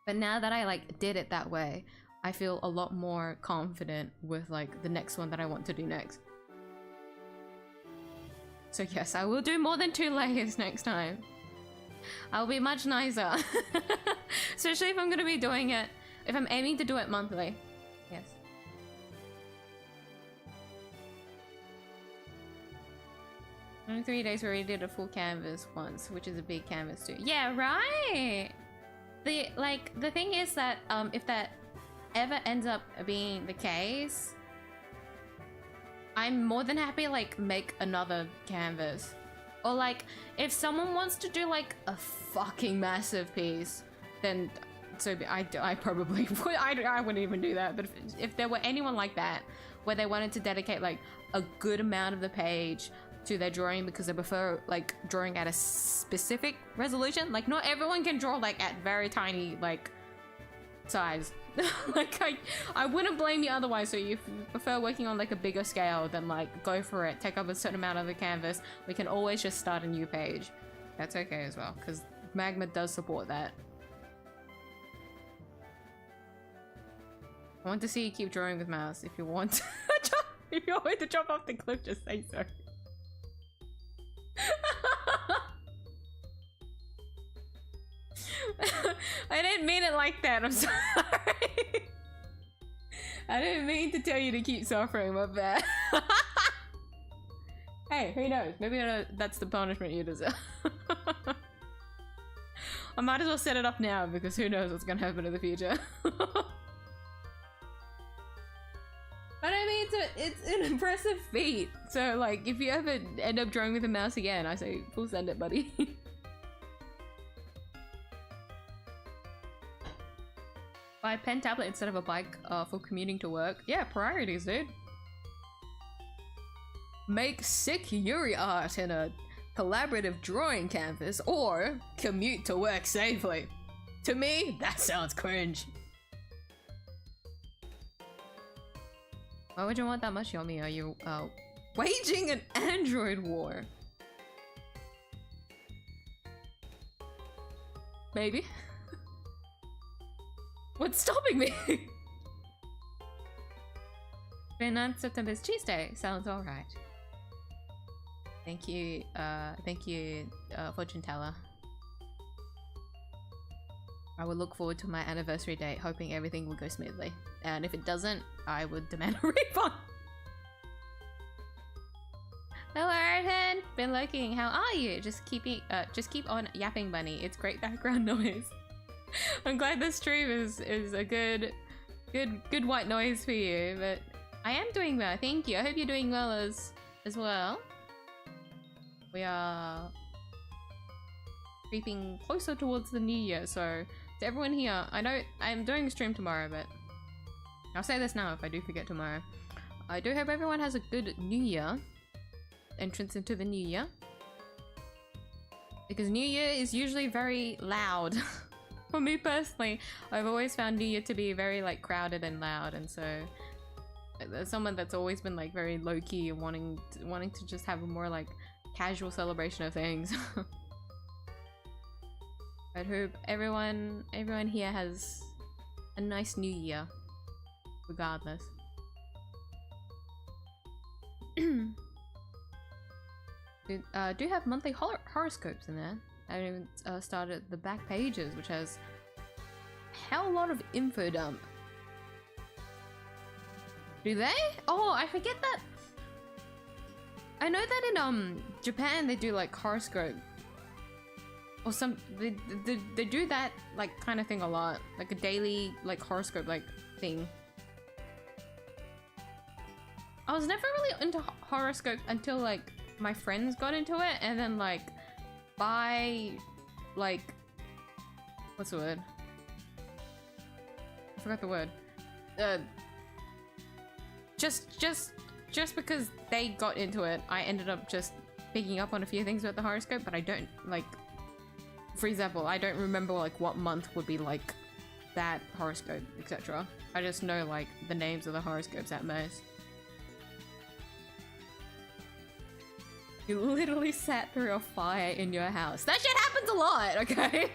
But now that I like did it that way, I feel a lot more confident with like the next one that I want to do next. So yes, I will do more than 2 layers next time. I'll be much nicer. Especially if I'm gonna be doing it, if I'm aiming to do it monthly. Yes. Only 3 days we already did a full canvas once, which is a big canvas too. Yeah, right! The thing is that if that ever ends up being the case, I'm more than happy like make another canvas. Or like, if someone wants to do like a fucking massive piece, then so I probably would. I wouldn't even do that. But if there were anyone like that, where they wanted to dedicate like a good amount of the page to their drawing because they prefer like drawing at a specific resolution, like not everyone can draw like at very tiny like size. Like I wouldn't blame you otherwise. So if you prefer working on like a bigger scale, then like go for it, take up a certain amount of the canvas. We can always just start a new page. That's okay as well because Magma does support that. I want to see you keep drawing with mouse. If you want if you want me to jump off the cliff, just say so. I didn't mean it like that, I'm sorry. I didn't mean to tell you to keep suffering, my bad. Hey, who knows? Maybe that's the punishment you deserve. I might as well set it up now because who knows what's gonna happen in the future. But I mean, it's an impressive feat. So like, if you ever end up drawing with a mouse again, I say full send it, buddy. Buy a pen tablet instead of a bike for commuting to work. Yeah, priorities, dude. make sick Yuri art in a collaborative drawing canvas, or commute to work safely. To me, that sounds cringe. Why would you want that much, Yomi? Are you waging an android war? Maybe. What's stopping me? 29th September is Tuesday. Sounds alright. Thank you, fortune teller. I will look forward to my anniversary date, hoping everything will go smoothly. And if it doesn't, I would demand a refund. Hello, Arden. Been lurking. How are you? Just keep on yapping, bunny. It's great background noise. I'm glad this stream is a good white noise for you. But I am doing well. Thank you. I hope you're doing well as well. We are creeping closer towards the new year, so to everyone here, I know I'm doing a stream tomorrow, but I'll say this now if I do forget tomorrow. I do hope everyone has a good new year, entrance into the new year, because new year is usually very loud. For me personally, I've always found new year to be very like crowded and loud, and so as someone that's always been like very low-key and wanting to just have a more like casual celebration of things. I hope everyone here has a nice new year, regardless. Do have monthly horoscopes in there. I haven't even started the back pages, which has a hell lot of info dump. Do they? Oh, I forget that. I know that in Japan they do like horoscope. Or they do that like kind of thing a lot, like a daily like horoscope like thing. I was never really into horoscope until like my friends got into it, and then like by like what's the word? I forgot the word. Just because they got into it, I ended up just picking up on a few things about the horoscope, but I don't like. For example, I don't remember like what month would be like that horoscope, etc. I just know like the names of the horoscopes at most. You literally sat through a fire in your house. That shit happens a lot, okay?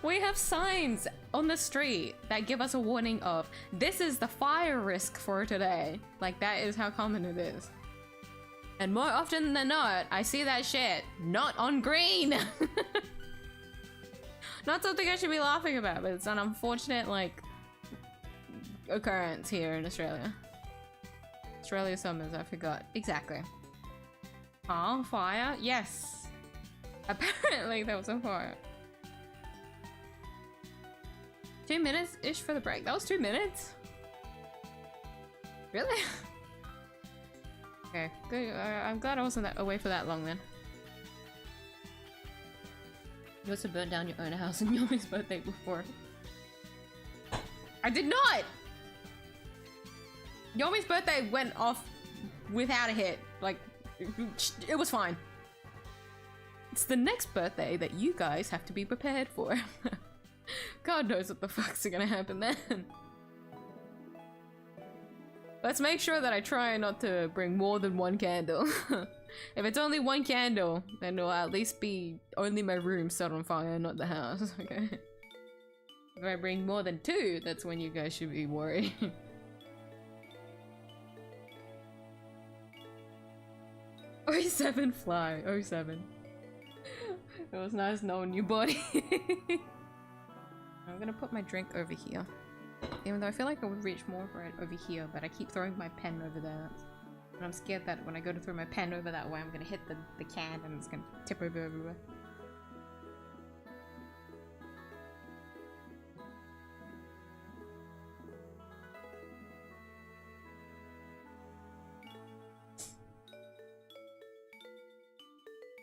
We have signs on the street that give us a warning of, this is the fire risk for today. Like, that is how common it is. And more often than not, I see that shit not on green. Not something I should be laughing about, but it's an unfortunate, like, occurrence here in Australia. Australia summers, I forgot. Exactly. Oh, fire? Yes. Apparently there was a fire. 2 minutes-ish for the break. That was 2 minutes? Really? Okay, good. I'm glad I wasn't away for that long then. You also burned down your own house on Yomi's birthday before. I did not! Yomi's birthday went off without a hit. Like, it was fine. It's the next birthday that you guys have to be prepared for. God knows what the fuck's gonna happen then. Let's make sure that I try not to bring more than one candle. If it's only one candle, then it'll at least be only my room set on fire, not the house, okay? If I bring more than 2, that's when you guys should be worried. Oh, 07 fly, 07. It was nice knowing you, buddy. I'm gonna put my drink over here. Even though I feel like I would reach more for it over here, but I keep throwing my pen over there. And I'm scared that when I go to throw my pen over that way, I'm gonna hit the can and it's gonna tip over everywhere.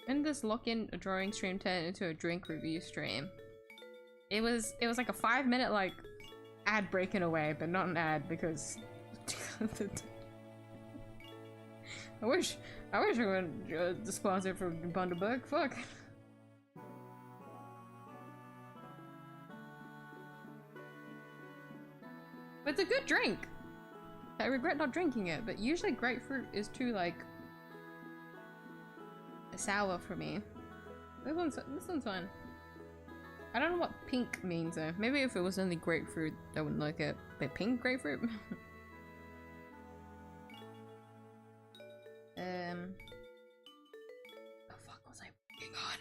When does lock-in a drawing stream turn into a drink review stream? It was like a 5-minute like ad break in a way, but not an ad because I wish I would sponsor for bunbun. Fuck. But it's a good drink. I regret not drinking it, but usually grapefruit is too like sour for me. This one's fine. I don't know what pink means though. Maybe if it was only grapefruit, I wouldn't like it. But pink grapefruit? The fuck was I working on?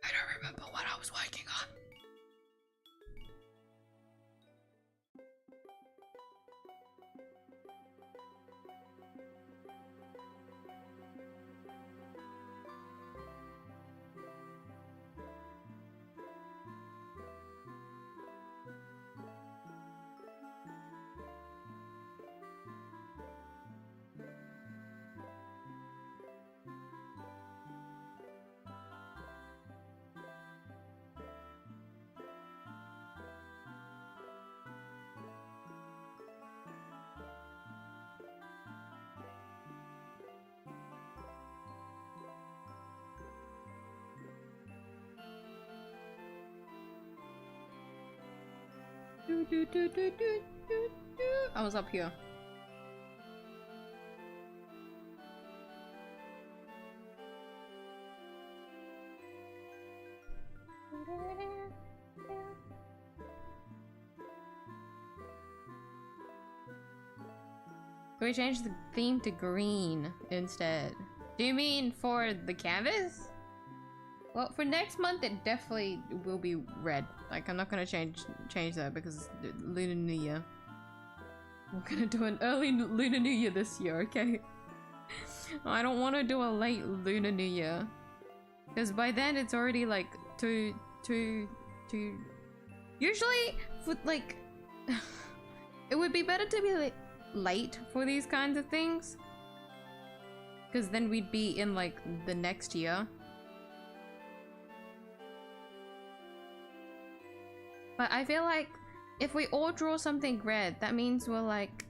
I don't remember what I was working on. I was up here. Can we change the theme to green instead? Do you mean for the canvas? Well, for next month it definitely will be red. Like, I'm not gonna change that because it's Lunar New Year. We're gonna do an early Lunar New Year this year, okay? I don't want to do a late Lunar New Year. Because by then it's already like too... Usually, for like... it would be better to be like late for these kinds of things. Because then we'd be in like the next year. But I feel like if we all draw something red, that means we're like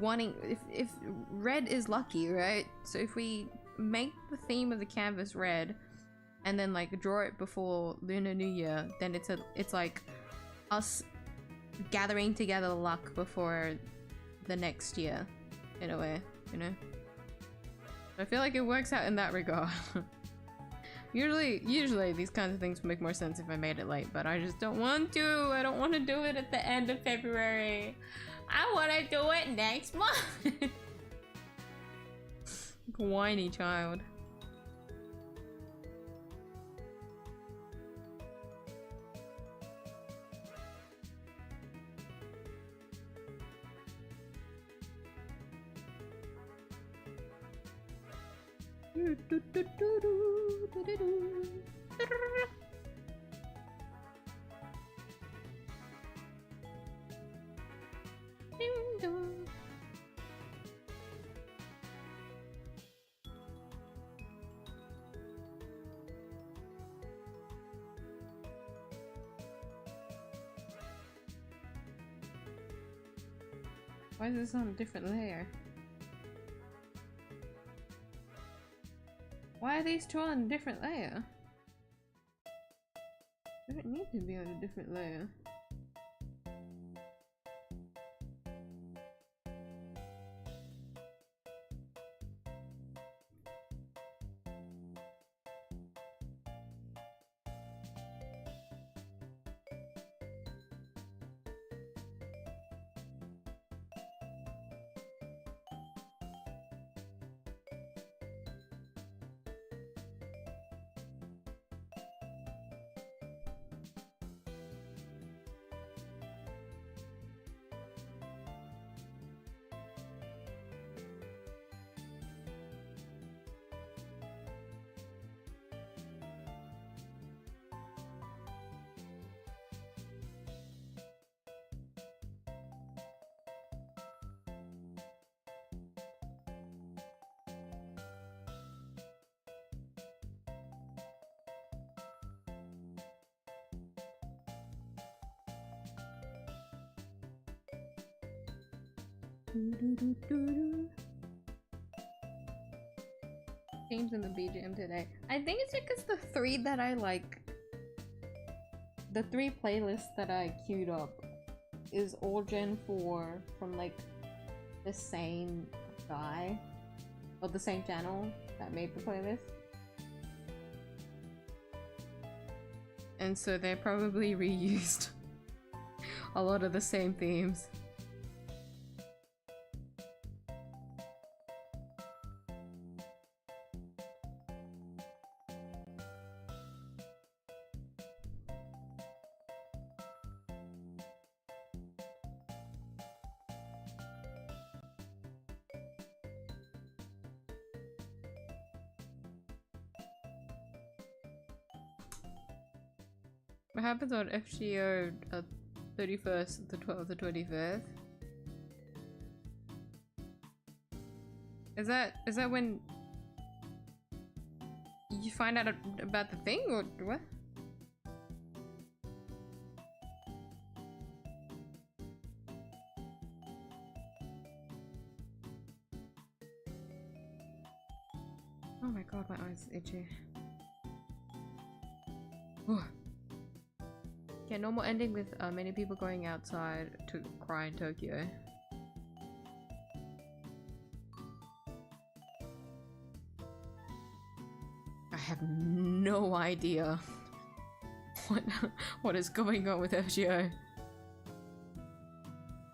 wanting, if red is lucky, right? So if we make the theme of the canvas red and then like draw it before Lunar New Year, then it's like us gathering together luck before the next year, in a way, you know? I feel like it works out in that regard. Usually these kinds of things would make more sense if I made it late, but I just don't want to. I don't want to do it at the end of February. I want to do it next month. Whiny child. Why is this on a different layer? Why are these two on a different layer? They don't need to be on a different layer. Themes in the BGM today. I think it's because the three that I like, the three playlists that I queued up is all Gen 4 from like the same guy or the same channel that made the playlist. And so they probably reused a lot of the same themes. What happens on FGO 31st, the 12th, the 25th? Is that when you find out about the thing, or what? Oh my god, my eyes itchy. Yeah, normal ending with many people going outside to cry in Tokyo. I have no idea what is going on with FGO.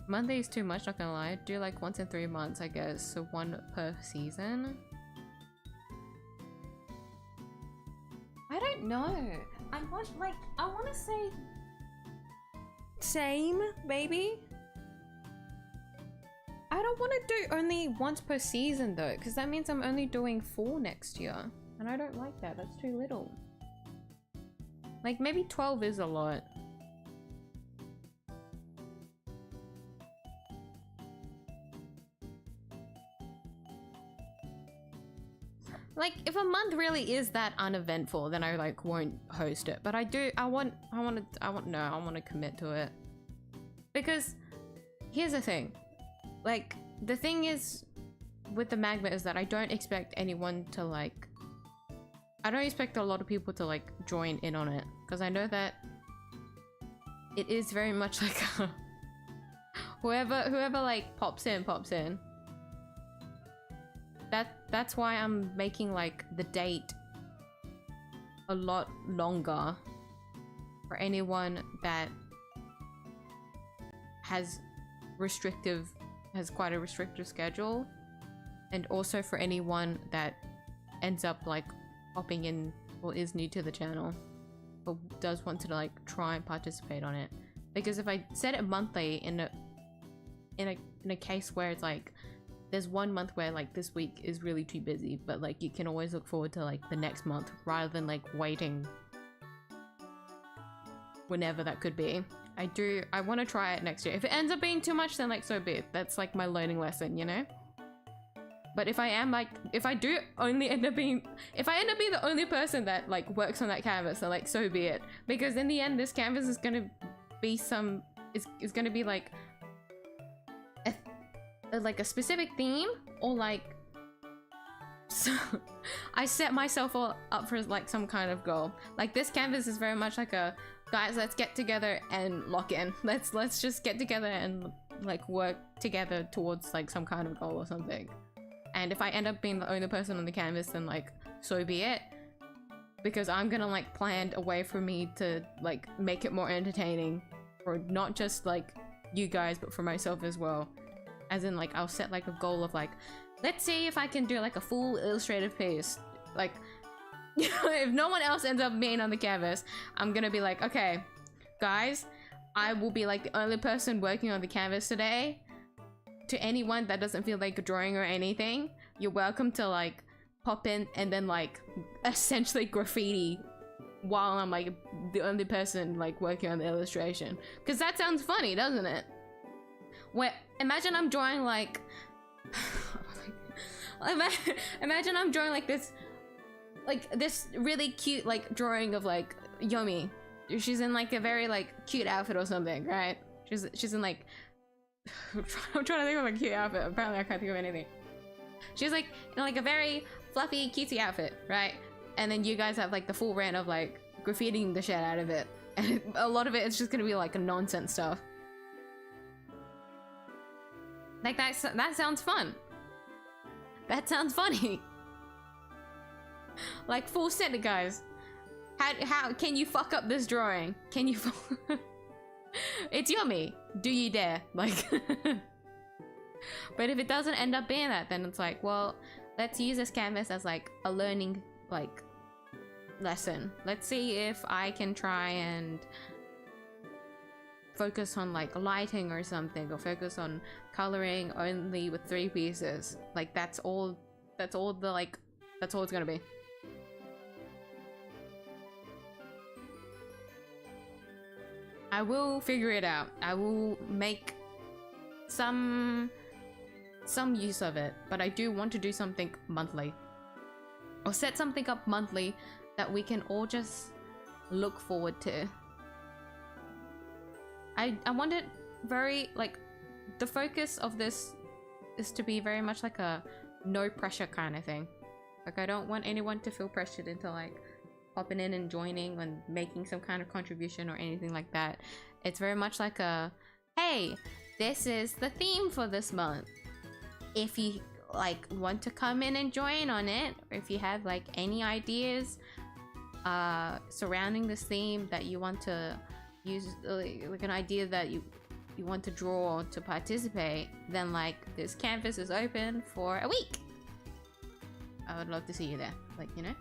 Monday is too much, not gonna lie. Do like once in 3 months, I guess. So one per season. I don't know. I want to say same, maybe. I don't want to do only once per season though, because that means I'm only doing 4 next year, and I don't like that. That's too little. Like maybe 12 is a lot. Like, if a month really is that uneventful, then I like won't host it. But I want to commit to it. Because here's the thing. Like, the thing is with the Magma is that I don't expect anyone to like, I don't expect a lot of people to like join in on it. Because I know that it is very much like a whoever like pops in. That's why I'm making like the date a lot longer for anyone that has quite a restrictive schedule, and also for anyone that ends up like popping in or is new to the channel but does want to like try and participate on it. Because if I set it monthly in a case where it's like there's 1 month where like this week is really too busy, but like you can always look forward to like the next month rather than like waiting whenever that could be. I want to try it next year. If it ends up being too much, then like so be it. That's like my learning lesson, you know? But if I end up being the only person that like works on that canvas, then like so be it. Because in the end, this canvas is gonna be it's gonna be like a specific theme, or like so I set myself up for like some kind of goal. Like this canvas is very much like a guys, let's get together and lock in. Let's just get together and like work together towards like some kind of goal or something. And if I end up being the only person on the canvas, then like so be it. Because I'm gonna like plan a way for me to like make it more entertaining for not just like you guys, but for myself as well. As in like I'll set like a goal of like, let's see if I can do like a full illustrative piece. Like if no one else ends up being on the canvas, I'm gonna be like, okay guys, I will be like the only person working on the canvas today. To anyone that doesn't feel like drawing or anything, you're welcome to like pop in and then like essentially graffiti while I'm like the only person like working on the illustration. Because that sounds funny, doesn't it? Where imagine I'm drawing like imagine I'm drawing like this really cute like drawing of like Yomi. She's in like a very like cute outfit or something, right? She's in like I'm trying to think of a cute outfit. Apparently I can't think of anything. She's like in like a very fluffy, cutesy outfit, right? And then you guys have like the full rant of like graffitiing the shit out of it. And a lot of it is just gonna be like a nonsense stuff. Like that sounds fun. That sounds funny. Like full set, guys. How can you fuck up this drawing? Can you? It's yummy. Do you dare? Like. But if it doesn't end up being that, then it's like, well, let's use this canvas as like a learning like lesson. Let's see if I can try and focus on like lighting or something, or focus on coloring only with 3 pieces. Like that's all it's gonna be. I will figure it out. I will make some use of it, but I do want to do something monthly, or set something up monthly that we can all just look forward to. I want it very like, the focus of this is to be very much like a no pressure kind of thing. Like I don't want anyone to feel pressured into like popping in and joining and making some kind of contribution or anything like that. It's very much like a, hey, this is the theme for this month. If you like want to come in and join on it, or if you have like any ideas surrounding this theme that you want to use, like an idea that you want to draw to participate, then like this canvas is open for a week. I would love to see you there, like, you know.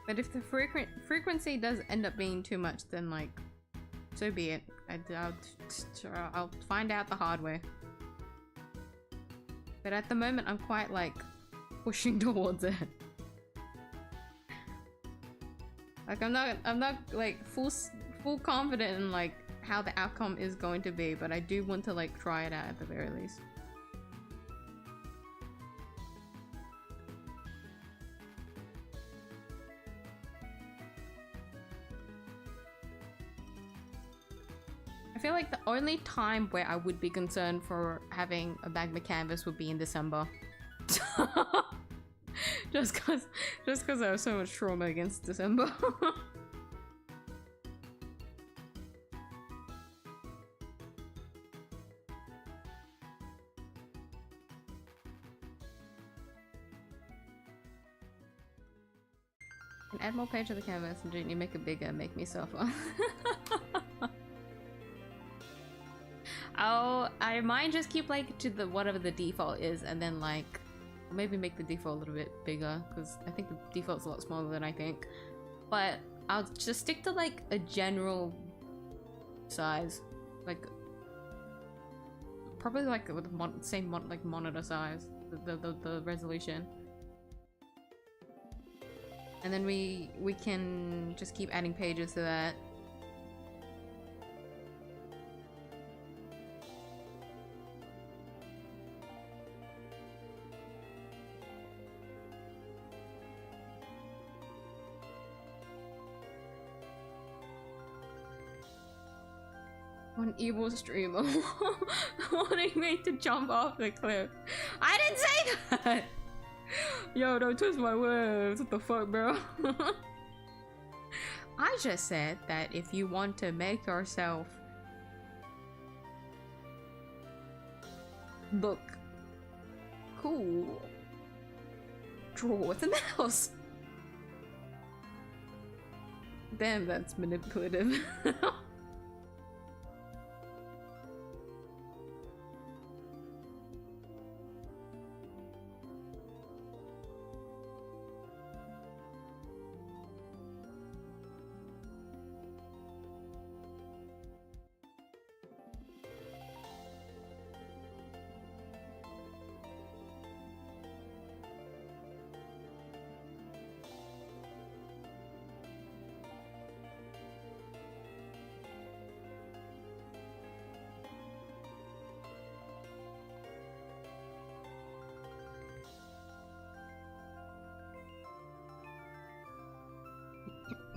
But if the frequency does end up being too much, then like, so be it. I'll find out the hard way. But at the moment, I'm quite like pushing towards it. Like I'm not like full confident in like how the outcome is going to be, but I do want to like try it out at the very least. I feel like the only time where I would be concerned for having a magma canvas would be in December. just cause I have so much trauma against December. And add more page to the canvas and gently make it bigger, make me suffer. I might just keep like to the whatever the default is, and then like maybe make the default a little bit bigger, because I think the default's a lot smaller than I think. But I'll just stick to like a general size, like probably like with same like monitor size, the resolution. And then we can just keep adding pages to that. One evil streamer wanting me to jump off the cliff. I didn't say that! Yo, don't twist my words. What the fuck, bro? I just said that if you want to make yourself look cool, draw with a mouse. Damn, that's manipulative.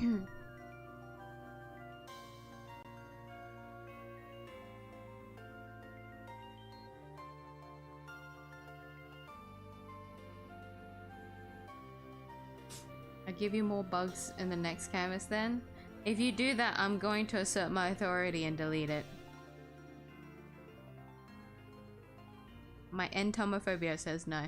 I give you more bugs in the next canvas then. If you do that, I'm going to assert my authority and delete it. My entomophobia says no.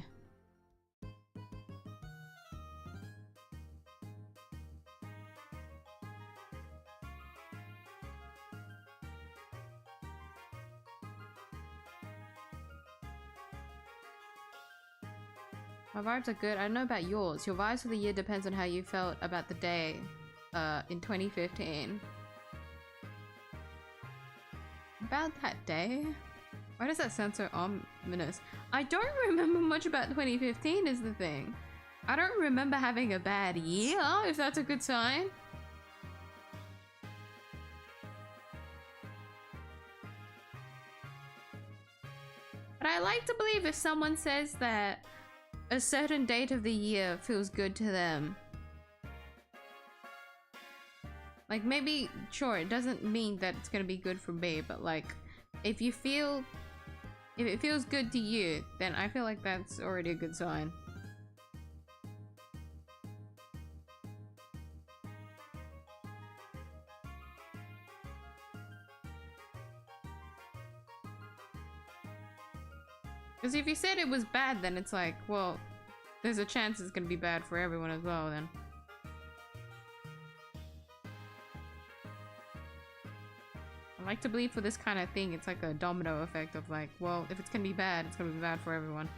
My vibes are good. I don't know about yours. Your vibes for the year depends on how you felt about the day in 2015. About that day? Why does that sound so ominous? I don't remember much about 2015 is the thing. I don't remember having a bad year, if that's a good sign. But I like to believe if someone says that a certain date of the year feels good to them. Like maybe, sure, it doesn't mean that it's gonna be good for me, but like, if it feels good to you, then I feel like that's already a good sign. Because if you said it was bad, then it's like, well, there's a chance it's gonna be bad for everyone as well, then. I like to believe for this kind of thing, it's like a domino effect of like, well, if it's gonna be bad, it's gonna be bad for everyone.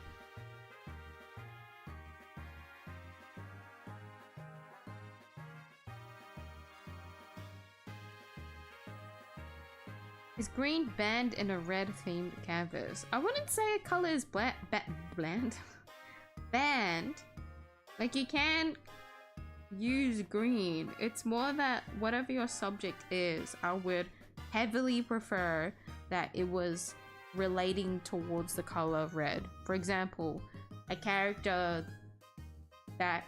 Is green banned in a red themed canvas? I wouldn't say a color is bland. Banned. Like you can use green. It's more that whatever your subject is, I would heavily prefer that it was relating towards the color of red. For example, a character that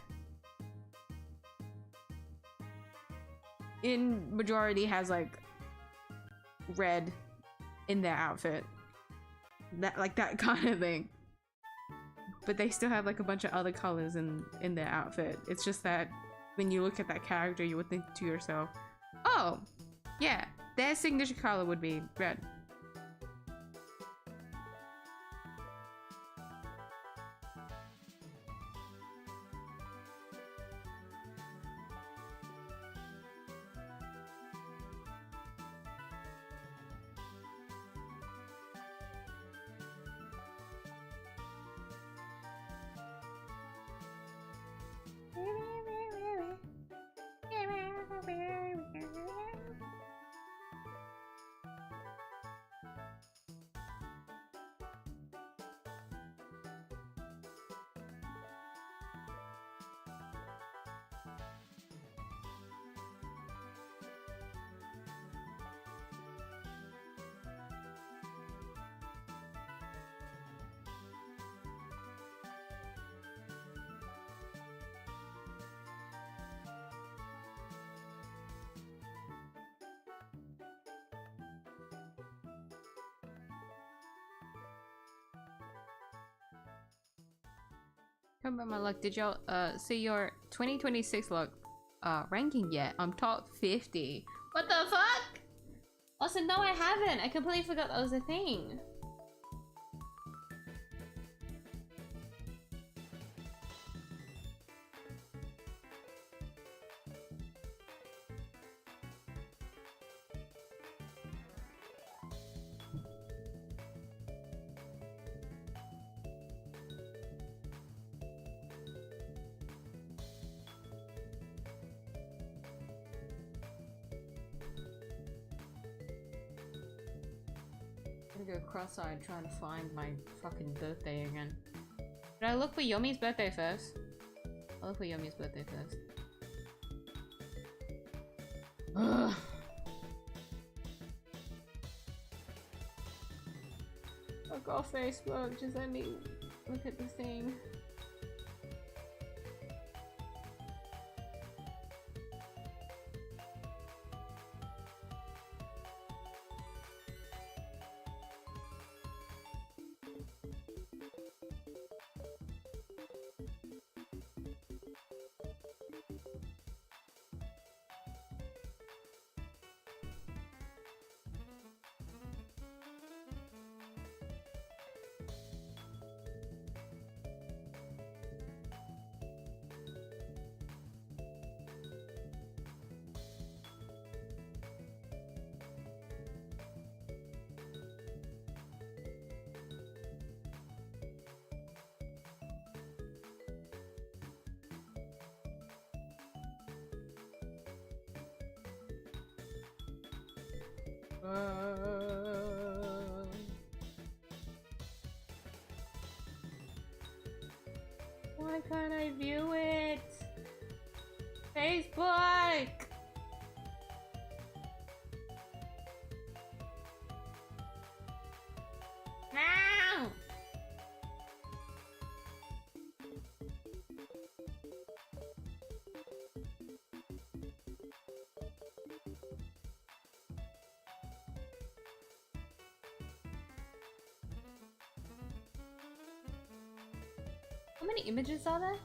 in majority has like red in their outfit, that like that kind of thing, but they still have like a bunch of other colors in their outfit. It's just that when you look at that character, you would think to yourself, oh yeah, their signature color would be red. Come about my luck. Did y'all see your 2026 luck ranking yet? I'm top 50. What the fuck? Also, no, I haven't. I completely forgot that was a thing. Go cross-eyed trying to find my fucking birthday again. Should I look for Yomi's birthday first? I'll look for Yomi's birthday first. Ugh. Fuck off Facebook, just let me look at the thing. Why can't I view it? Facebook! No! How many images are there?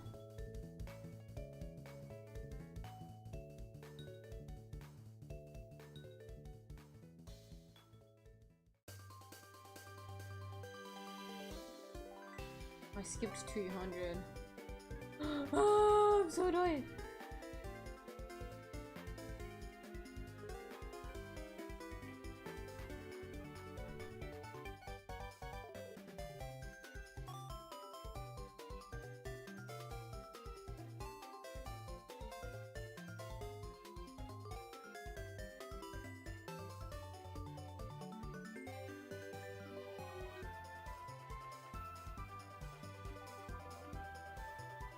I skipped 200. Oh, I'm so annoyed.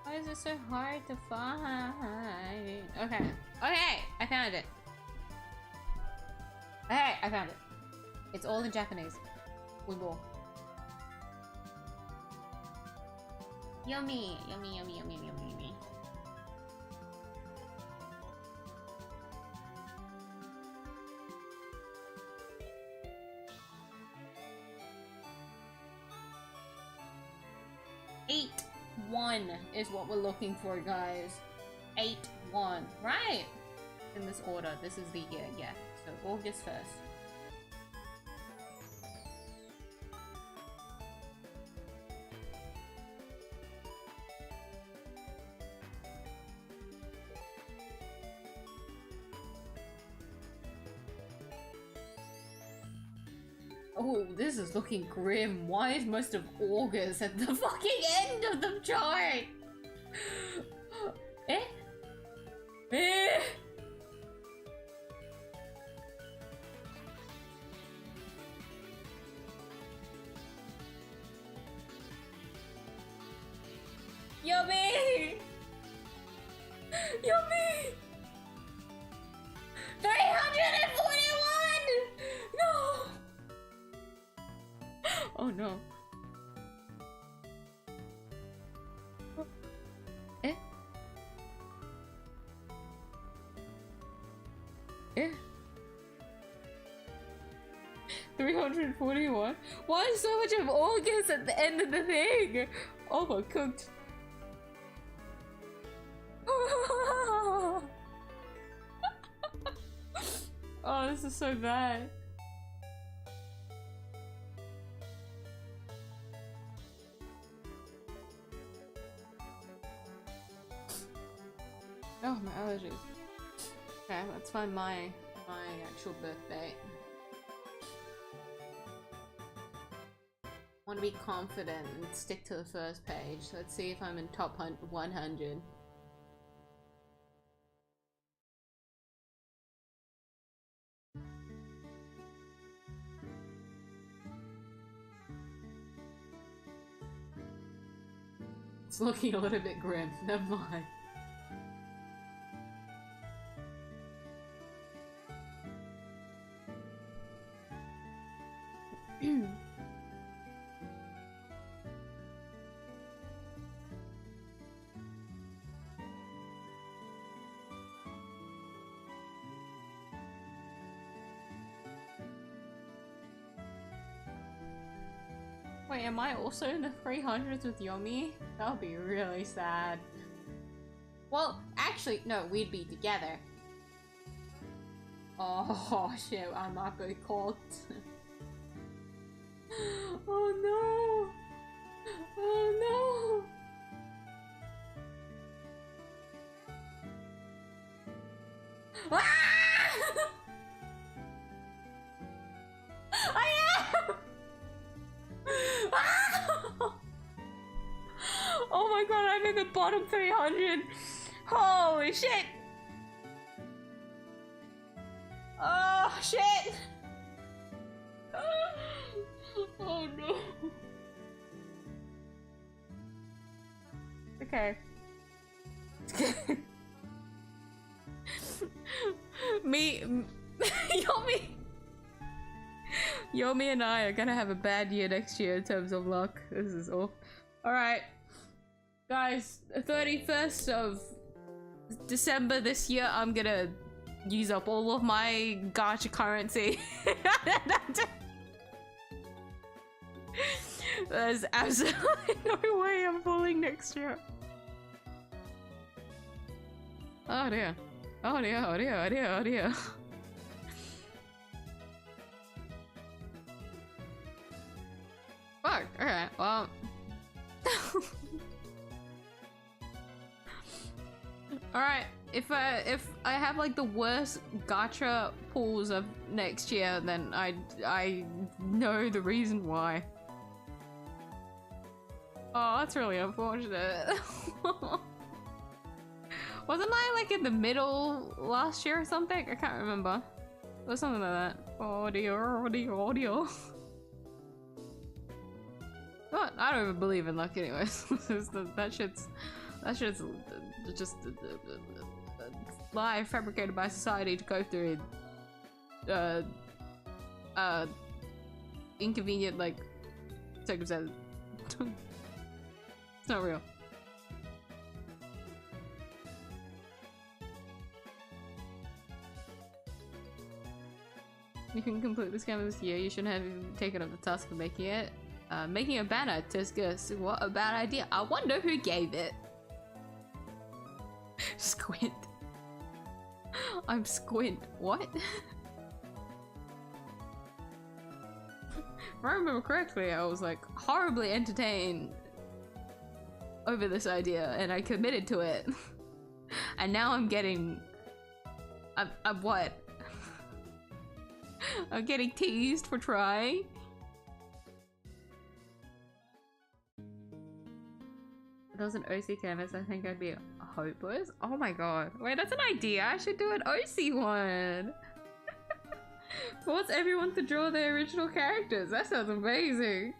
Why is it so hard to find? Okay. Okay! I found it. Okay, I found it. It's all in Japanese. Bunbun. Yummy! Yummy, yummy, yummy, yummy, yummy. Eight. 1 is what we're looking for, guys. 8-1. Right! In this order. This is the year, yeah. So August 1st. Oh, this is looking grim. Why is most of August at the fucking end of the chart? Eh? Eh? Yummy! Yummy! 341! No! Oh no. Eh? Eh? 341? Why is so much of August at the end of the thing? Overcooked. Oh, this is so bad. Oh, my allergies. Okay, let's find my actual birthday. I want to be confident and stick to the first page. Let's see if I'm in top 100. It's looking a little bit grim. Never mind. Wait, am I also in the 300s with Yomi? That would be really sad. Well, actually, no, we'd be together. Oh shit, I might be caught. Oh no! Oh no! Ah! I am! Oh my god, I'm in the bottom 300! Holy shit! Oh shit! okay. Yomi and I are gonna have a bad year next year in terms of luck. This is awful. Alright. Guys, the 31st of December this year, I'm gonna use up all of my gacha currency. There's absolutely no way I'm falling next year. Oh dear. Oh dear, oh dear, oh dear, oh dear. Fuck, alright, well. Alright, if I have like the worst gacha pulls of next year, then I know the reason why. Oh, that's really unfortunate. Wasn't I like in the middle last year or something? I can't remember. It was something like that. Audio. What? I don't even believe in luck anyways. that shit's just a lie fabricated by society to go through inconvenient like circumstances. It's not real. You can complete this game this year. You shouldn't have even taken up the task of making it. Making a banner, Tuskus. What a bad idea. I wonder who gave it. Squint. I'm Squint. What? If I remember correctly, I was like horribly entertained over this idea and I committed to it. And now I'm getting... I'm what? I'm getting teased for trying. If that was an OC canvas, I think I'd be hopeless. Oh my god. Wait, that's an idea. I should do an OC one. Force everyone to draw their original characters. That sounds amazing.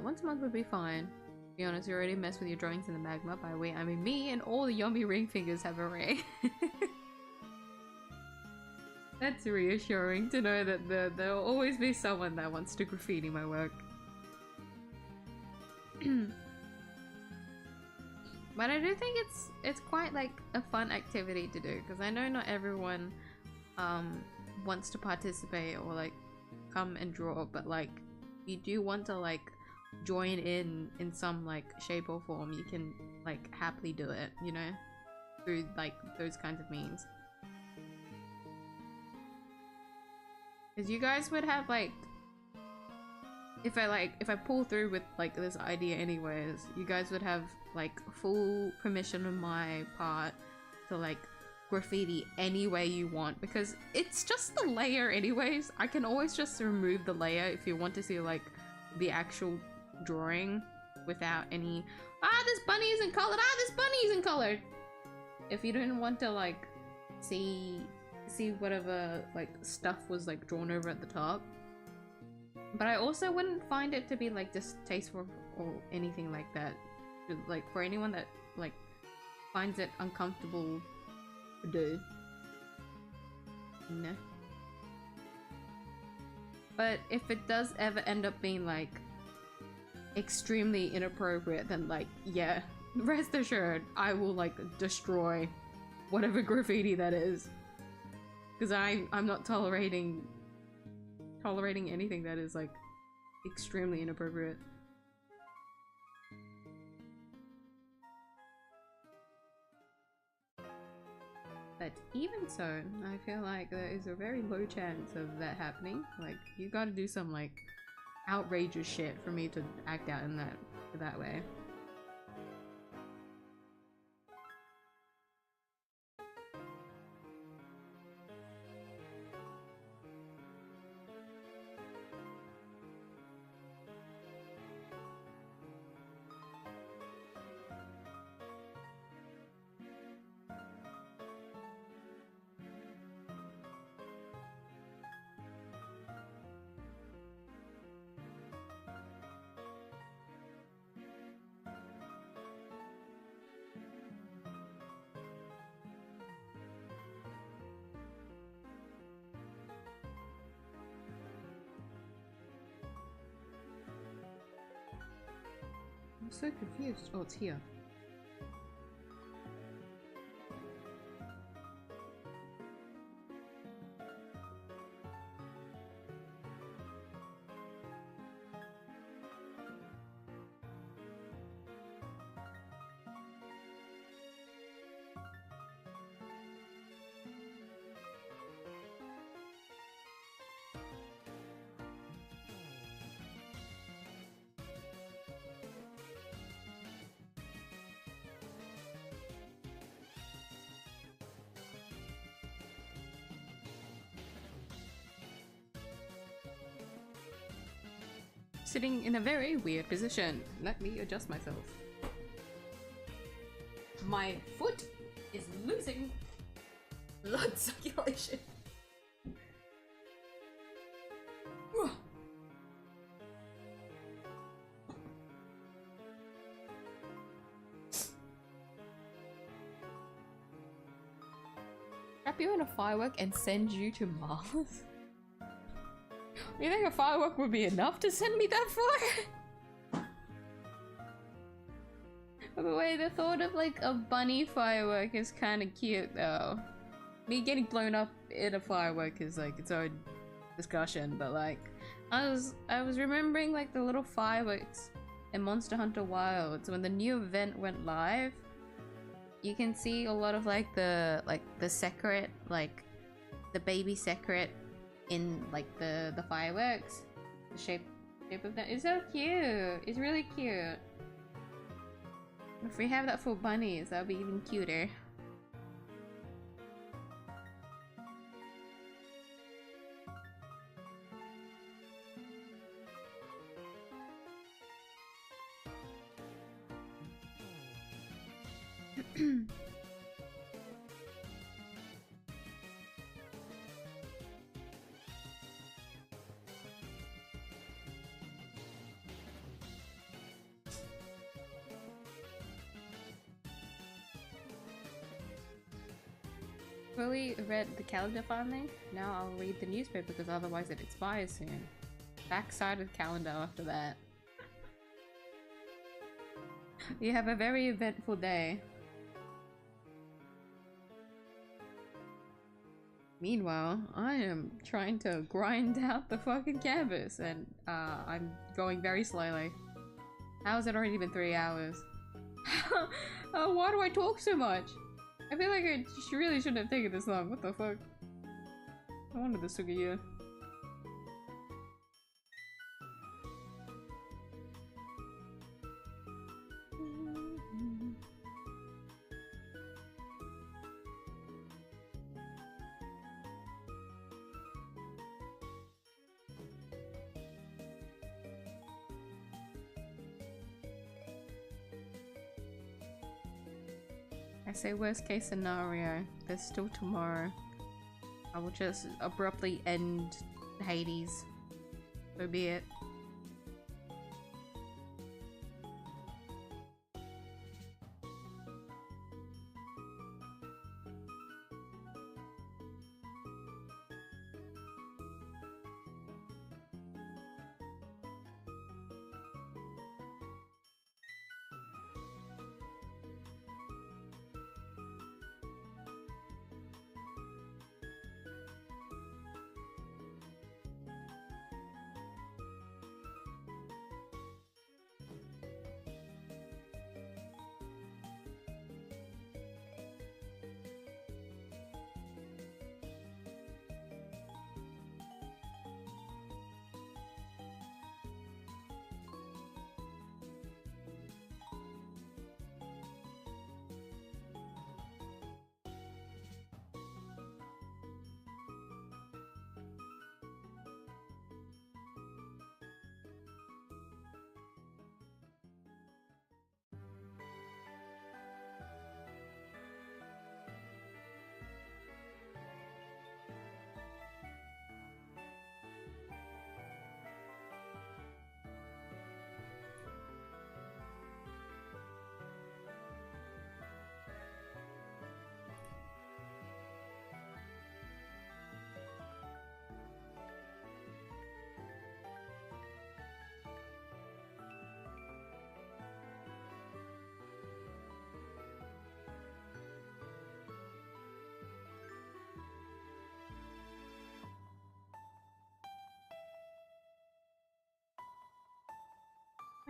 Once a month would be fine. To be honest, you already messed with your drawings in the magma. By the way, I mean me and all the Yomi ring fingers have a ring. That's reassuring to know that there'll always be someone that wants to graffiti my work. But I do think it's quite like a fun activity to do, because I know not everyone wants to participate or like come and draw, but like if you do want to like join in some like shape or form, you can like happily do it, you know, through like those kinds of means. Because you guys would have like, if I pull through with like this idea anyways, you guys would have like full permission on my part to like graffiti any way you want, because it's just the layer anyways. I can always just remove the layer if you want to see like the actual drawing without any this bunny isn't colored, this bunny isn't colored. If you didn't want to like see whatever like stuff was like drawn over at the top. But I also wouldn't find it to be like distasteful or anything like that. Like for anyone that like finds it uncomfortable to do, you know. But if it does ever end up being like extremely inappropriate, then like yeah, rest assured I will like destroy whatever graffiti that is, because I'm not tolerating anything that is like extremely inappropriate. But even so, I feel like there is a very low chance of that happening. Like you gotta do some like outrageous shit for me to act out in that way. I'm so confused. Oh, it's here. Sitting in a very weird position. Let me adjust myself. My foot is losing blood circulation. Trap you in a firework and send you to Mars? You think a firework would be enough to send me that far? By the way, the thought of like a bunny firework is kind of cute though. Me getting blown up in a firework is like its own discussion, but like I was remembering like the little fireworks in Monster Hunter Wilds when the new event went live. You can see a lot of like the secret, like the baby secret in like the fireworks. The shape of that is so cute. It's really cute. If we have that for bunnies, that would be even cuter. Really read the calendar finally? Now I'll read the newspaper because otherwise it expires soon. Backside of the calendar after that. You have a very eventful day. Meanwhile, I am trying to grind out the fucking canvas and I'm going very slowly. How has it already been 3 hours? Why do I talk so much? I feel like I really shouldn't have taken this long. What the fuck? I wanted the Sugaya. I say worst case scenario, there's still tomorrow. I will just abruptly end Hades. So be it.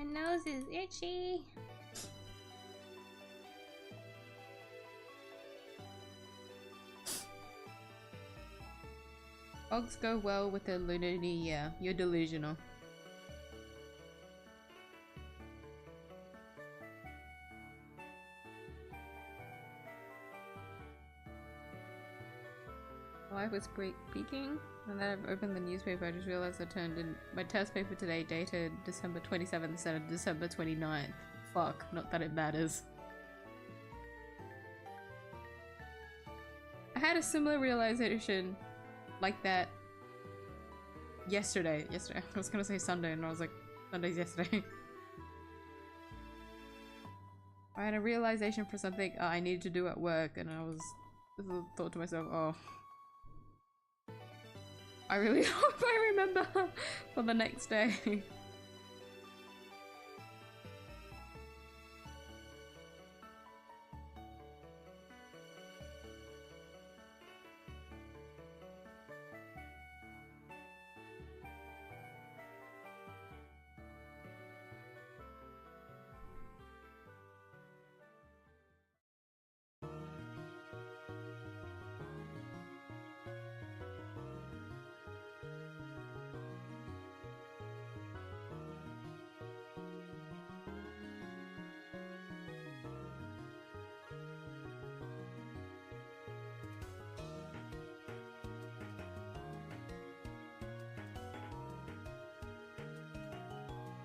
nose is itchy. Bugs go well with the Lunar New Year. You're delusional. Life was peaking, and then I've opened the newspaper. I just realized I turned in my test paper today, dated December 27th instead of December 29th. Fuck, not that it matters. I had a similar realization like that yesterday. I was gonna say Sunday, and I was like, Sunday's yesterday. I had a realization for something I needed to do at work, and I thought to myself, oh, I really hope I remember for the next day.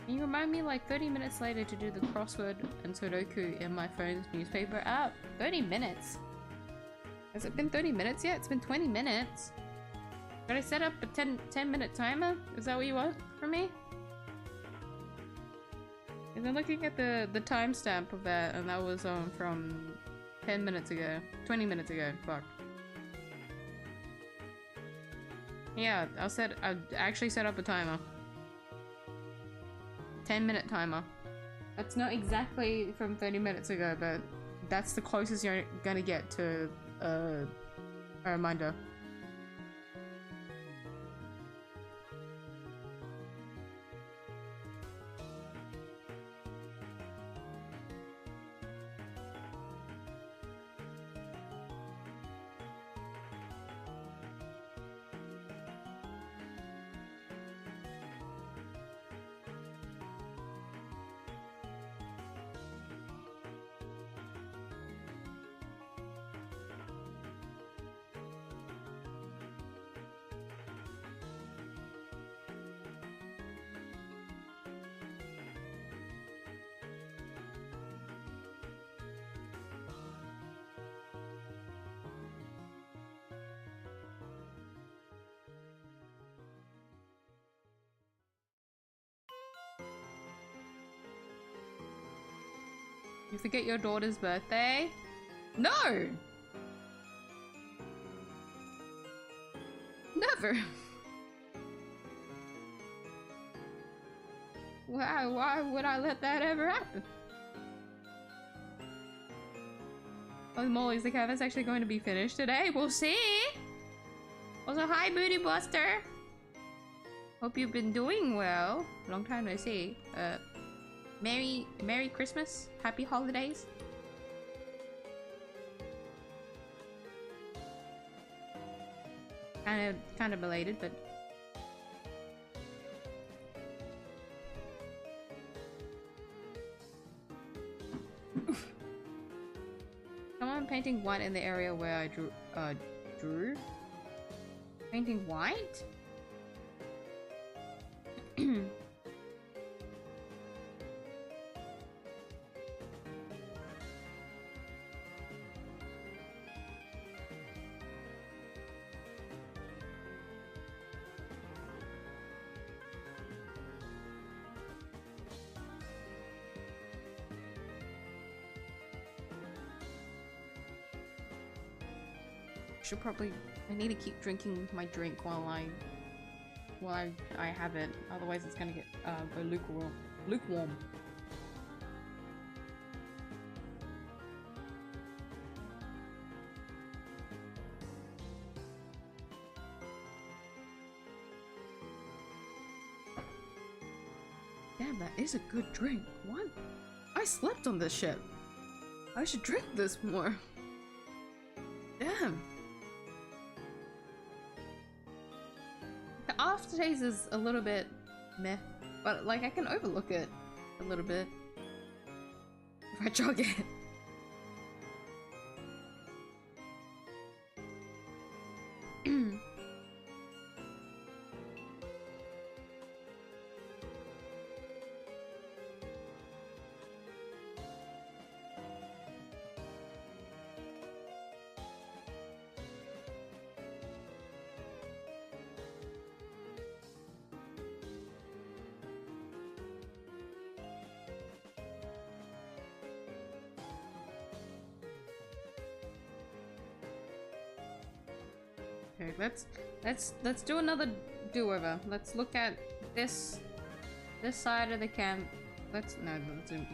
Can you remind me like 30 minutes later to do the crossword and Sudoku in my phone's newspaper app? 30 minutes? Has it been 30 minutes yet? It's been 20 minutes. Did I set up a 10-minute timer? Is that what you want from me? Because I'm looking at the timestamp of that, and that was from 10 minutes ago. 20 minutes ago. Fuck. Yeah, I actually set up a timer. 10-minute timer. That's not exactly from 30 minutes ago, but that's the closest you're gonna get to a reminder. You forget your daughter's birthday? No! Never! Why would I let that ever happen? Oh, Molly's the cabin's actually going to be finished today. We'll see! Also, hi, Booty Buster! Hope you've been doing well. Long time no see. Merry Christmas, Happy Holidays. Kind of belated, but someone painting white in the area where I drew. Painting white? I need to keep drinking my drink while I have it. Otherwise, it's gonna get go lukewarm. Damn, that is a good drink. What? I slept on this ship. I should drink this more. Damn. The aftertaste is a little bit meh, but like I can overlook it a little bit if I chug it. Okay, let's do another do-over. Let's look at this side of the let's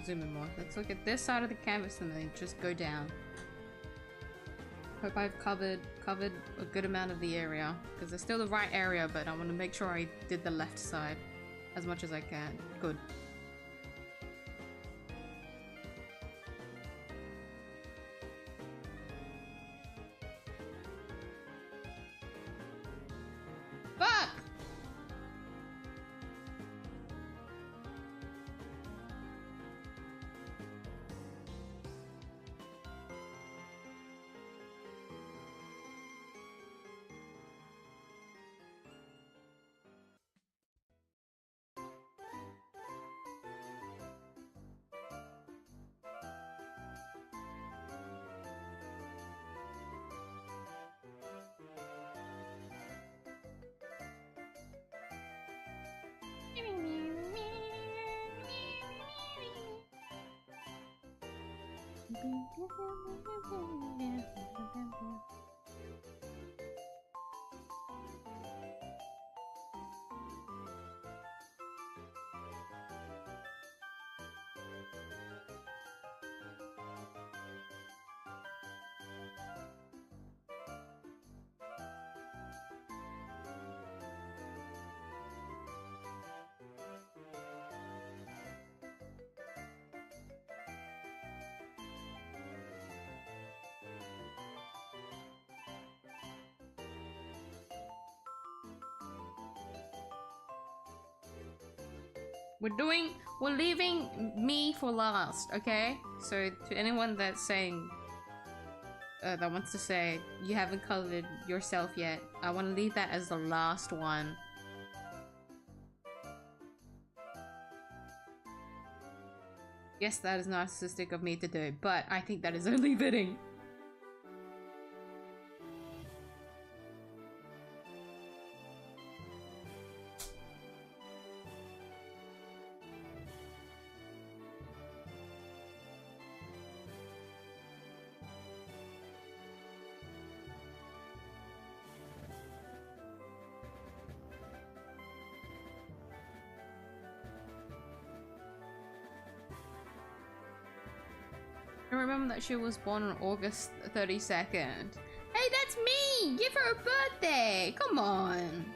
zoom in more. Let's look at this side of the canvas and then just go down. Hope I've covered a good amount of the area, because it's still the right area, but I want to make sure I did the left side as much as I can. Good. Fuck! We're leaving me for last, okay? So to anyone that's saying, that wants to say you haven't colored yourself yet, I want to leave that as the last one. Yes, that is narcissistic of me to do, but I think that is only fitting. I remember that she was born on August 32nd. Hey, that's me! Give her a birthday! Come on!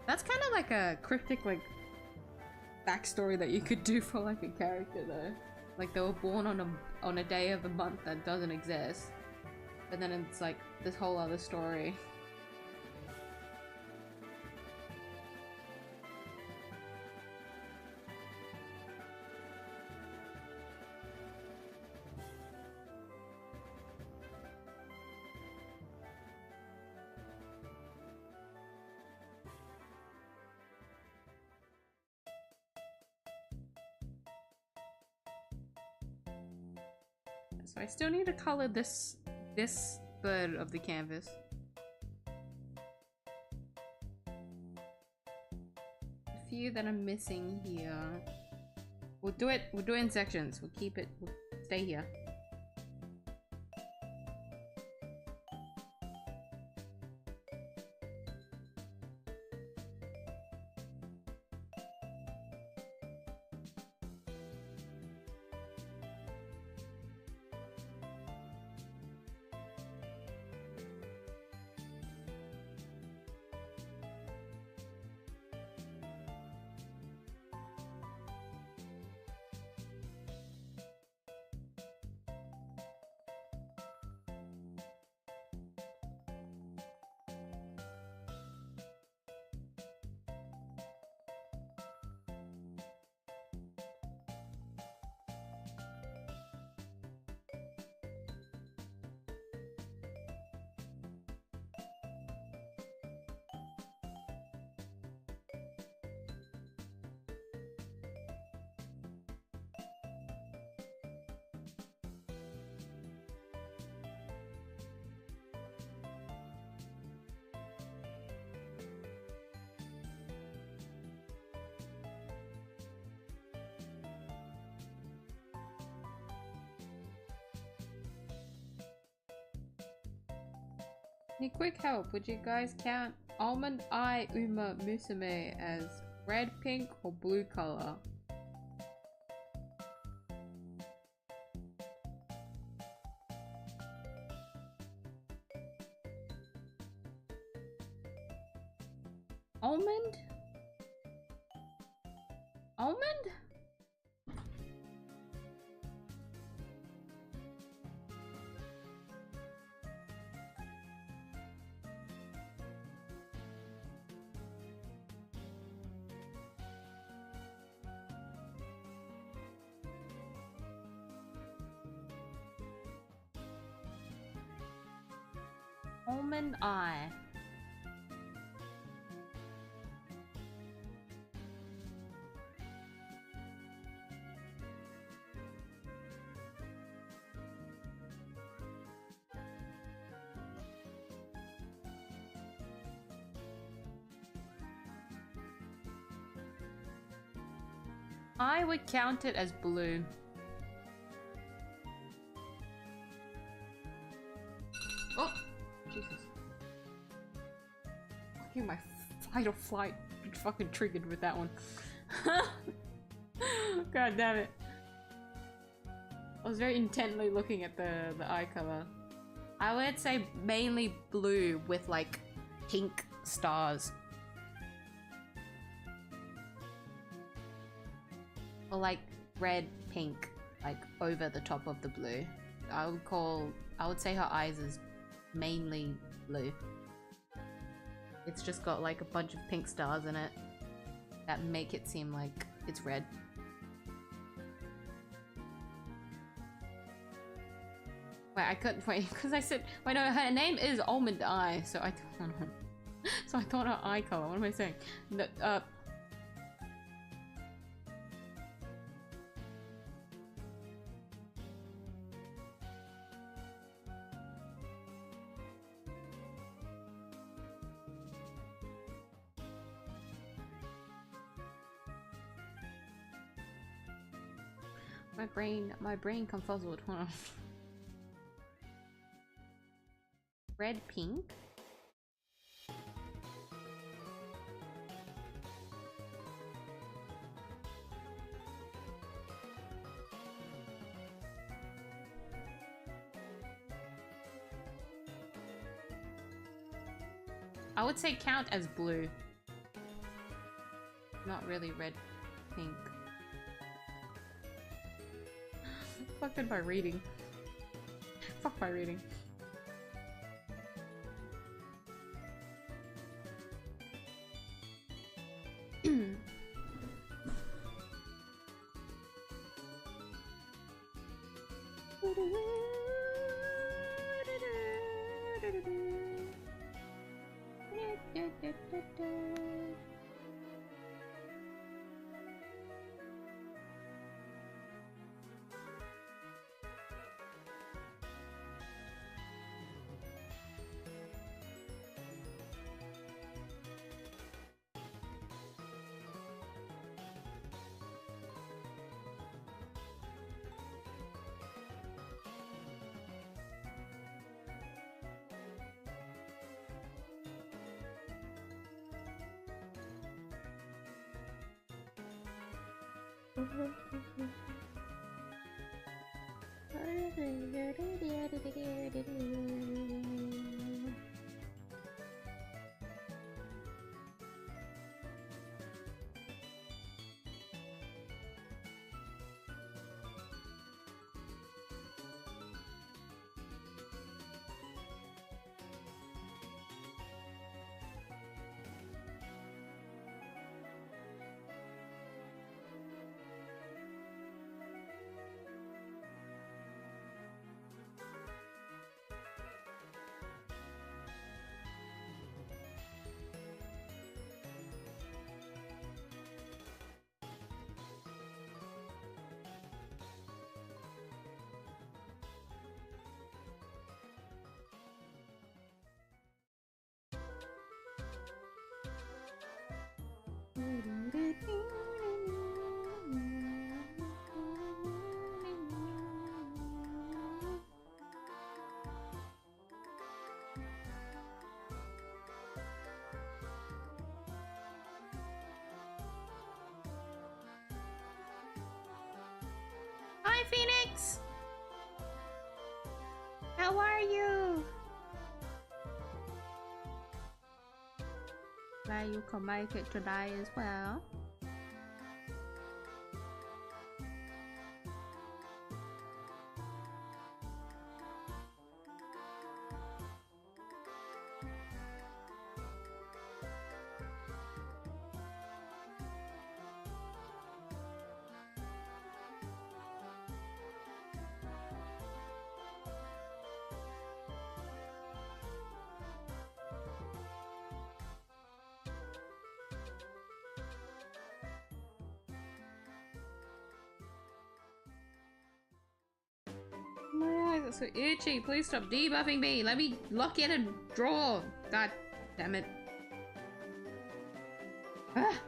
That's kind of like a cryptic, like, backstory that you could do for, like, a character, though. Like, they were born on a day of the month that doesn't exist. But then it's, like, this whole other story. So I still need to color this third of the canvas. A few that I'm missing here. We'll do it in sections. We'll stay here. Need quick help. Would you guys count Almond Eye Uma Musume as red, pink, or blue color? Almond? Almond? Almond Eye. I would count it as blue. Oh, Jesus. Fucking my fight or flight fucking triggered with that one. God damn it. I was very intently looking at the eye color. I would say mainly blue with like pink stars. Or like red, pink, like over the top of the blue. I would say her eyes is mainly blue. It's just got like a bunch of pink stars in it that make it seem like it's red. Wait, I couldn't wait because I said wait no, her name is Almond Eye, so I don't know. So I thought her eye color. What am I saying? No, my brain confuzzled. Hold on. Red, pink. I would say count as blue. Not really red, pink. Fucked by reading. Fuck by reading. how are you? Glad you can make it today as well. My eyes are so itchy. Please stop debuffing me. Let me look in and draw. God damn it. Ah.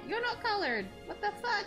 You're not colored. What the fuck?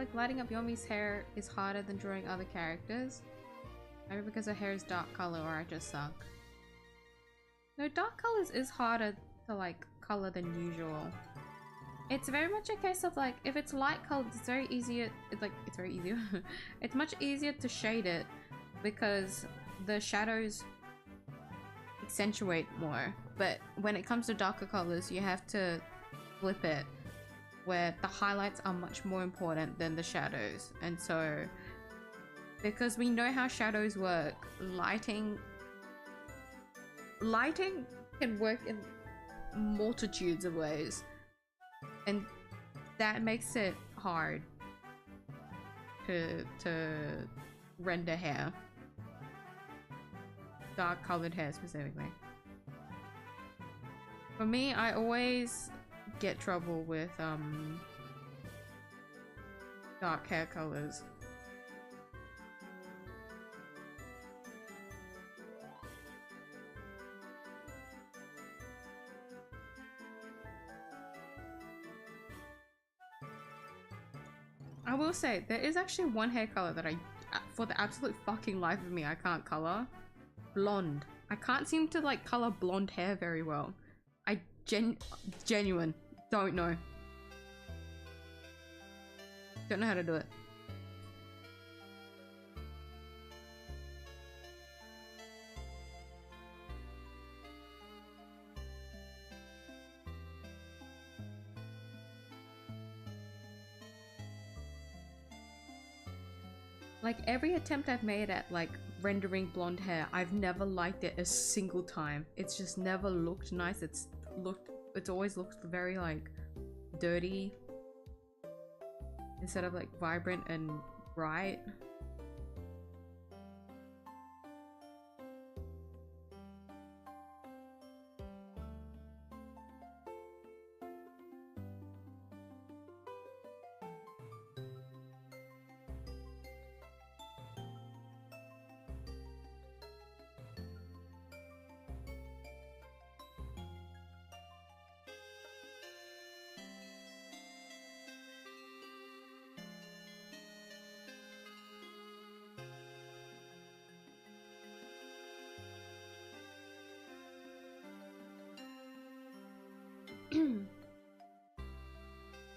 like lighting up Yomi's hair is harder than drawing other characters. Maybe because her hair is dark color or I just suck. No, dark colors is harder to like color than usual. It's very much a case of like, if it's light colored, it's very easier. It's very easier. It's much easier to shade it because the shadows accentuate more. But when it comes to darker colors, you have to flip it, where the highlights are much more important than the shadows. And so, because we know how shadows work, lighting can work in multitudes of ways, and that makes it hard to render hair, dark colored hair specifically. For me, I always get trouble with dark hair colors. I will say, there is actually one hair color that for the absolute fucking life of me, I can't color. Blonde. I can't seem to like color blonde hair very well. I genuine don't know. Don't know how to do it. Like every attempt I've made at like rendering blonde hair, I've never liked it a single time. It's just never looked nice. It's always looked very like dirty instead of like vibrant and bright.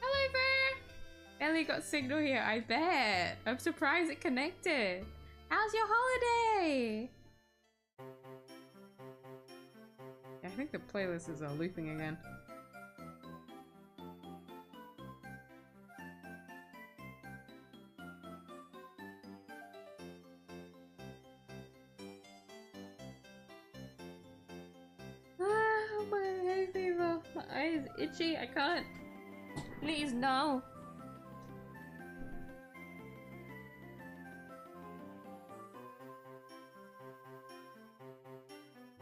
Hello there! Ellie got signal here, I bet. I'm surprised it connected. How's your holiday? I think the playlist is looping again. Oh my hay fever. My eye is itchy. I can't. Please, no.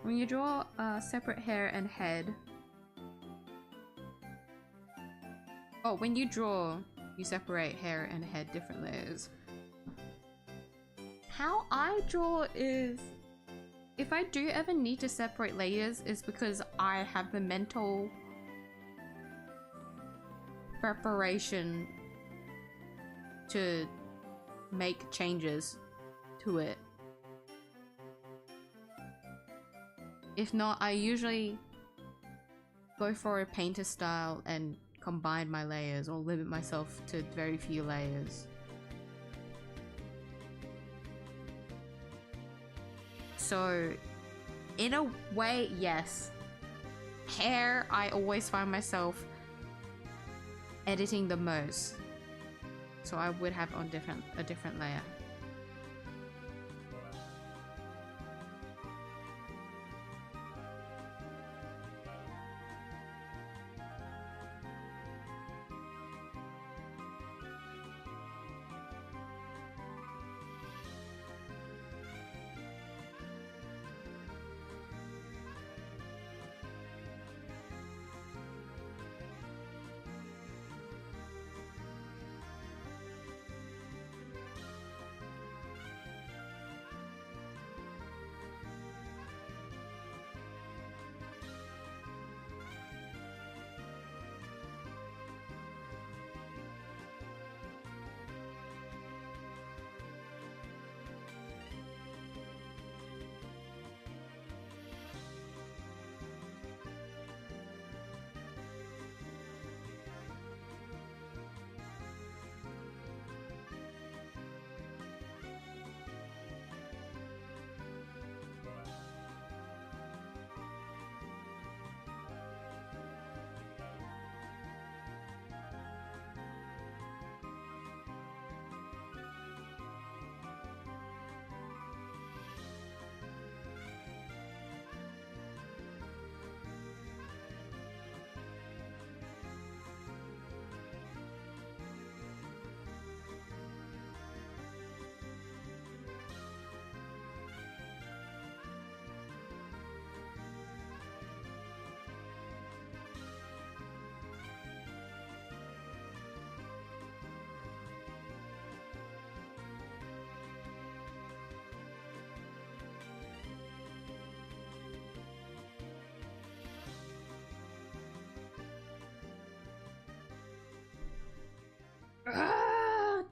When you draw separate hair and head. Oh, when you draw, you separate hair and head different layers. How I draw is, if I do ever need to separate layers, is because I have the mental preparation to make changes to it. If not, I usually go for a painter style and combine my layers or limit myself to very few layers. So, in a way, yes. Hair, I always find myself editing the most. So I would have on a different layer.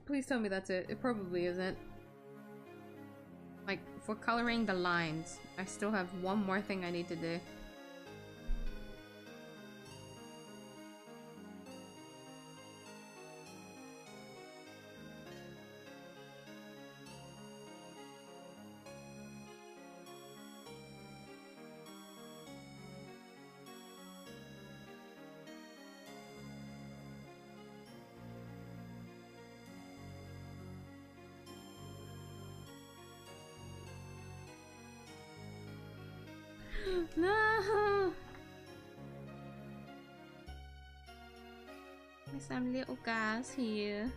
Please tell me that's it. It probably isn't. Like, for coloring the lines, I still have one more thing I need to do. No! There's some little guys here.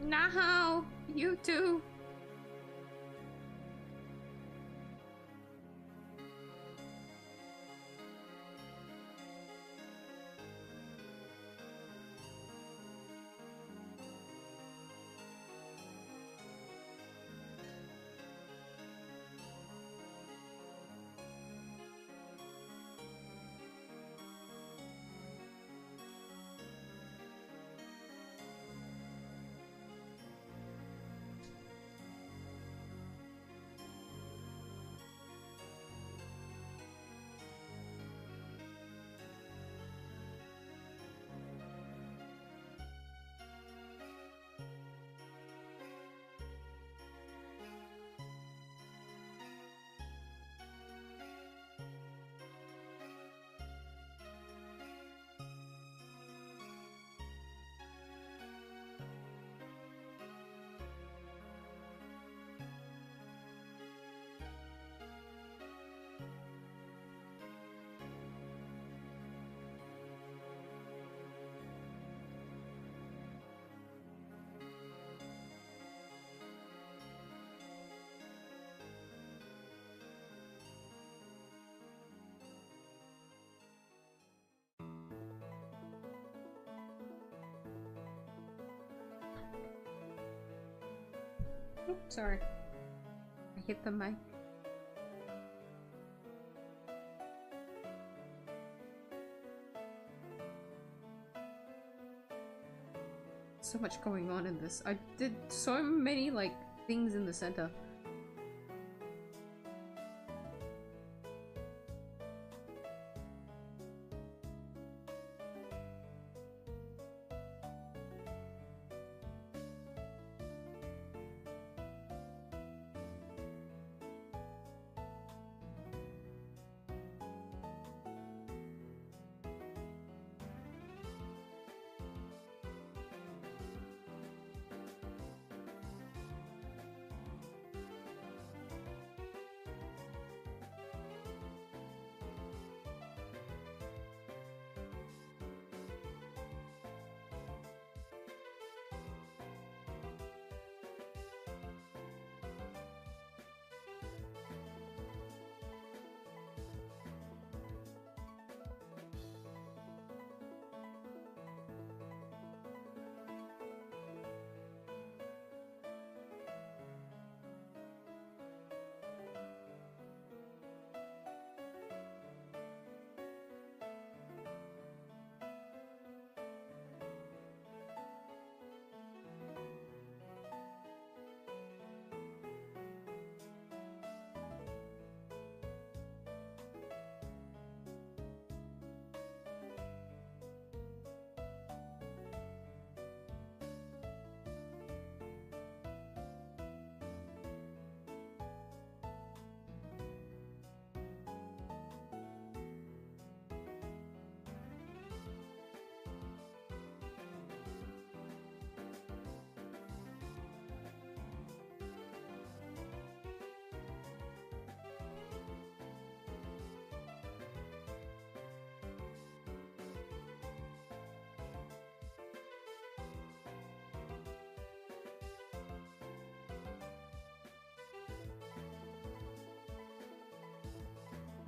No! You too! Oh, sorry. I hit the mic. So much going on in this. I did so many, like, things in the center.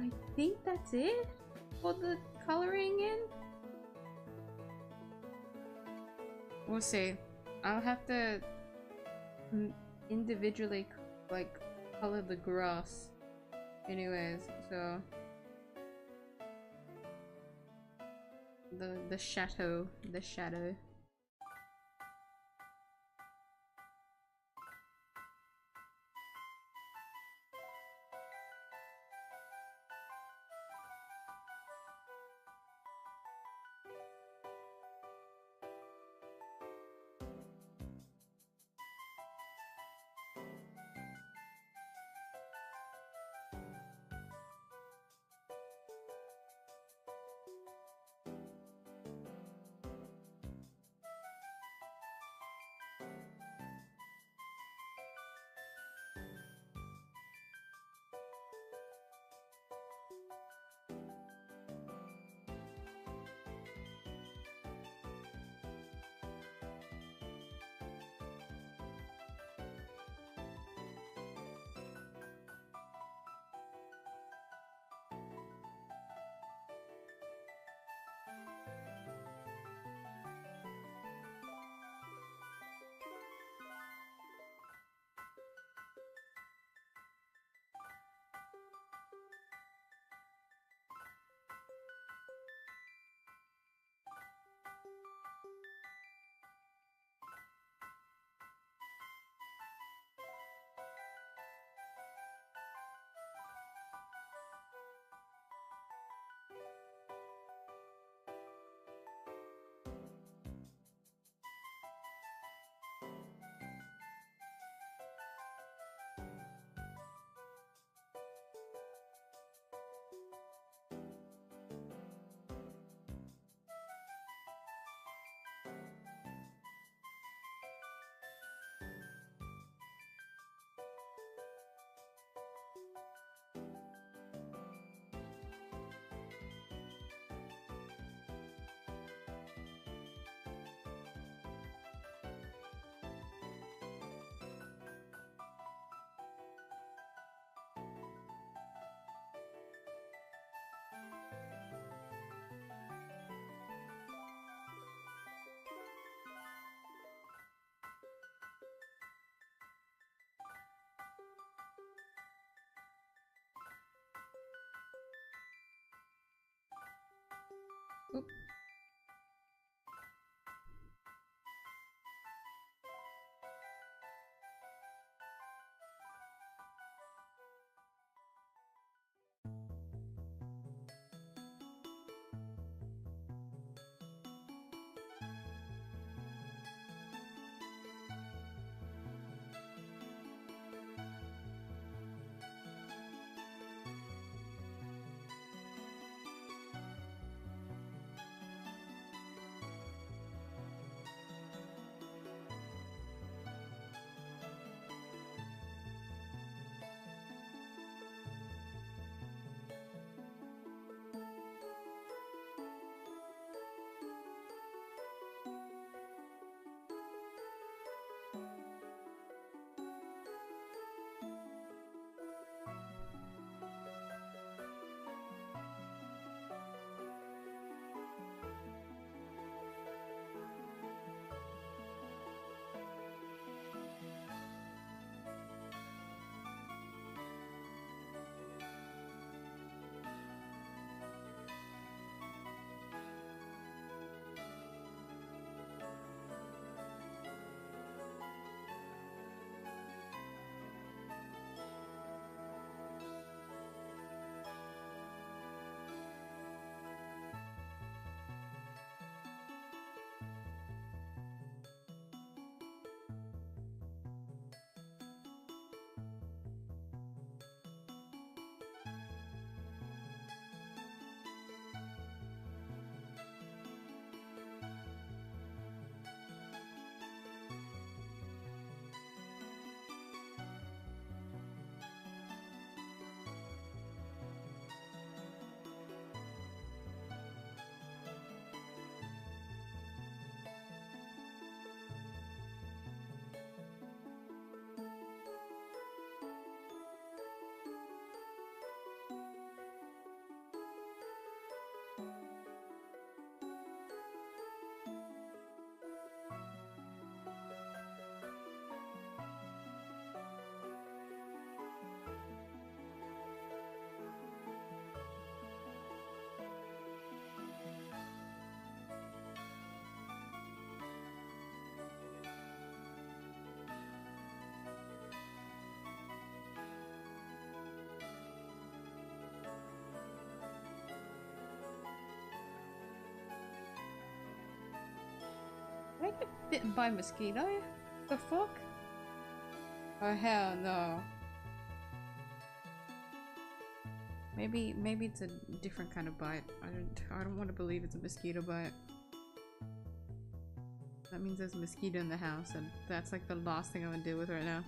I think that's it for the coloring in. We'll see. I'll have to individually like color the grass anyways, so the shadow. bitten by a mosquito? The fuck? Oh hell no. Maybe it's a different kind of bite. I don't want to believe it's a mosquito bite. That means there's a mosquito in the house, and that's like the last thing I want to deal with right now.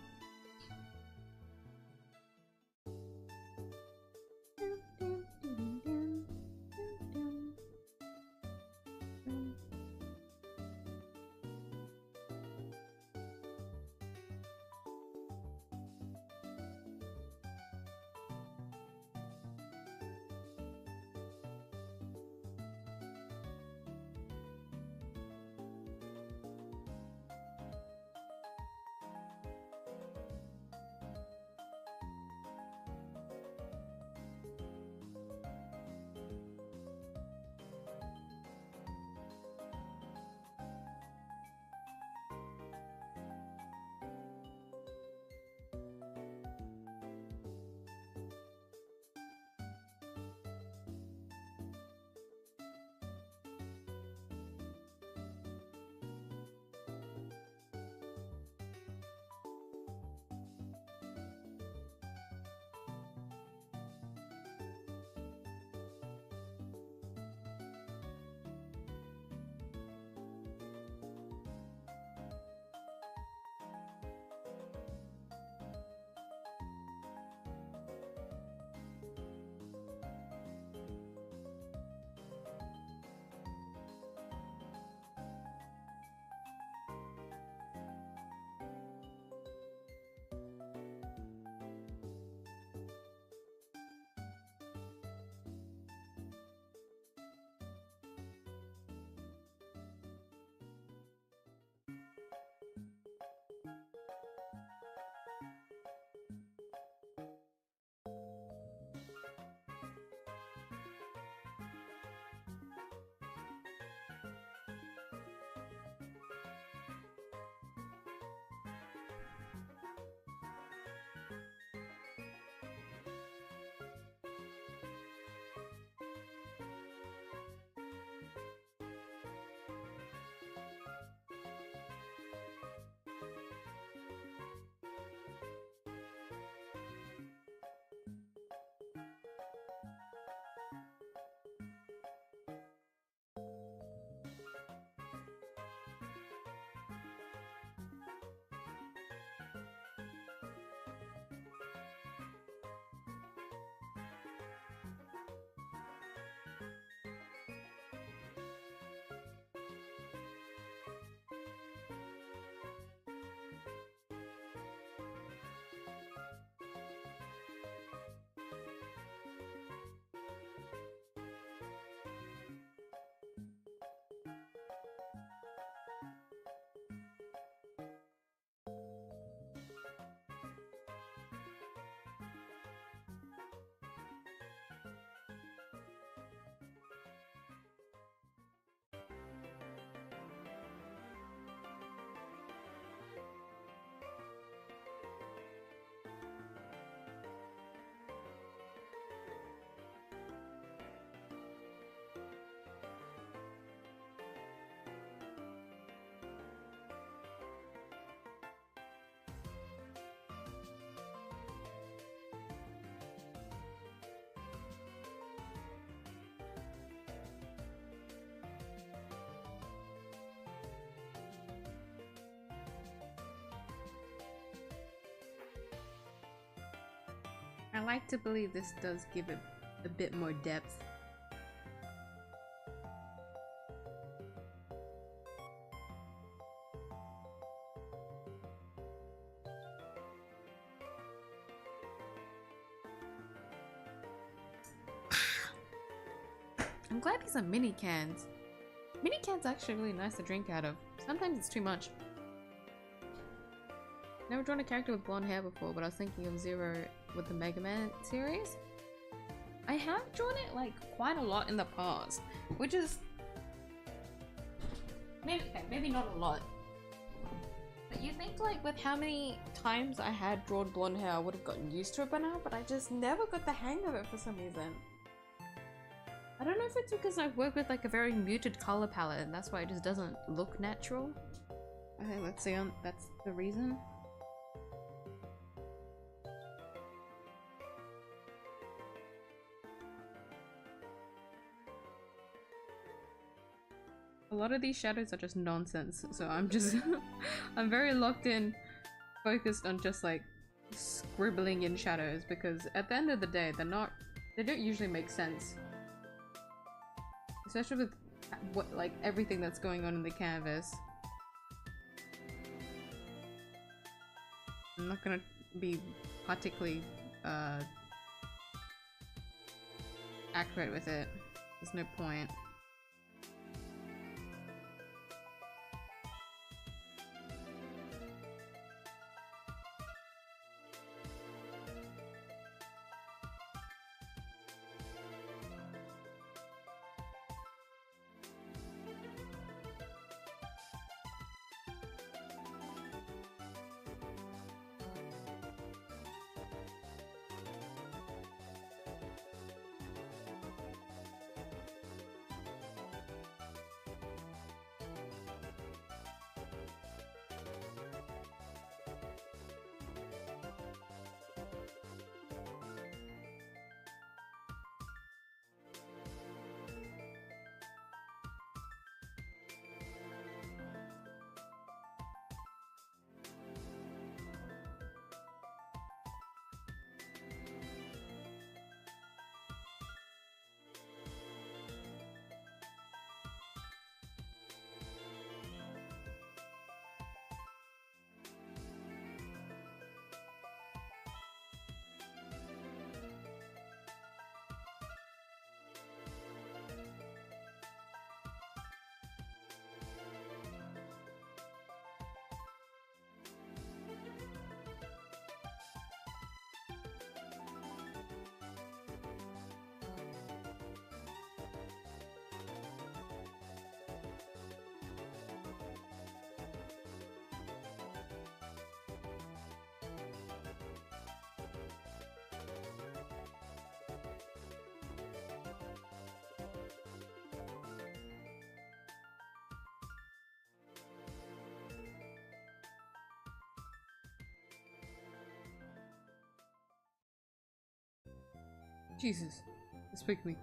I like to believe this does give it a bit more depth. I'm glad these are mini cans. Mini cans are actually really nice to drink out of. Sometimes it's too much. Never drawn a character with blonde hair before, but I was thinking of Zero with the Mega Man series. I have drawn it like quite a lot in the past, which is maybe not a lot. But you think like with how many times I had drawn blonde hair, I would have gotten used to it by now, but I just never got the hang of it for some reason. I don't know if it's because I work with like a very muted color palette and that's why it just doesn't look natural. Okay, let's see on that's the reason. A lot of these shadows are just nonsense, so I'm just I'm very locked in, focused on just like scribbling in shadows, because at the end of the day they don't usually make sense. Especially with what like everything that's going on in the canvas. I'm not gonna be particularly accurate with it. There's no point. Jesus, speak me.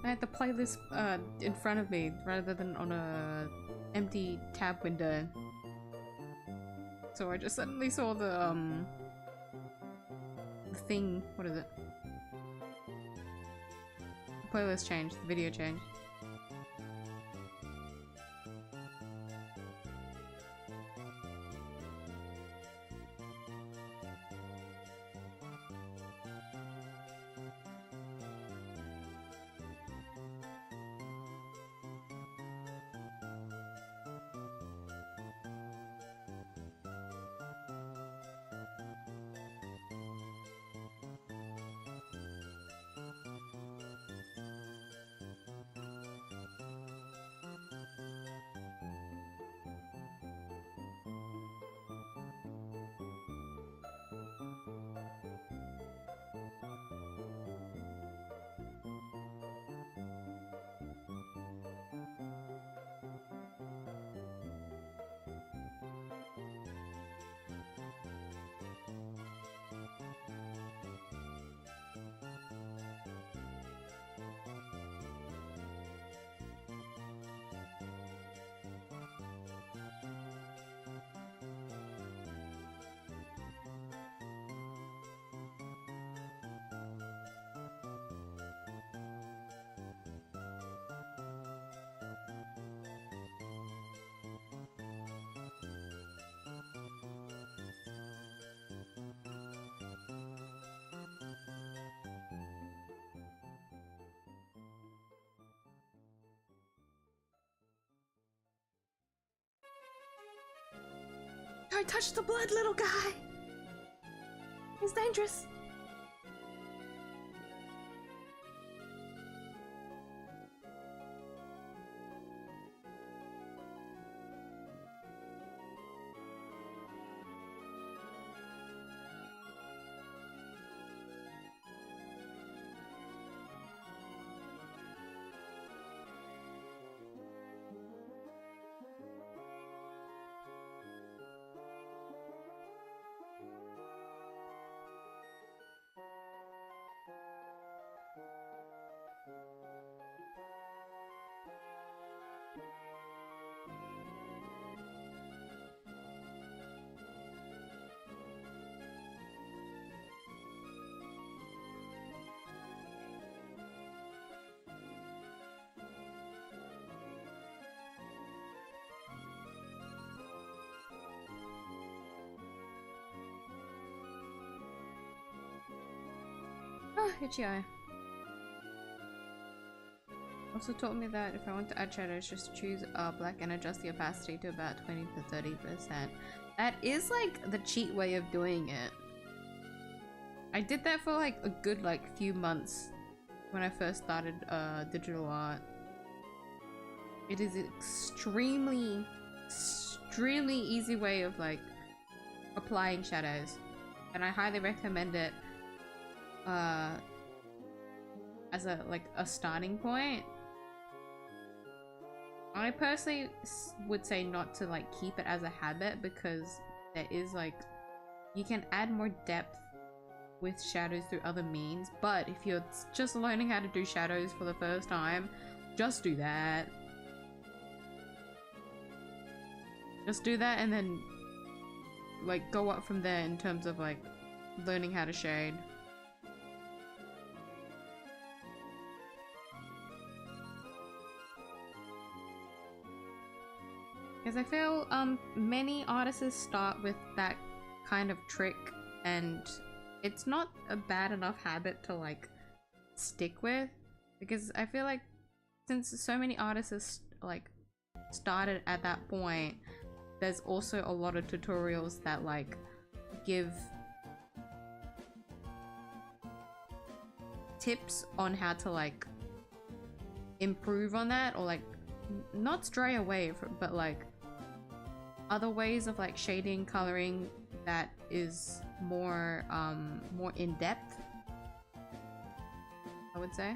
I had the playlist in front of me rather than on a empty tab window. So I just suddenly saw the thing, what is it? The playlist changed, the video changed. Don't touch the blood, little guy! He's dangerous! Oh, itchy eye. Also taught me that if I want to add shadows, just choose black and adjust the opacity to about 20 to 30%. That is like the cheat way of doing it. I did that for like a good like few months when I first started digital art. It is extremely easy way of like applying shadows, and I highly recommend it as a starting point. I personally would say not to like keep it as a habit, because there is like, you can add more depth with shadows through other means, but if you're just learning how to do shadows for the first time, just do that. Just do that and then like go up from there in terms of like learning how to shade. Because I feel many artists start with that kind of trick, and it's not a bad enough habit to like stick with, because I feel like since so many artists like started at that point, there's also a lot of tutorials that like give tips on how to like improve on that, or like not stray away from, but like other ways of like shading, coloring that is more more in depth, I would say.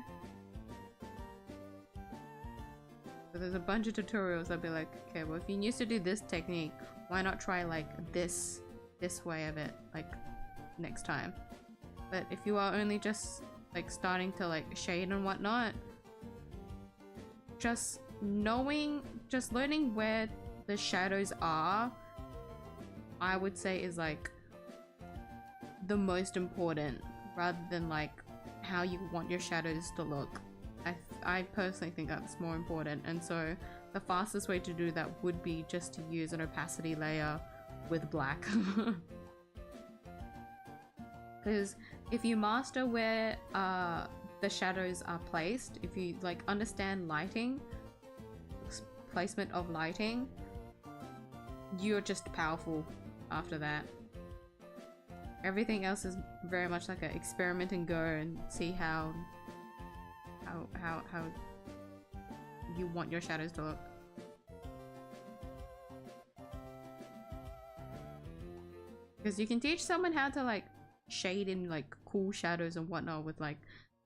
So there's a bunch of tutorials that'll be like, okay, well if you used to do this technique, why not try like this way of it like next time. But if you are only just like starting to like shade and whatnot, just learning where the shadows are, I would say is like the most important, rather than like how you want your shadows to look. I personally think that's more important, and so the fastest way to do that would be just to use an opacity layer with black. Because if you master where the shadows are placed, if you like understand lighting, placement of lighting, you're just powerful after that. Everything else is very much like a experiment and go and see how you want your shadows to look. Because you can teach someone how to like shade in like cool shadows and whatnot with like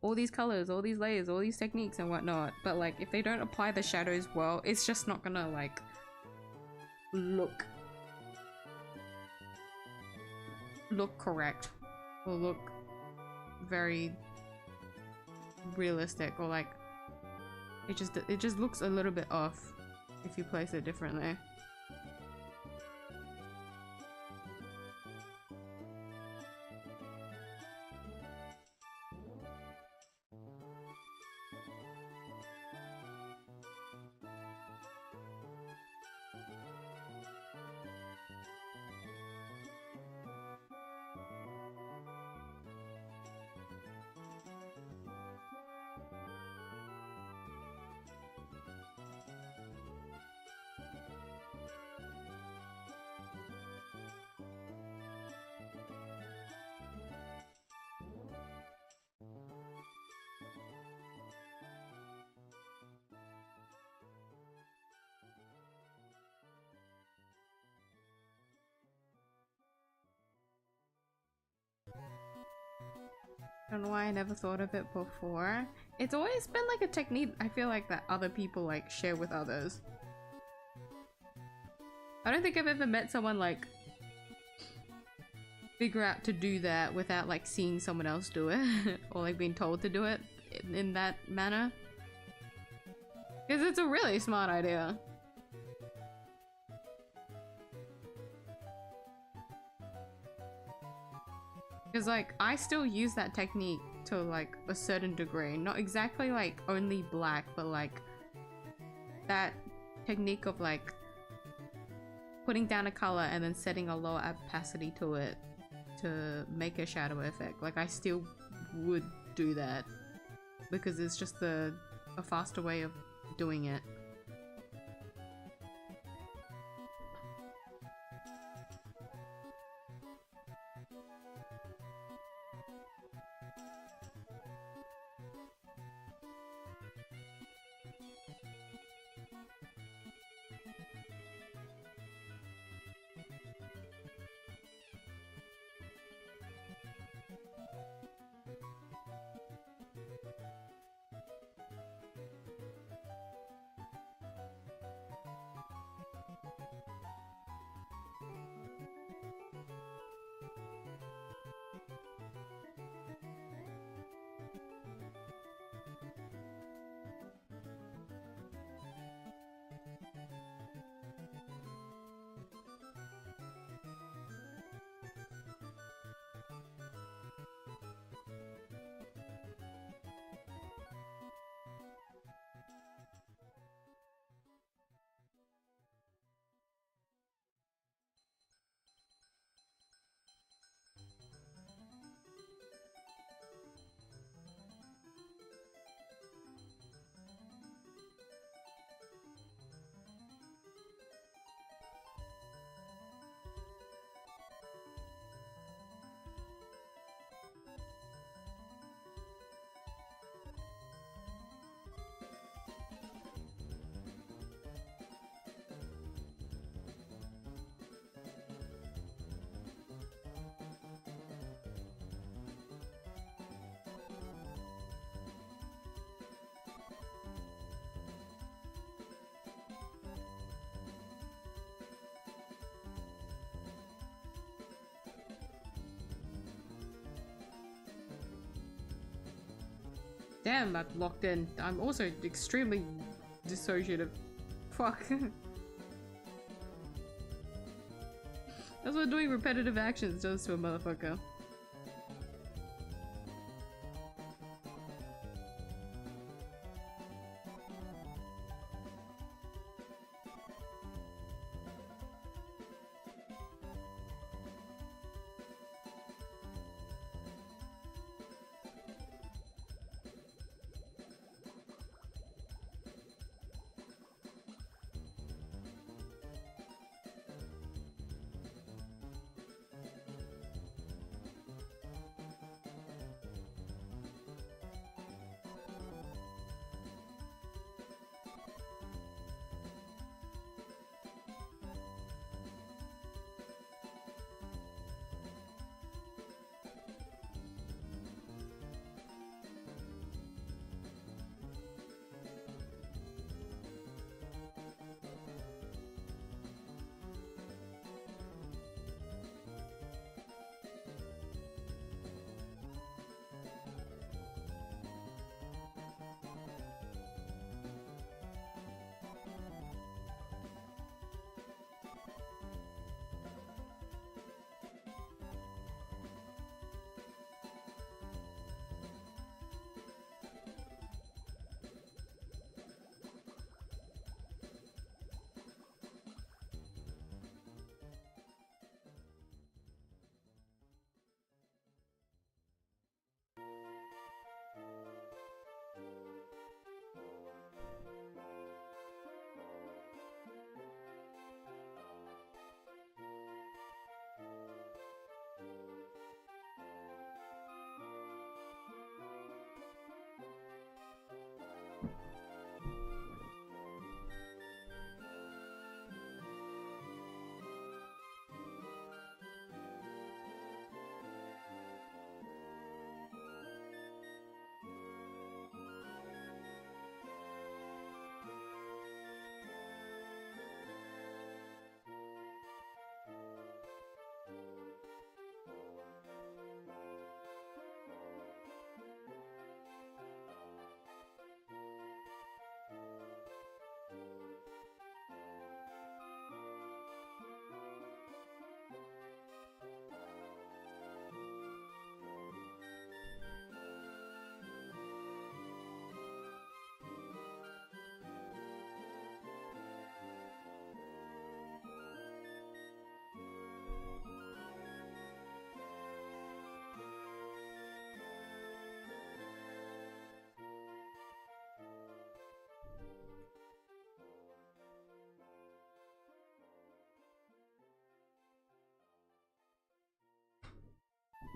all these colors, all these layers, all these techniques and whatnot, but like if they don't apply the shadows well, it's just not gonna like look correct or look very realistic, or like it just looks a little bit off if you place it differently. I don't know why I never thought of it before. It's always been like a technique I feel like that other people like share with others. I don't think I've ever met someone like figure out to do that without like seeing someone else do it or like being told to do it in that manner. Because it's a really smart idea. Because like I still use that technique to like a certain degree, not exactly like only black, but like that technique of like putting down a color and then setting a lower opacity to it to make a shadow effect. Like I still would do that because it's just a faster way of doing it. Damn, that locked in. I'm also extremely dissociative. Fuck. That's what doing repetitive actions does to a motherfucker.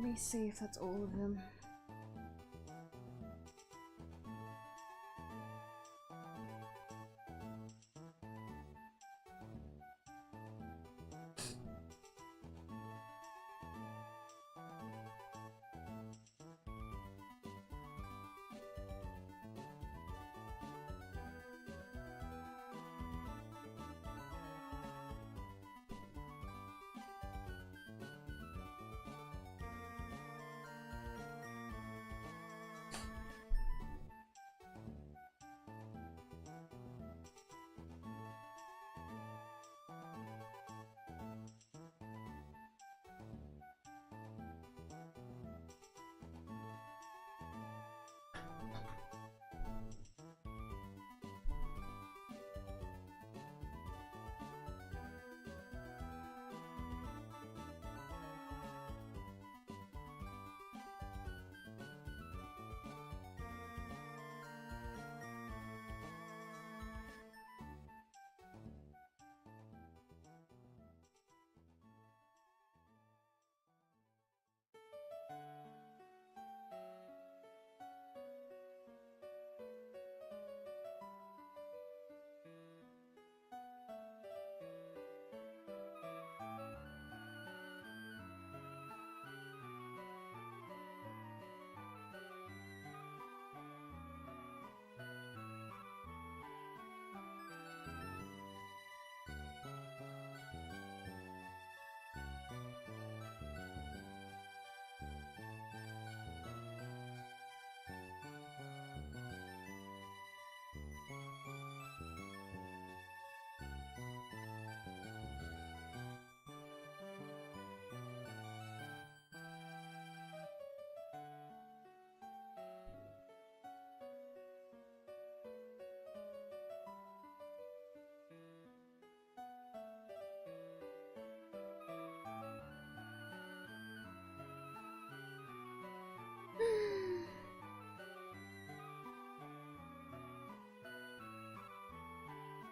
me see if that's all of them.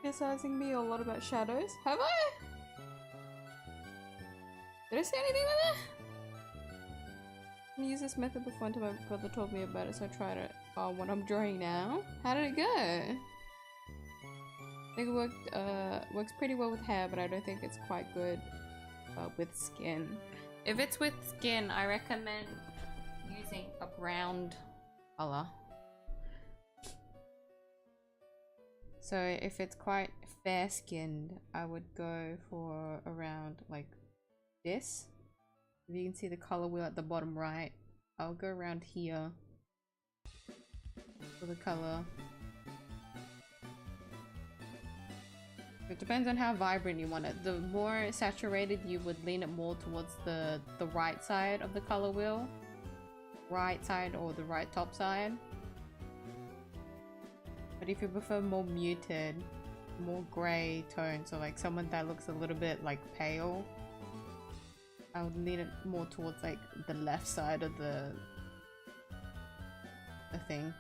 Criticizing me a lot about shadows. Have I? Did I say anything like that? I use this method before until my brother told me about it, so I tried it. What I'm drawing now. How did it go? I think it works pretty well with hair, but I don't think it's quite good with skin. If it's with skin, I recommend using a ground color. So if it's quite fair skinned, I would go for around like this. If you can see the color wheel at the bottom right, I'll go around here for the color. It depends on how vibrant you want it. The more saturated you would lean it more towards the right side of the color wheel. Right side or the right top side. But if you prefer more muted, more grey tone, so like someone that looks a little bit like pale, I would lean it more towards like the left side of the thing.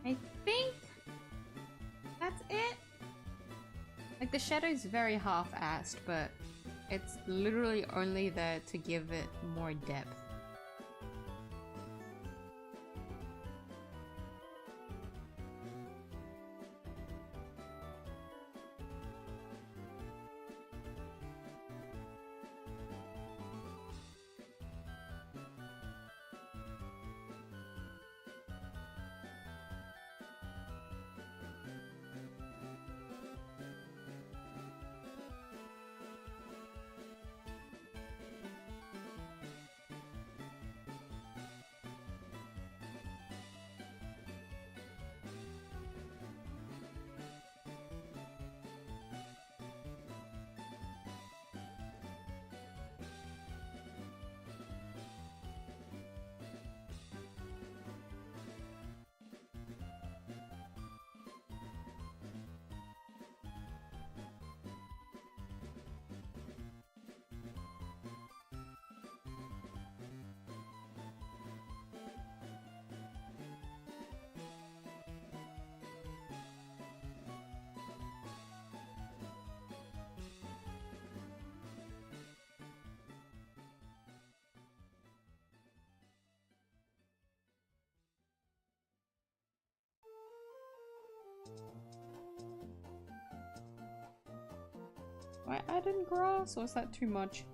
I think that's it. Like the shadow's very half-assed, but it's literally only there to give it more depth. Do I add in grass or is that too much?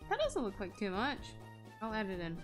That doesn't look like too much. I'll add it in.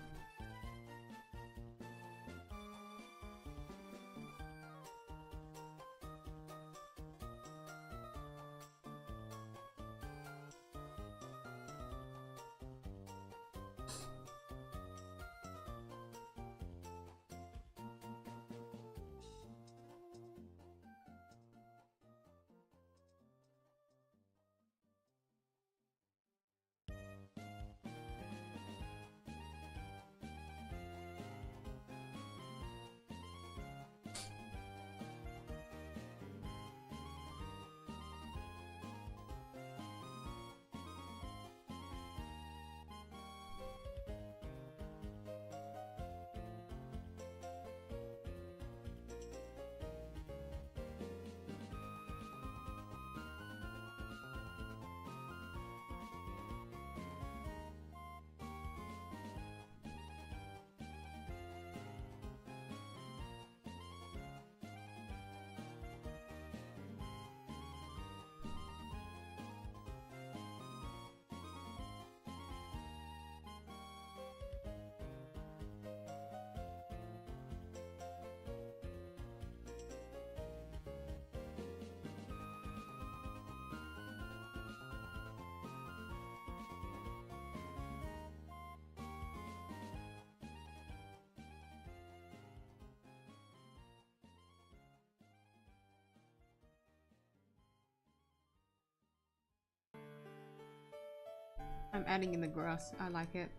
I'm adding in the grass. I like it.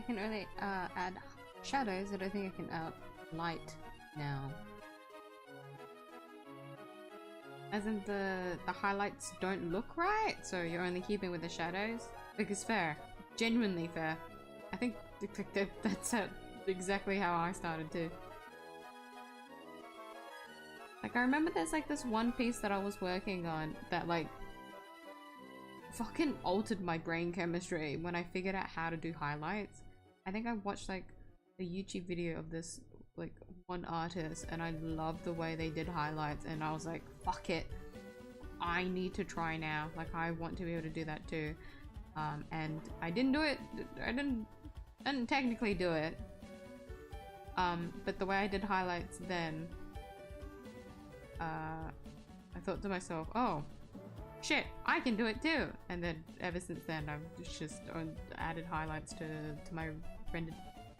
I can only add shadows. I don't think I can add light now. As in the highlights don't look right, so you're only keeping with the shadows? Because fair. Genuinely fair. I think that's exactly how I started too. Like, I remember there's like this one piece that I was working on that like fucking altered my brain chemistry when I figured out how to do highlights. I think I watched like a YouTube video of this like one artist and I loved the way they did highlights and I was like, fuck it, I need to try now. Like, I want to be able to do that too. And I didn't do it. I didn't technically do it. But the way I did highlights then, I thought to myself, oh shit, I can do it too. And then ever since then I've just added highlights to my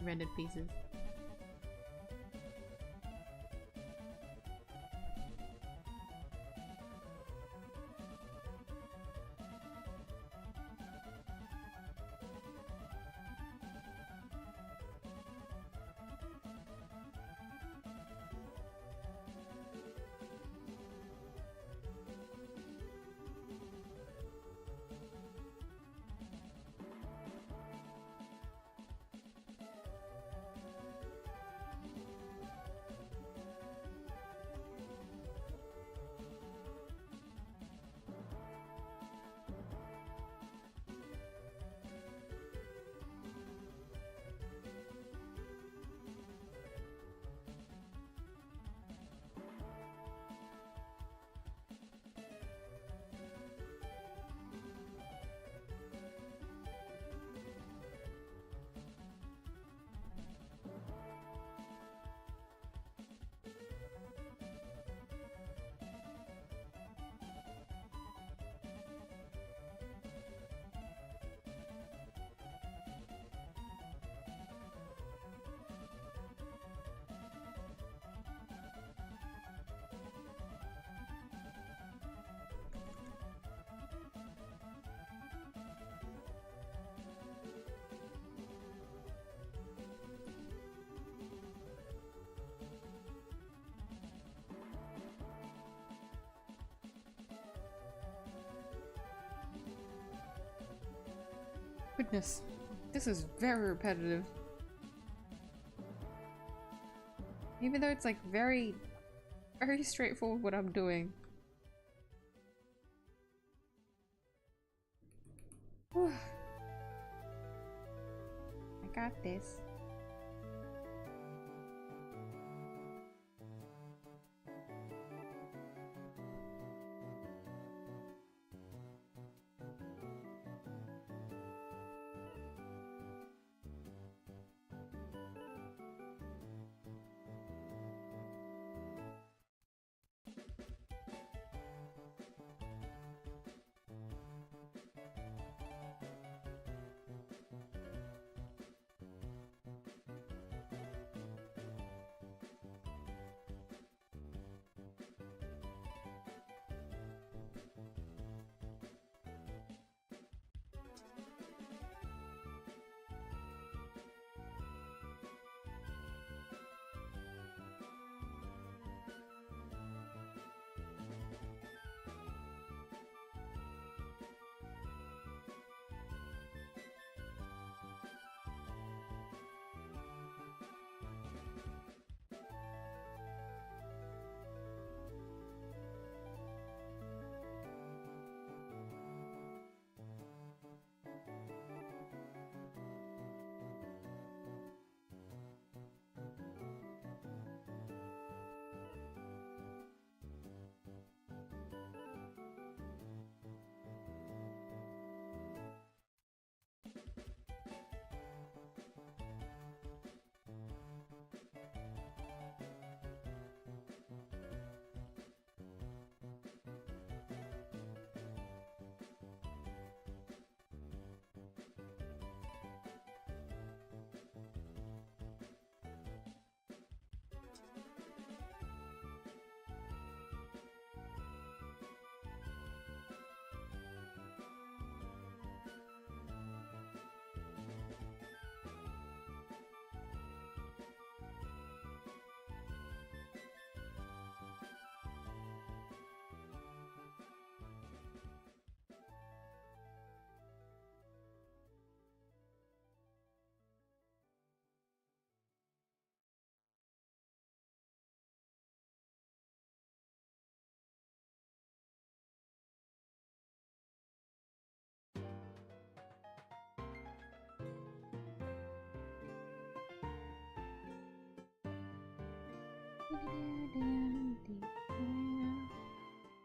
rendered pieces. Goodness, this is very repetitive. Even though it's like very straightforward what I'm doing. Whew. I got this.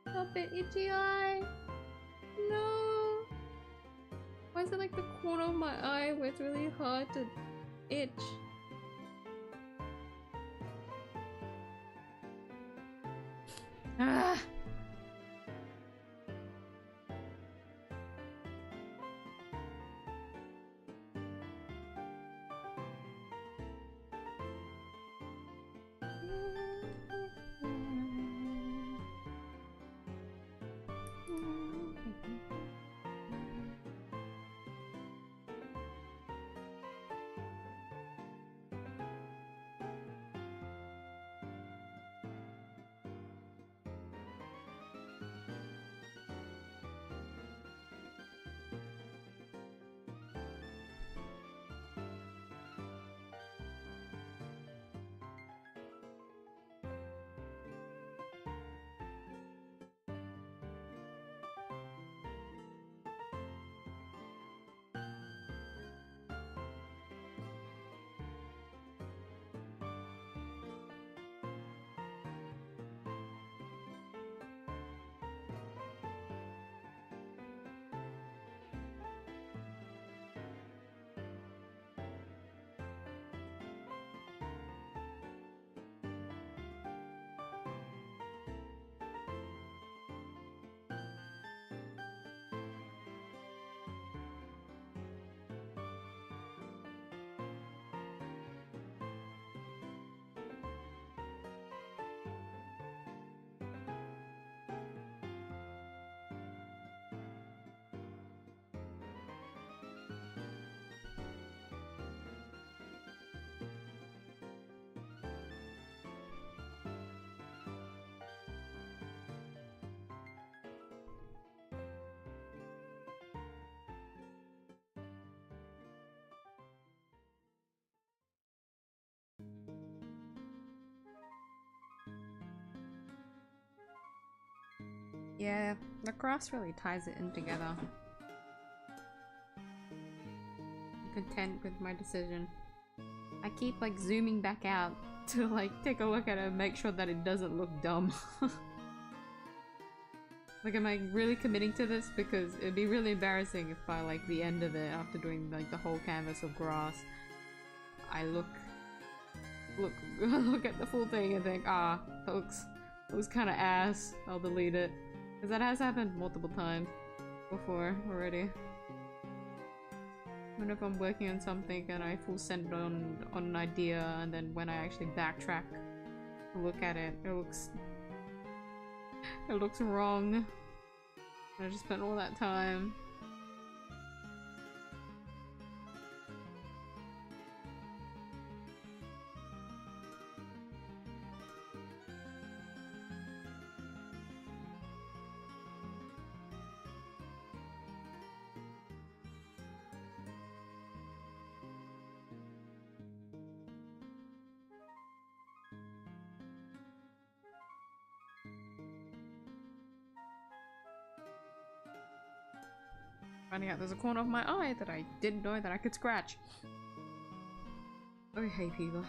Stop it, itchy eye! No! Why is it like the corner of my eye where it's really hard to itch? Ah! Yeah, the grass really ties it in together. I'm content with my decision. I keep like zooming back out to like take a look at it and make sure that it doesn't look dumb. Like, am I really committing to this? Because it'd be really embarrassing if by like the end of it, after doing like the whole canvas of grass, I look at the full thing and think, ah, that looks kind of ass. I'll delete it. Because that has happened multiple times before already. When if I'm working on something and I full send on an idea, and then when I actually backtrack to look at it, it looks wrong. I just spent all that time. Finding out there's a corner of my eye that I didn't know that I could scratch. Oh, hey people.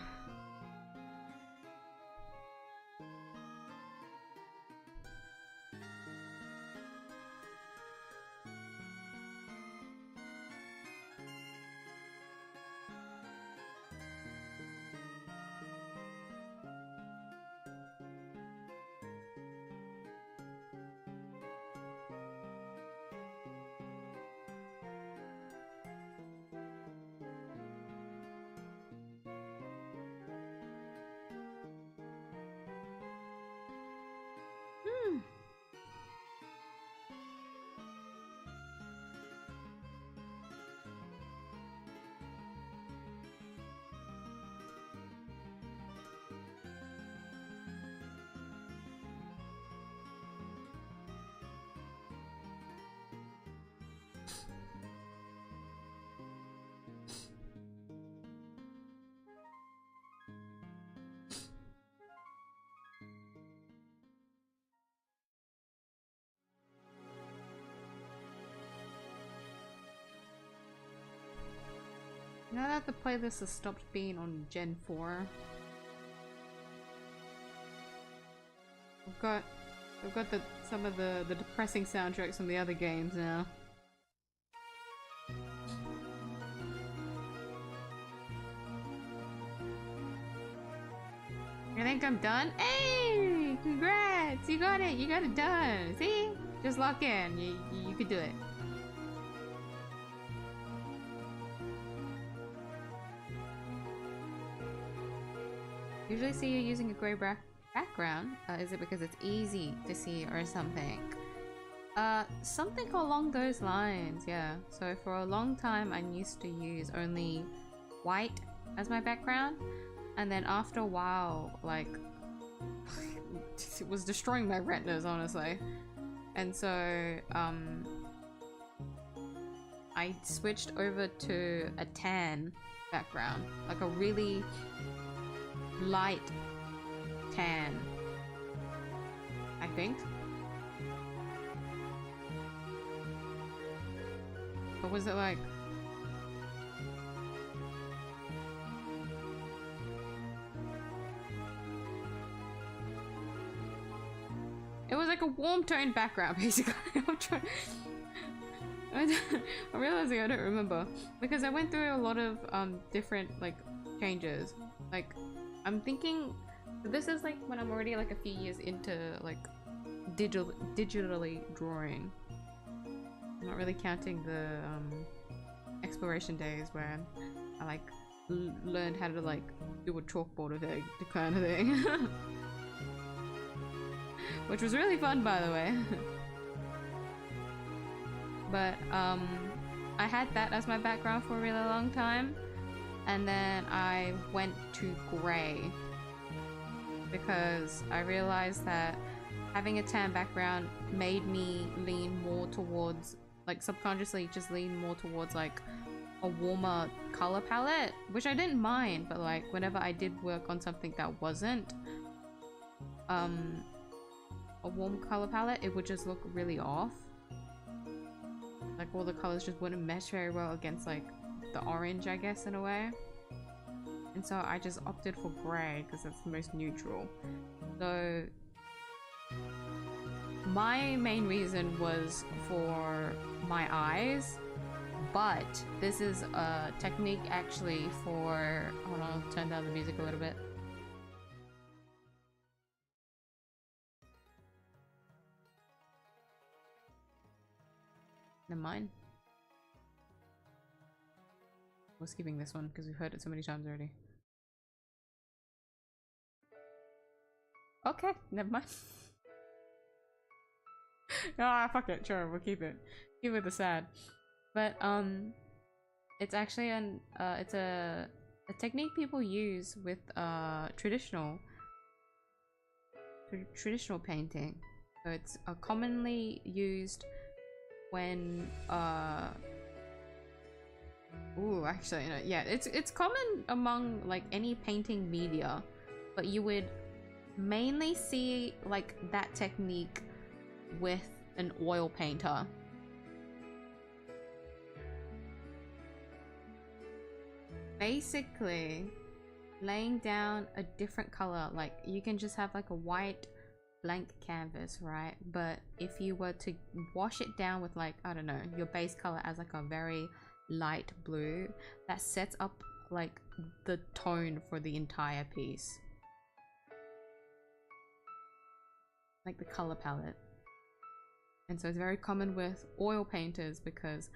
Now that the playlist has stopped being on Gen 4, We've got some of the depressing soundtracks from the other games now. I think I'm done. Hey! Congrats! You got it! You got it done! See? Just lock in. You could do it. Usually see you using a grey background. Is it because it's easy to see or something? Something along those lines, yeah. So for a long time I used to use only white as my background. And then after a while, like, it was destroying my retinas, honestly. And so, I switched over to a tan background. Like a really light tan, I think. What was it like? It was like a warm toned background, basically. I'm realizing I don't remember because I went through a lot of different like changes. Like I'm thinking this is like when I'm already like a few years into like digitally drawing. I'm not really counting the exploration days where I like learned how to like do a chalkboard effect kind of thing. Which was really fun, by the way. But I had that as my background for a really long time, and then I went to grey because I realized that having a tan background made me lean more towards, like subconsciously just lean more towards like a warmer color palette, which I didn't mind, but like whenever I did work on something that wasn't a warm color palette, it would just look really off. Like all the colors just wouldn't mesh very well against like the orange, I guess, in a way. And so I just opted for grey because it's the most neutral. So my main reason was for my eyes, but this is a technique actually for, hold on, I'll turn down the music a little bit. Never mind. We're skipping this one because we've heard it so many times already. Okay, never mind. Ah, fuck it, sure, we'll keep it. Keep it the sad. But it's actually it's a technique people use with traditional painting. So it's commonly used when ooh, actually no, yeah, it's common among like any painting media, but you would mainly see like that technique with an oil painter. Basically laying down a different color, like you can just have like a white blank canvas, right? But if you were to wash it down with like, I don't know, your base color as like a very light blue, that sets up like the tone for the entire piece, like the color palette. And so it's very common with oil painters because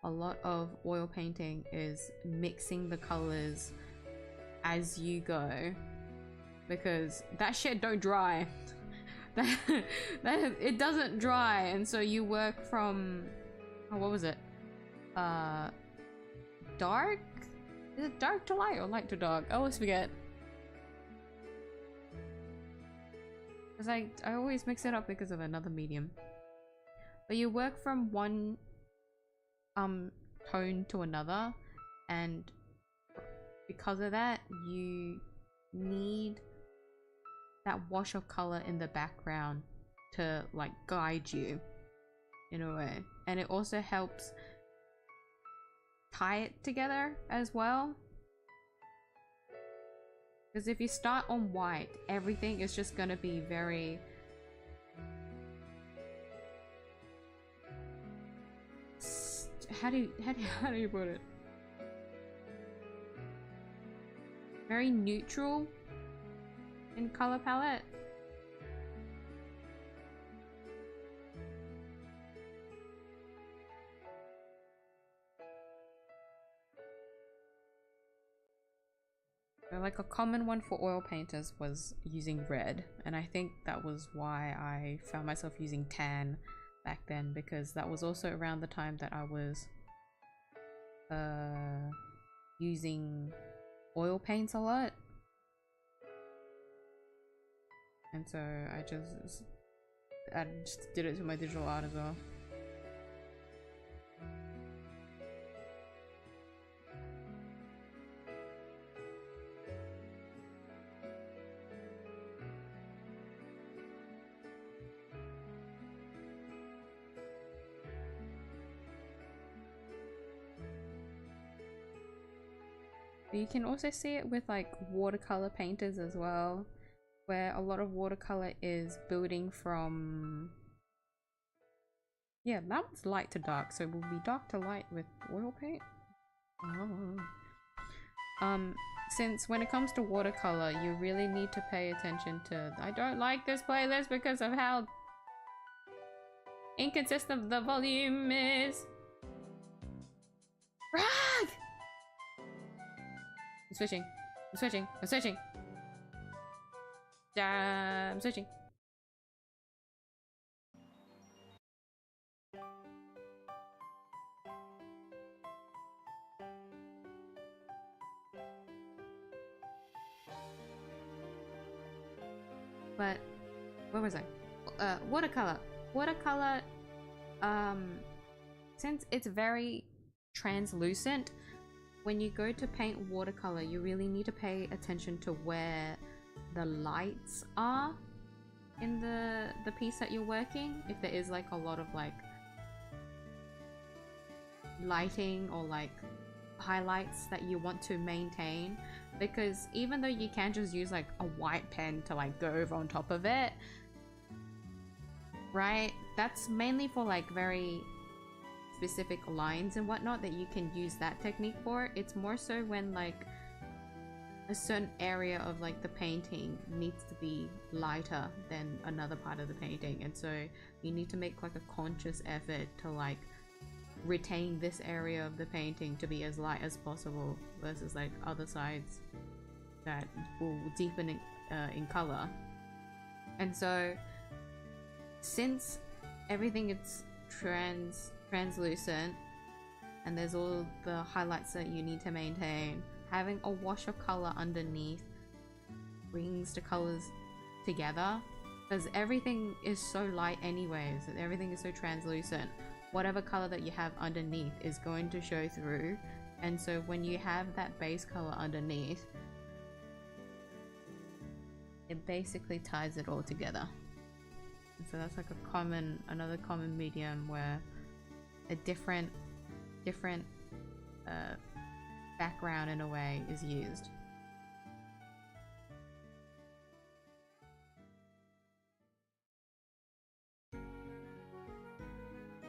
a lot of oil painting is mixing the colors as you go, because that shit don't dry. that it doesn't dry, and so you work from, oh, what was it, dark, is it dark to light or light to dark? I always forget, because I always mix it up because of another medium. But you work from one tone to another, and because of that you need that wash of color in the background to like guide you in a way, and it also helps tie it together as well, because if you start on white, everything is just gonna be very how do you put it? Very neutral in color palette. Like a common one for oil painters was using red, and I think that was why I found myself using tan back then, because that was also around the time that I was using oil paints a lot, and so I just did it to my digital art as well. You can also see it with like watercolor painters as well, where a lot of watercolor is building from, yeah, that one's light to dark, so it will be dark to light with oil paint. Since when it comes to watercolor, you really need to pay attention to, I don't like this playlist because of how inconsistent the volume is. Rag! I'm switching. I'm switching. I'm switching. I'm switching. But where was I? Watercolor. Watercolor, since it's very translucent, when you go to paint watercolor, you really need to pay attention to where the lights are in the piece that you're working. If there is like a lot of like lighting or like highlights that you want to maintain, because even though you can just use like a white pen to like go over on top of it, right? That's mainly for like very specific lines and whatnot that you can use that technique for. It's more so when like a certain area of like the painting needs to be lighter than another part of the painting, and so you need to make like a conscious effort to like retain this area of the painting to be as light as possible versus like other sides that will deepen in color. And so since everything is translucent and there's all the highlights that you need to maintain, having a wash of color underneath brings the colors together, because everything is so light anyways, everything is so translucent. Whatever color that you have underneath is going to show through, and so when you have that base color underneath, it basically ties it all together. And so that's like another common medium where a different background in a way is used.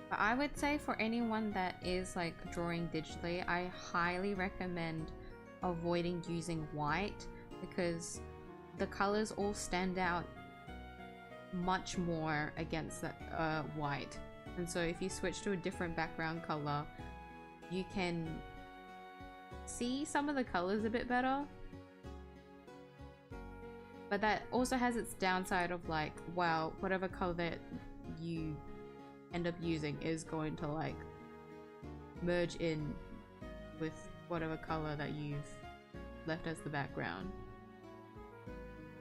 But I would say for anyone that is like drawing digitally, I highly recommend avoiding using white, because the colors all stand out much more against that white. And so if you switch to a different background color, you can see some of the colors a bit better. But that also has its downside of like, well, whatever color that you end up using is going to like merge in with whatever color that you've left as the background.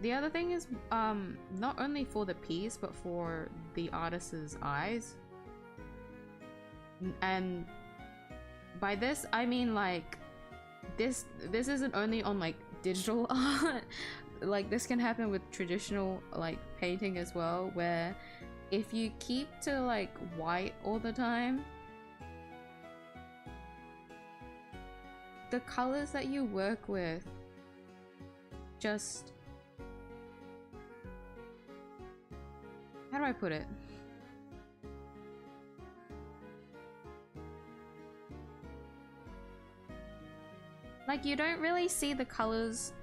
The other thing is not only for the piece but for the artist's eyes, and by this I mean like this isn't only on like digital art. Like this can happen with traditional like painting as well, where if you keep to like white all the time, the colors that you work with just, how do I put it? Like, you don't really see the colors,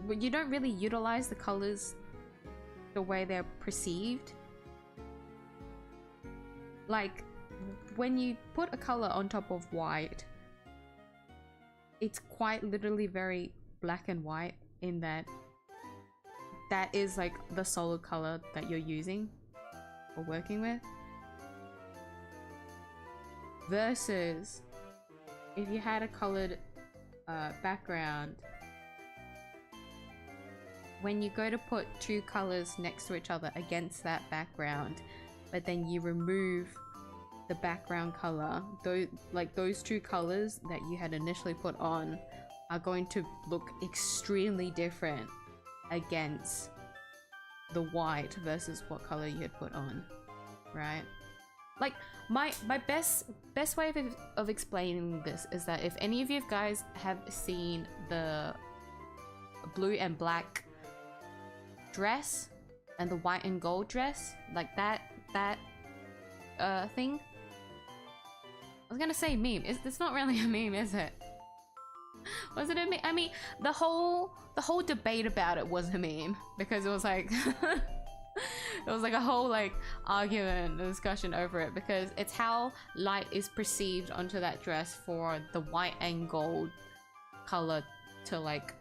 you don't really utilize the colors the way they're perceived. Like, when you put a color on top of white, it's quite literally very black and white in that that is like the solid color that you're using or working with. Versus if you had a colored background, when you go to put two colors next to each other against that background, but then you remove the background color, those two colors that you had initially put on are going to look extremely different against the white versus what color you had put on, right? Like, my best way of explaining this is that if any of you guys have seen the blue and black dress and the white and gold dress, like that thing. I was gonna say meme. It's not really a meme, is it? Was it a meme? I mean, the whole debate about it was a meme because it was like it was like a whole like argument and discussion over it because it's how light is perceived onto that dress for the white and gold color to like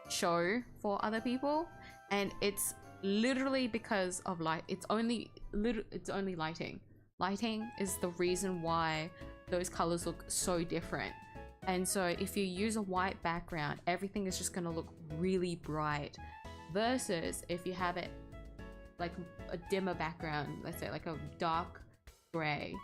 show for other people, and it's literally because of light. It's only lighting. Lighting is the reason why those colors look so different. And so if you use a white background, everything is just gonna look really bright, versus if you have it like a dimmer background, let's say like a dark gray,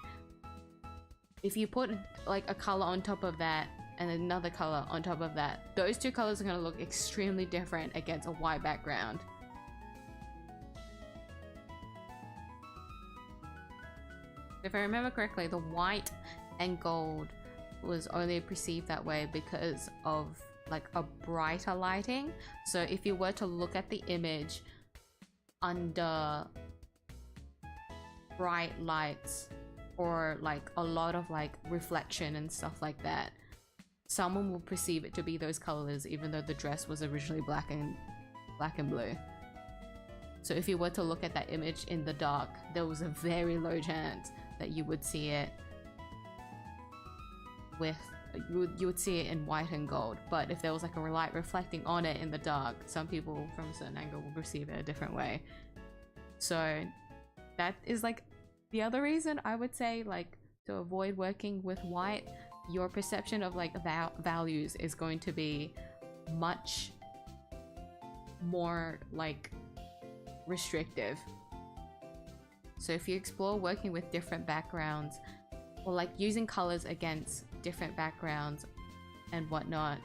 if you put like a color on top of that and another color on top of that, those two colors are gonna look extremely different against a white background. If I remember correctly, the white and gold was only perceived that way because of like a brighter lighting. So if you were to look at the image under bright lights or like a lot of like reflection and stuff like that, someone will perceive it to be those colors even though the dress was originally black and blue. So if you were to look at that image in the dark, there was a very low chance that you would see it with you would see it in white and gold. But if there was like a light reflecting on it in the dark, some people from a certain angle will perceive it a different way. So that is like the other reason I would say, like, to avoid working with white, your perception of like values is going to be much more like restrictive. So if you explore working with different backgrounds or like using colors against different backgrounds and whatnot,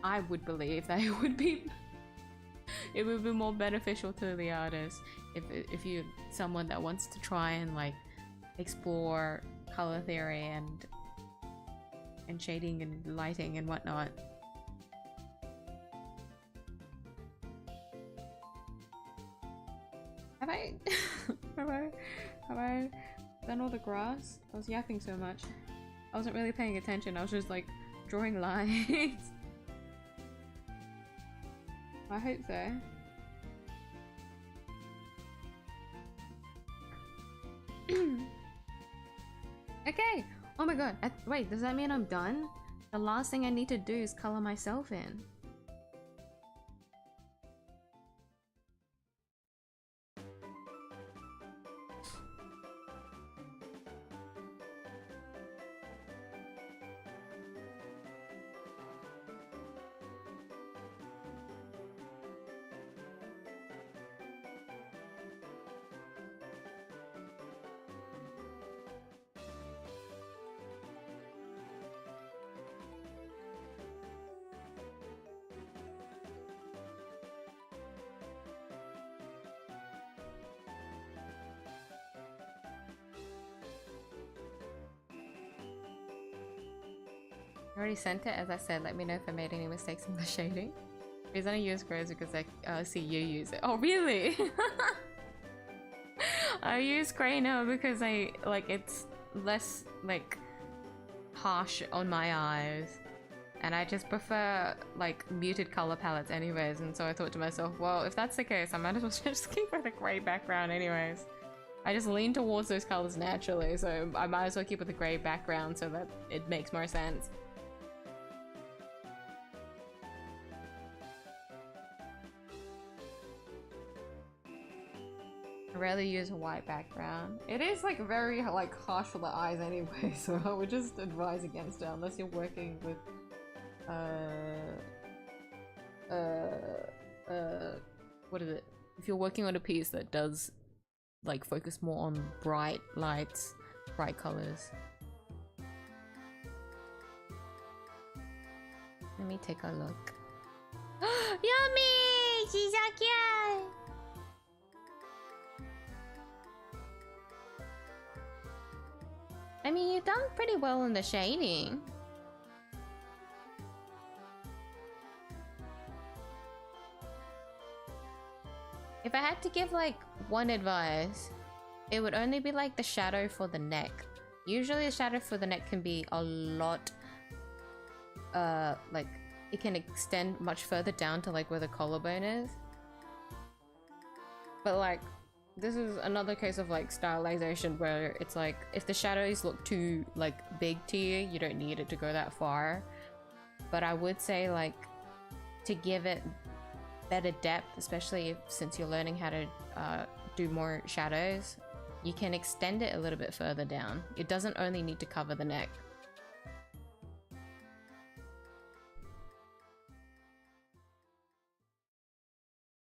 I would believe that it would be more beneficial to the artist if you're someone that wants to try and like explore color theory and shading and lighting and whatnot. Have I done all the grass? I was yapping so much. I wasn't really paying attention. I was just like drawing lines. I hope so. Okay. Oh my god. Wait, does that mean I'm done? The last thing I need to do is color myself in. I already sent it. As I said, let me know if I made any mistakes in the shading. The reason I use grays because I see you use it. Oh really? I use gray now because I like it's less like harsh on my eyes. And I just prefer like muted color palettes anyways, and so I thought to myself, well, if that's the case, I might as well just keep with a grey background anyways. I just lean towards those colors naturally, so I might as well keep with a grey background so that it makes more sense. I rarely use a white background. It is like very like harsh for the eyes anyway, so I would just advise against it unless you're working with what is it? If you're working on a piece that does like focus more on bright lights, bright colors. Let me take a look. Yummy! She's so cute! I mean, you've done pretty well in the shading. If I had to give like one advice, it would only be like the shadow for the neck. Usually the shadow for the neck can be a lot, like it can extend much further down to like where the collarbone is. But like, this is another case of like stylization where it's like, if the shadows look too like big to you, you don't need it to go that far. But I would say like, to give it better depth, especially since you're learning how to do more shadows, you can extend it a little bit further down. It doesn't only need to cover the neck.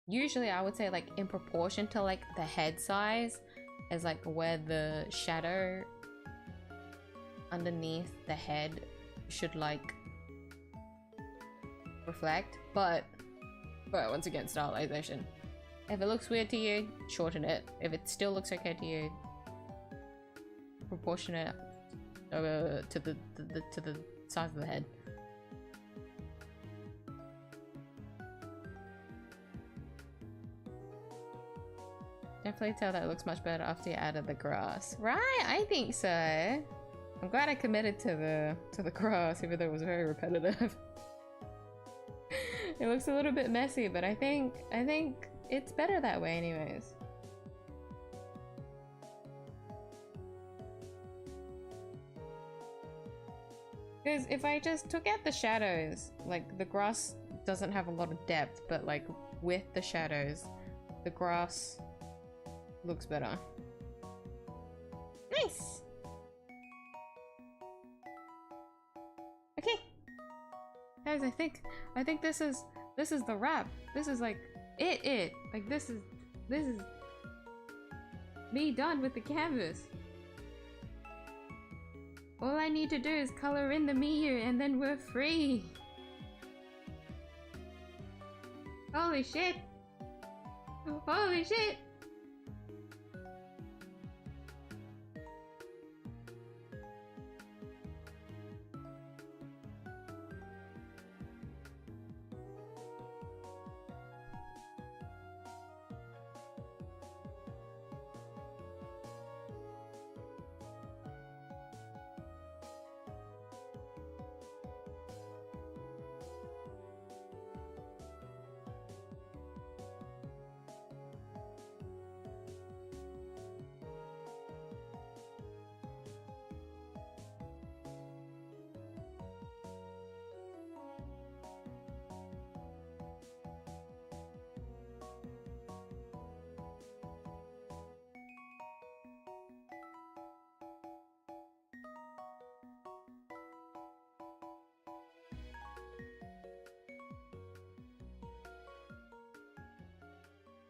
Usually I would say like in proportion to like the head size is like where the shadow underneath the head should like reflect, but once again, stylization. If it looks weird to you, shorten it. If it still looks okay to you, proportion it to the size of the head. Definitely tell that it looks much better after you added the grass. Right, I think so. I'm glad I committed to the grass, even though it was very repetitive. It looks a little bit messy, but I think it's better that way anyways. Because if I just took out the shadows, like the grass doesn't have a lot of depth, but like with the shadows, the grass looks better. Nice! Okay. Guys, I think this is the wrap. This is like it. Like this is me done with the canvas. All I need to do is color in the miyuu and then we're free. Holy shit. Holy shit.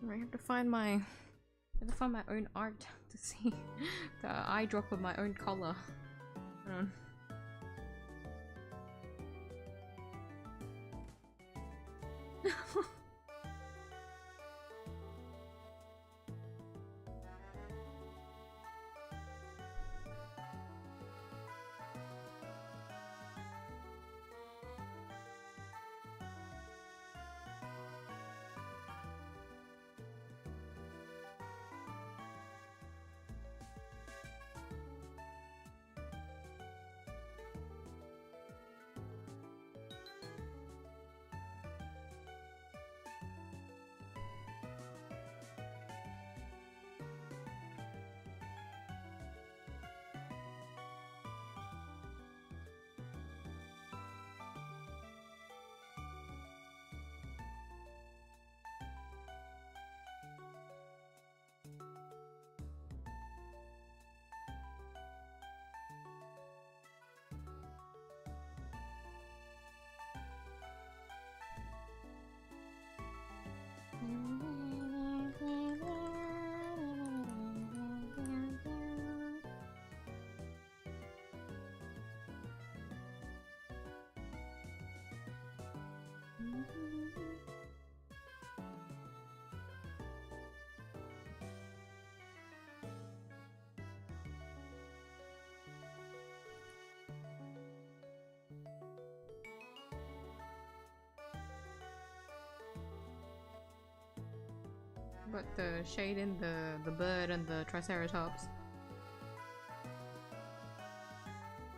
I have to find my own art to see the eyedrop of my own color. But the shade in the bird and the triceratops.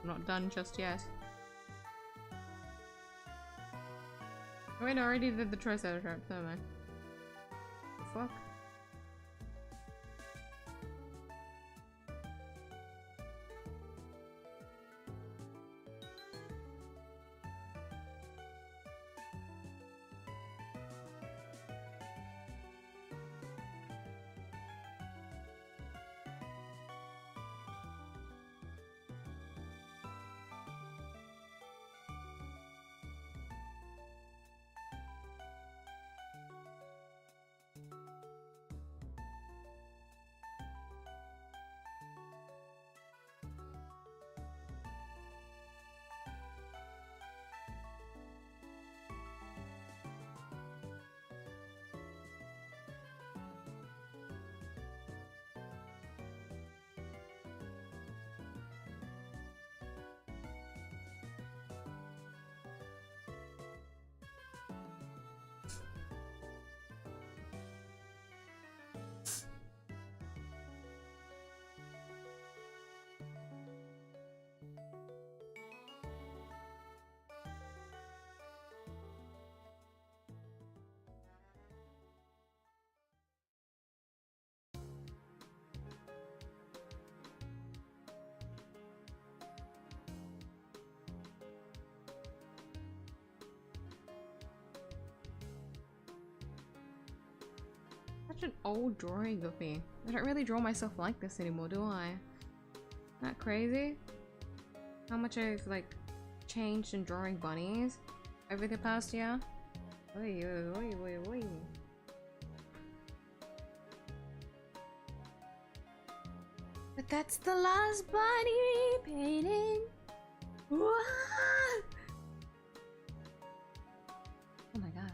Not done just yet. Wait, I already did the triceratops, never mind. The fuck? Such an old drawing of me. I don't really draw myself like this anymore, do I? Isn't that crazy? How much I've like changed in drawing bunnies over the past year? Oy, oy, oy, oy, oy. But that's the last bunny painting. What? Oh my god.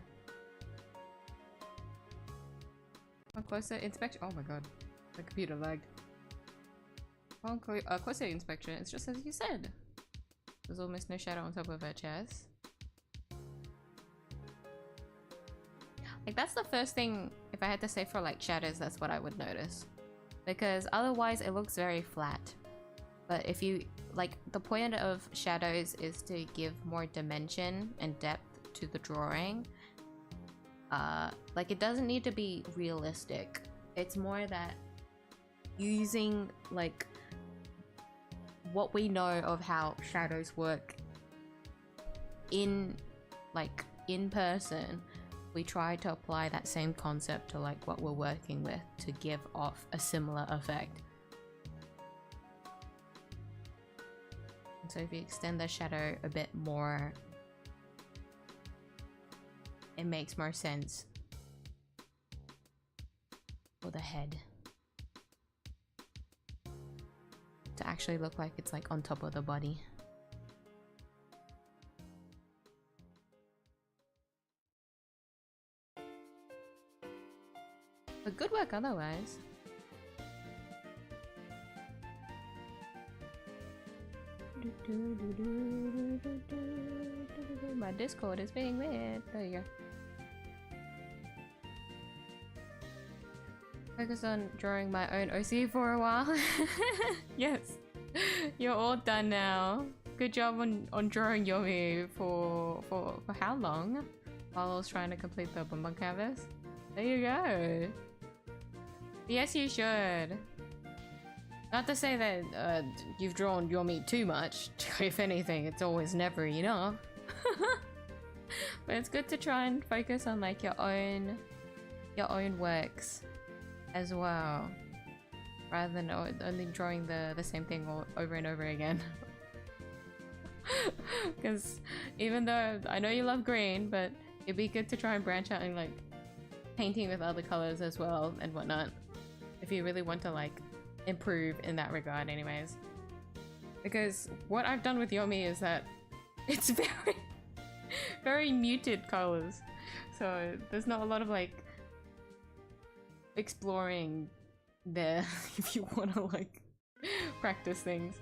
On closer inspection. Oh my god. The computer lagged. On closer inspection, it's just as you said. There's almost no shadow on top of her chest. Like, that's the first thing, if I had to say for like shadows, that's what I would notice. Because otherwise it looks very flat. But if you, like, the point of shadows is to give more dimension and depth to the drawing. Like, it doesn't need to be realistic. It's more that using, like, what we know of how shadows work in, like, in person, we try to apply that same concept to, like, what we're working with to give off a similar effect. And so if you extend the shadow a bit more, it makes more sense for the head to actually look like it's like on top of the body. But good work otherwise. My Discord is being weird. There you go. Focus on drawing my own OC for a while. Yes, you're all done now. Good job on drawing your miyuu for how long? While I was trying to complete the bunbun canvas. There you go. Yes, you should. Not to say that you've drawn your miyuu too much. If anything, it's always never enough. But it's good to try and focus on like your own works as well, rather than only drawing the same thing over and over again. Because even though I know you love green, but it'd be good to try and branch out and like painting with other colors as well and whatnot. If you really want to like improve in that regard anyways. Because what I've done with Yomi is that it's very, very muted colors. So there's not a lot of like exploring there if you want to like practice things.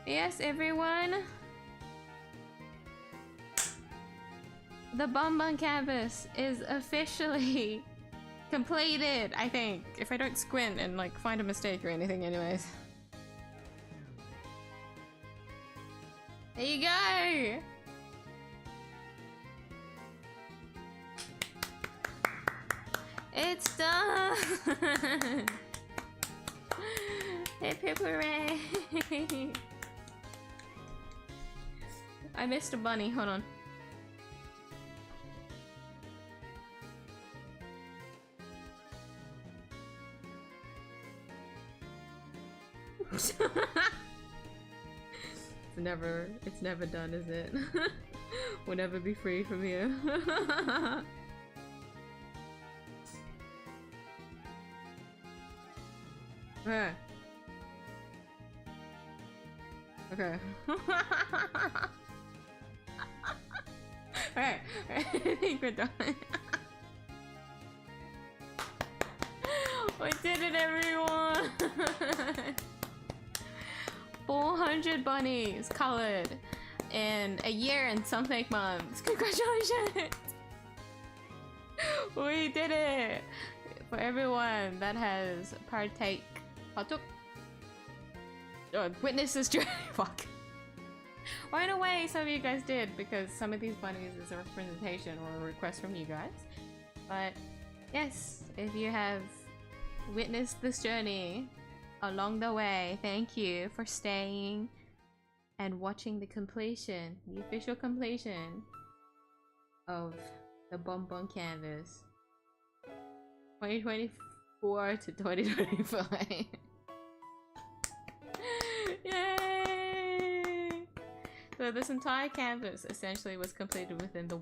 Yes, everyone! The bunbun canvas is officially completed, I think. If I don't squint and like find a mistake or anything anyways. There you go! It's done! Hip hip hooray! I missed a bunny, hold on. It's never done, is it? We'll never be free from here. Okay. Okay. Alright, I think we're done. We did it, everyone! 400 bunnies colored in a year and something months. Congratulations! We did it! For everyone that has witnessed this journey. Fuck. Well, in a way, some of you guys did, because some of these bunnies is a representation or a request from you guys. But yes, if you have witnessed this journey along the way, thank you for staying and watching the completion, the official completion of the bunbun canvas 2024 to 2025. Yay! So this entire canvas essentially was completed within the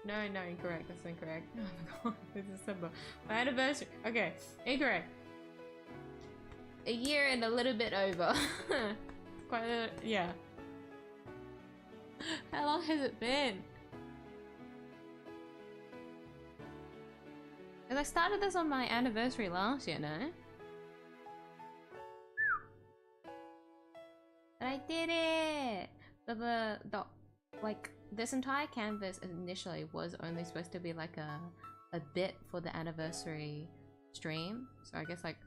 no, incorrect. That's incorrect. Oh my god, this is December. My anniversary. Okay, incorrect. A year and a little bit over. Quite a, yeah. How long has it been? Because I started this on my anniversary last year, no? But I did it! So the like, this entire canvas initially was only supposed to be like a bit for the anniversary stream. So I guess like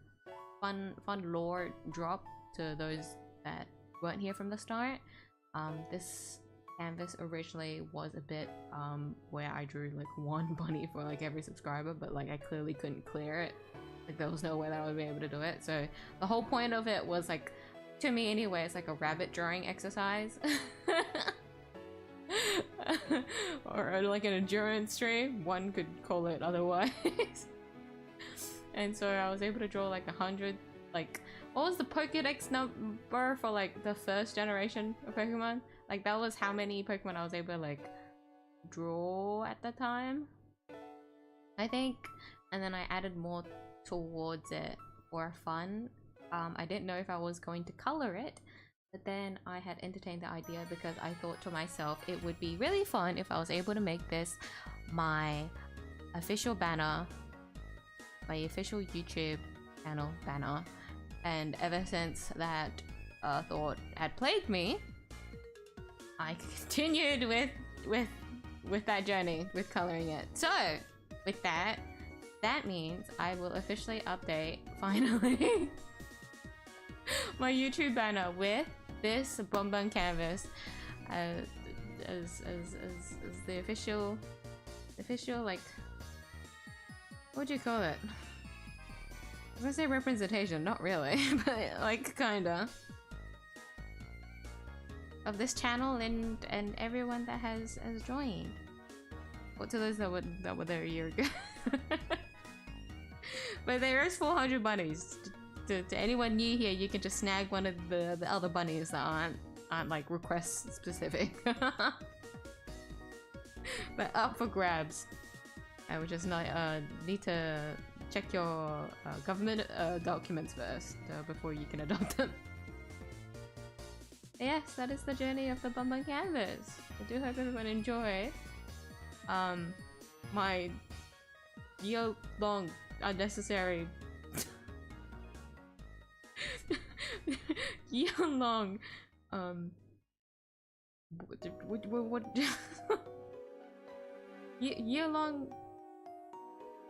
fun lore drop to those that weren't here from the start. This canvas originally was a bit where I drew like one bunny for like every subscriber, but like I clearly couldn't clear it. Like there was no way that I would be able to do it. So the whole point of it was like, to me anyway, it's like a rabbit drawing exercise. Or like an endurance stream, one could call it otherwise. And so I was able to draw like 100, like, what was the Pokédex number for like the first generation of Pokemon? Like that was how many Pokemon I was able to like draw at the time, I think. And then I added more towards it for fun. I didn't know if I was going to color it, but then I had entertained the idea because I thought to myself it would be really fun if I was able to make this my official banner, my official YouTube channel banner. And ever since that thought had plagued me, I continued with that journey, with coloring it. So with that means I will officially update finally my YouTube banner with this bunbun canvas as the official like, what do you call it? I was gonna say representation, not really, but like kinda, of this channel and everyone that has joined. What to those that were there a year ago. But there is 400 bunnies. To anyone new here, you can just snag one of the other bunnies that aren't like request specific. They're up for grabs. I would just not need to check your government documents first before you can adopt them. Yes, that is the journey of the bunbun canvas. I do hope everyone enjoyed my year-long unnecessary year-long what year-long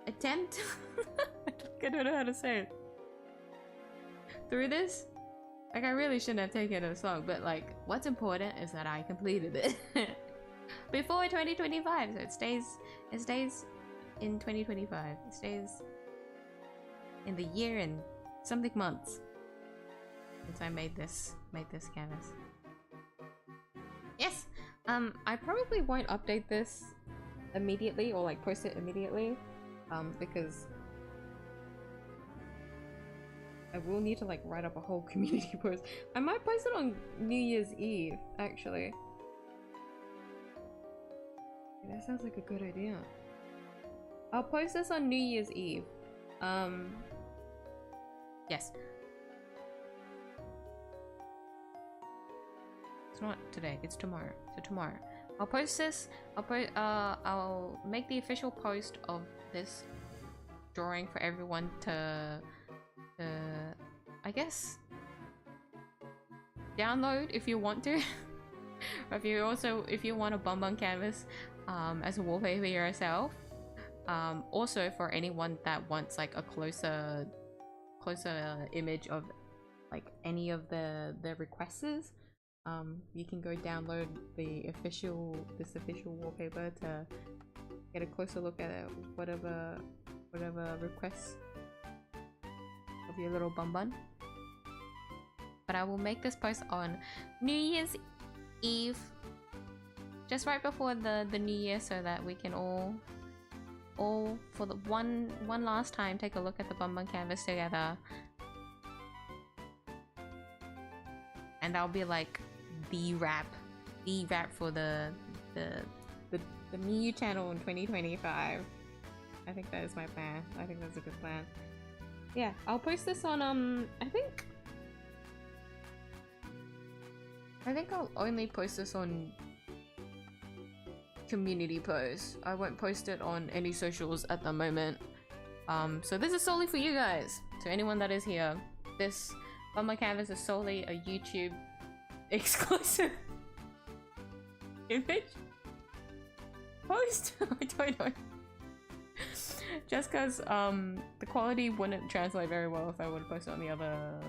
attempt. I don't know how to say it through this. Like, I really shouldn't have taken it long, but like, what's important is that I completed it before 2025, so it stays in 2025. It stays in the year and something months since I made this canvas. Yes, I probably won't update this immediately or like post it immediately, because I will need to like write up a whole community post. I might post it on New Year's Eve, actually. That sounds like a good idea. I'll post this on New Year's Eve. Yes. It's not today, it's tomorrow. So tomorrow. I'll post this. I'll make the official post of this drawing for everyone to I guess download if you want to. Or if you want a bunbun canvas as a wallpaper yourself. Also for anyone that wants like a closer image of like any of the requests, you can go download this official wallpaper to get a closer look at it, whatever requests of your little bunbun. But I will make this post on New Year's Eve, just right before the New Year, so that we can all for the one last time take a look at the bunbun canvas together. And that'll be like the wrap for the miyuu channel in 2025. I think that is my plan. I think that's a good plan. Yeah, I'll post this on I think I'll only post this on community posts. I won't post it on any socials at the moment. So this is solely for you guys. To anyone that is here, this bunbun canvas is solely a YouTube exclusive image post. I don't know. Just because the quality wouldn't translate very well if I would post it on the other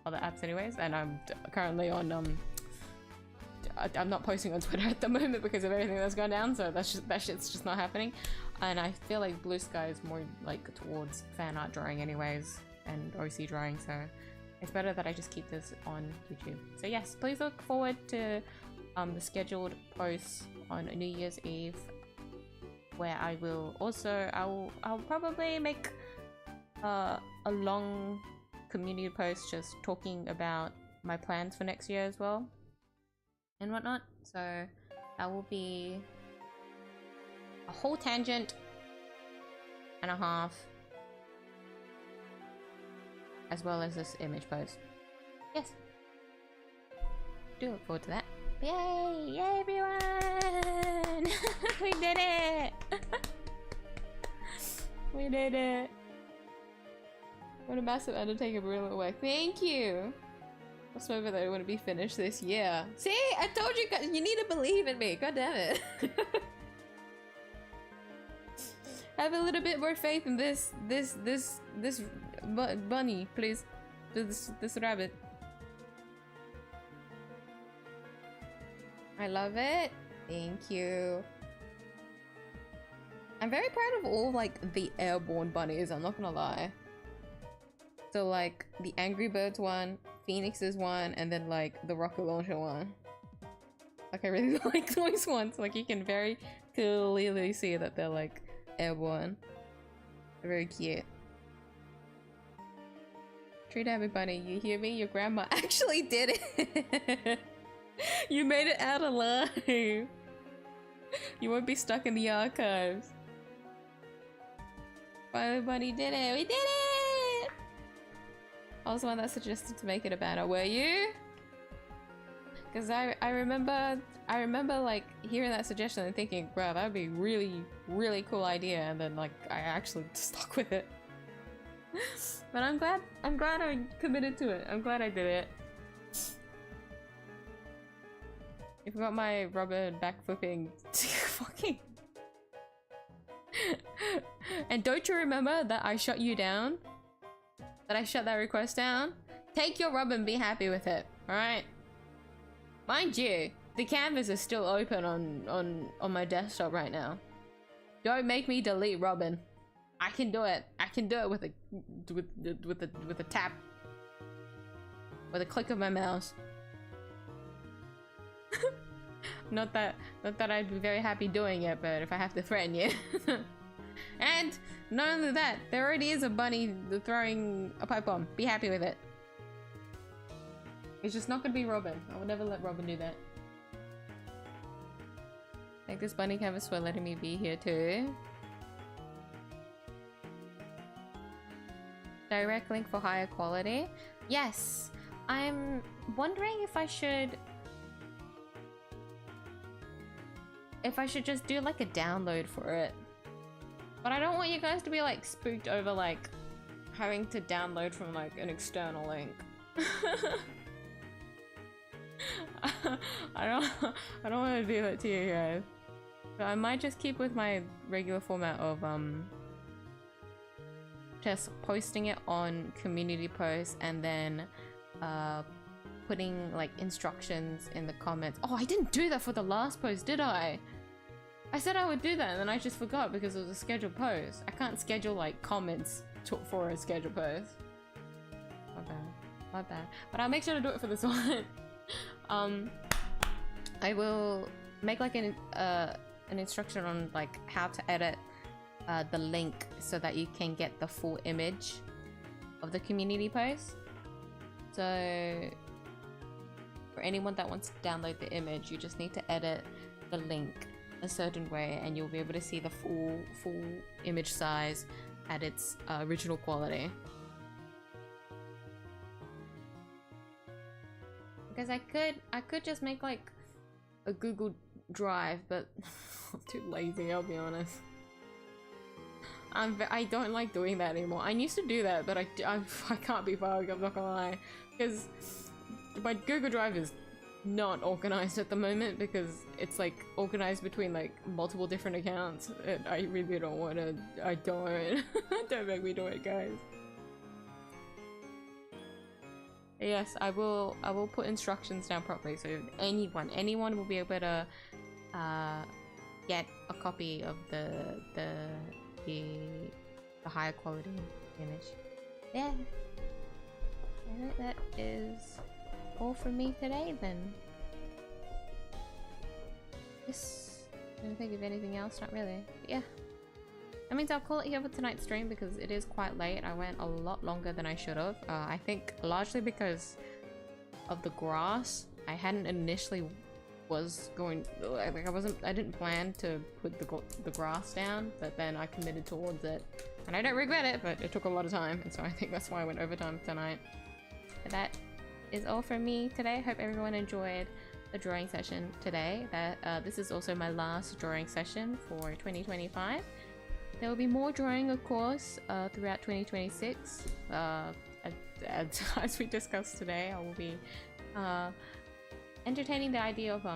apps anyways, and I'm currently on I'm not posting on Twitter at the moment because of everything that's gone down, so that shit's just not happening. And I feel like Blue Sky is more like towards fan art drawing anyways and OC drawing, so it's better that I just keep this on YouTube. So yes, please look forward to the scheduled posts on New Year's Eve, where I will also I'll probably make a long community post just talking about my plans for next year as well and whatnot. So that will be a whole tangent and a half, as well as this image post. Yes, do look forward to that. Yay! Yay, everyone! We did it! We did it! What a massive undertaking, brilliant work. Thank you! I was hoping that it wouldn't be finished this year. See? I told you guys, you need to believe in me. God damn it. Have a little bit more faith in this bunny, please. This rabbit. I love it. Thank you. I'm very proud of all like the airborne bunnies, I'm not gonna lie. So like the Angry Birds one, Phoenix's one, and then like the rocket launcher one. Like I really like those ones. Like you can very clearly see that they're like airborne. They're very cute. Treat everybody, you hear me? Your grandma actually did it. You made it out alive. You won't be stuck in the archives. Finally, Bunny did it! We did it! I was the one that suggested to make it a banner, were you? Because I remember like hearing that suggestion and thinking, bro, that would be really cool idea, and then like I actually stuck with it. But I'm glad I committed to it. I'm glad I did it. You forgot my rubber backflipping fucking. And don't you remember that I shut you down? That I shut that request down? Take your rub and be happy with it, alright? Mind you, the canvas is still open on my desktop right now. Don't make me delete Robin. I can do it. I can do it with a tap. With a click of my mouse. Not that I'd be very happy doing it, but if I have to threaten you. And not only that, there already is a bunny throwing a pipe bomb. Be happy with it. It's just not gonna be Robin. I would never let Robin do that. Thank this bunny canvas for letting me be here too. Direct link for higher quality. Yes, I'm wondering if I should just do like a download for it. But I don't want you guys to be like spooked over like having to download from like an external link. I don't want to do that to you guys. So I might just keep with my regular format of just posting it on community posts and then putting like instructions in the comments. Oh, I didn't do that for the last post, did I? I said I would do that and then I just forgot because it was a scheduled post. I can't schedule like comments for a scheduled post. My bad. But I'll make sure to do it for this one. I will make like an instruction on like how to edit the link so that you can get the full image of the community post. So for anyone that wants to download the image, you just need to edit the link a certain way and you'll be able to see the full image size at its original quality. Because I could just make like a Google Drive, but I'm too lazy, I'll be honest. I don't like doing that anymore. I used to do that, but I can't be bothered, I'm not gonna lie. Because my Google Drive is not organized at the moment because it's like organized between like multiple different accounts and I really don't want to. I don't. Don't make me do it, guys. Yes, I will put instructions down properly so anyone will be able to get a copy of the higher quality image. Yeah, I think that is all from me today then. Yes, I don't think of anything else, not really. But yeah, that means I'll call it here for tonight's stream because it is quite late. I went a lot longer than I should have. I think largely because of the grass. I hadn't initially was going like I didn't plan to put the grass down, but then I committed towards it and I don't regret it, but it took a lot of time and so I think that's why I went overtime tonight. But that is all from me today. Hope everyone enjoyed the drawing session today. This is also my last drawing session for 2025. There will be more drawing, of course, throughout 2026. As we discussed today, I will be entertaining the idea of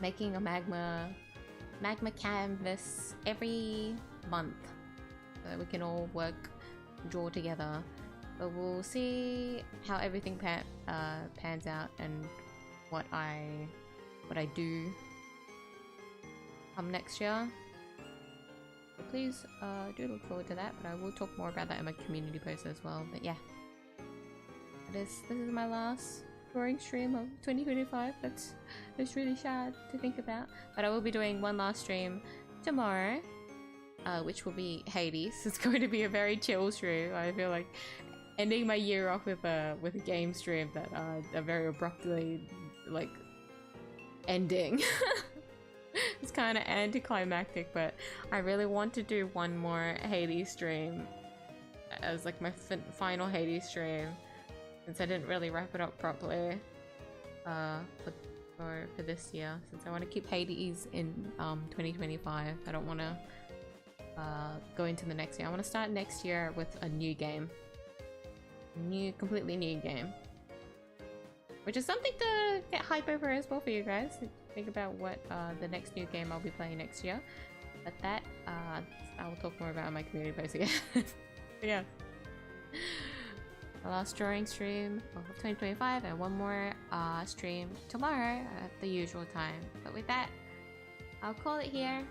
making a magma canvas every month so that we can all draw together. But we'll see how everything pans out and what I do come next year. So please do look forward to that, but I will talk more about that in my community post as well. But yeah, this is my last drawing stream of 2025. It's really sad to think about, but I will be doing one last stream tomorrow, which will be Hades. It's going to be a very chill stream. I feel like ending my year off with a game stream that are very abruptly like ending. It's kind of anticlimactic, but I really want to do one more Hades stream as like my final Hades stream, since I didn't really wrap it up properly for this year, since I want to keep Hades in 2025. I don't want to go into the next year. I want to start next year with a new game, completely new game, which is something to get hype over as well for you guys. Think about what the next new game I'll be playing next year, but that I will talk more about in my community post again. Yeah, the last drawing stream of 2025 and one more stream tomorrow at the usual time. But with that, I'll call it here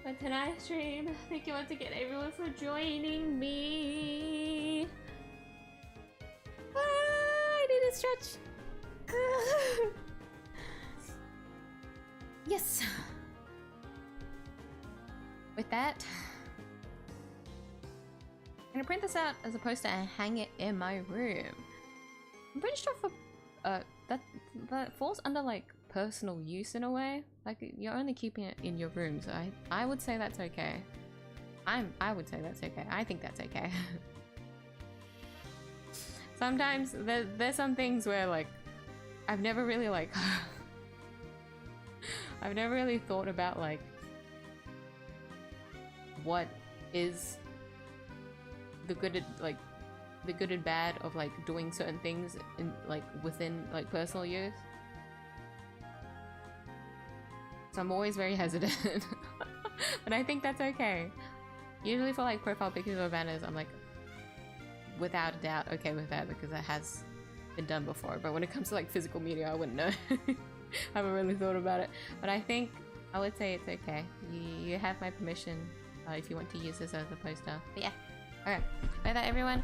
for tonight's stream. Thank you once again everyone for joining me. I need a stretch. Yes. With that, I'm gonna print this out as a poster and hang it in my room. I'm pretty sure for that falls under like personal use in a way. Like you're only keeping it in your room, so I would say that's okay. I would say that's okay. I think that's okay. Sometimes there's some things where like I've never really like I've never really thought about like what is the good and bad of like doing certain things in like within like personal use. So I'm always very hesitant. But I think that's okay. Usually for like profile pictures or banners, I'm like without a doubt okay with that because it has been done before. But when it comes to like physical media, I wouldn't know. I haven't really thought about it, but I think I would say it's okay. You have my permission if you want to use this as a poster. But yeah, alright. By that, everyone,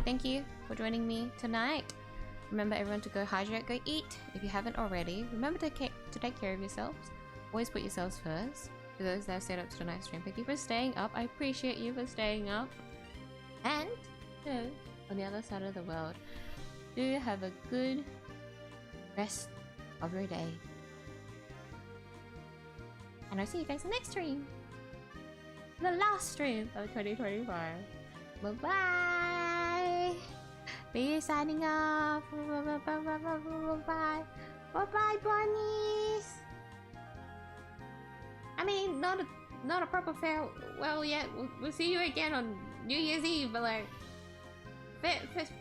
thank you for joining me tonight. Remember, everyone, to go hydrate, go eat if you haven't already. Remember to take care of yourselves. Always put yourselves first. For those that have stayed up to tonight's stream, thank you for staying up. I appreciate you for staying up. And on the other side of the world, do have a good rest of your day. And I'll see you guys in the next stream. The last stream of 2025. Bye bye. Be signing off. Bye bye. Bye bye, bunnies. I mean, not a proper farewell yet. We'll see you again on New Year's Eve, but like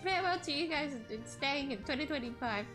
farewell to you guys staying in 2025.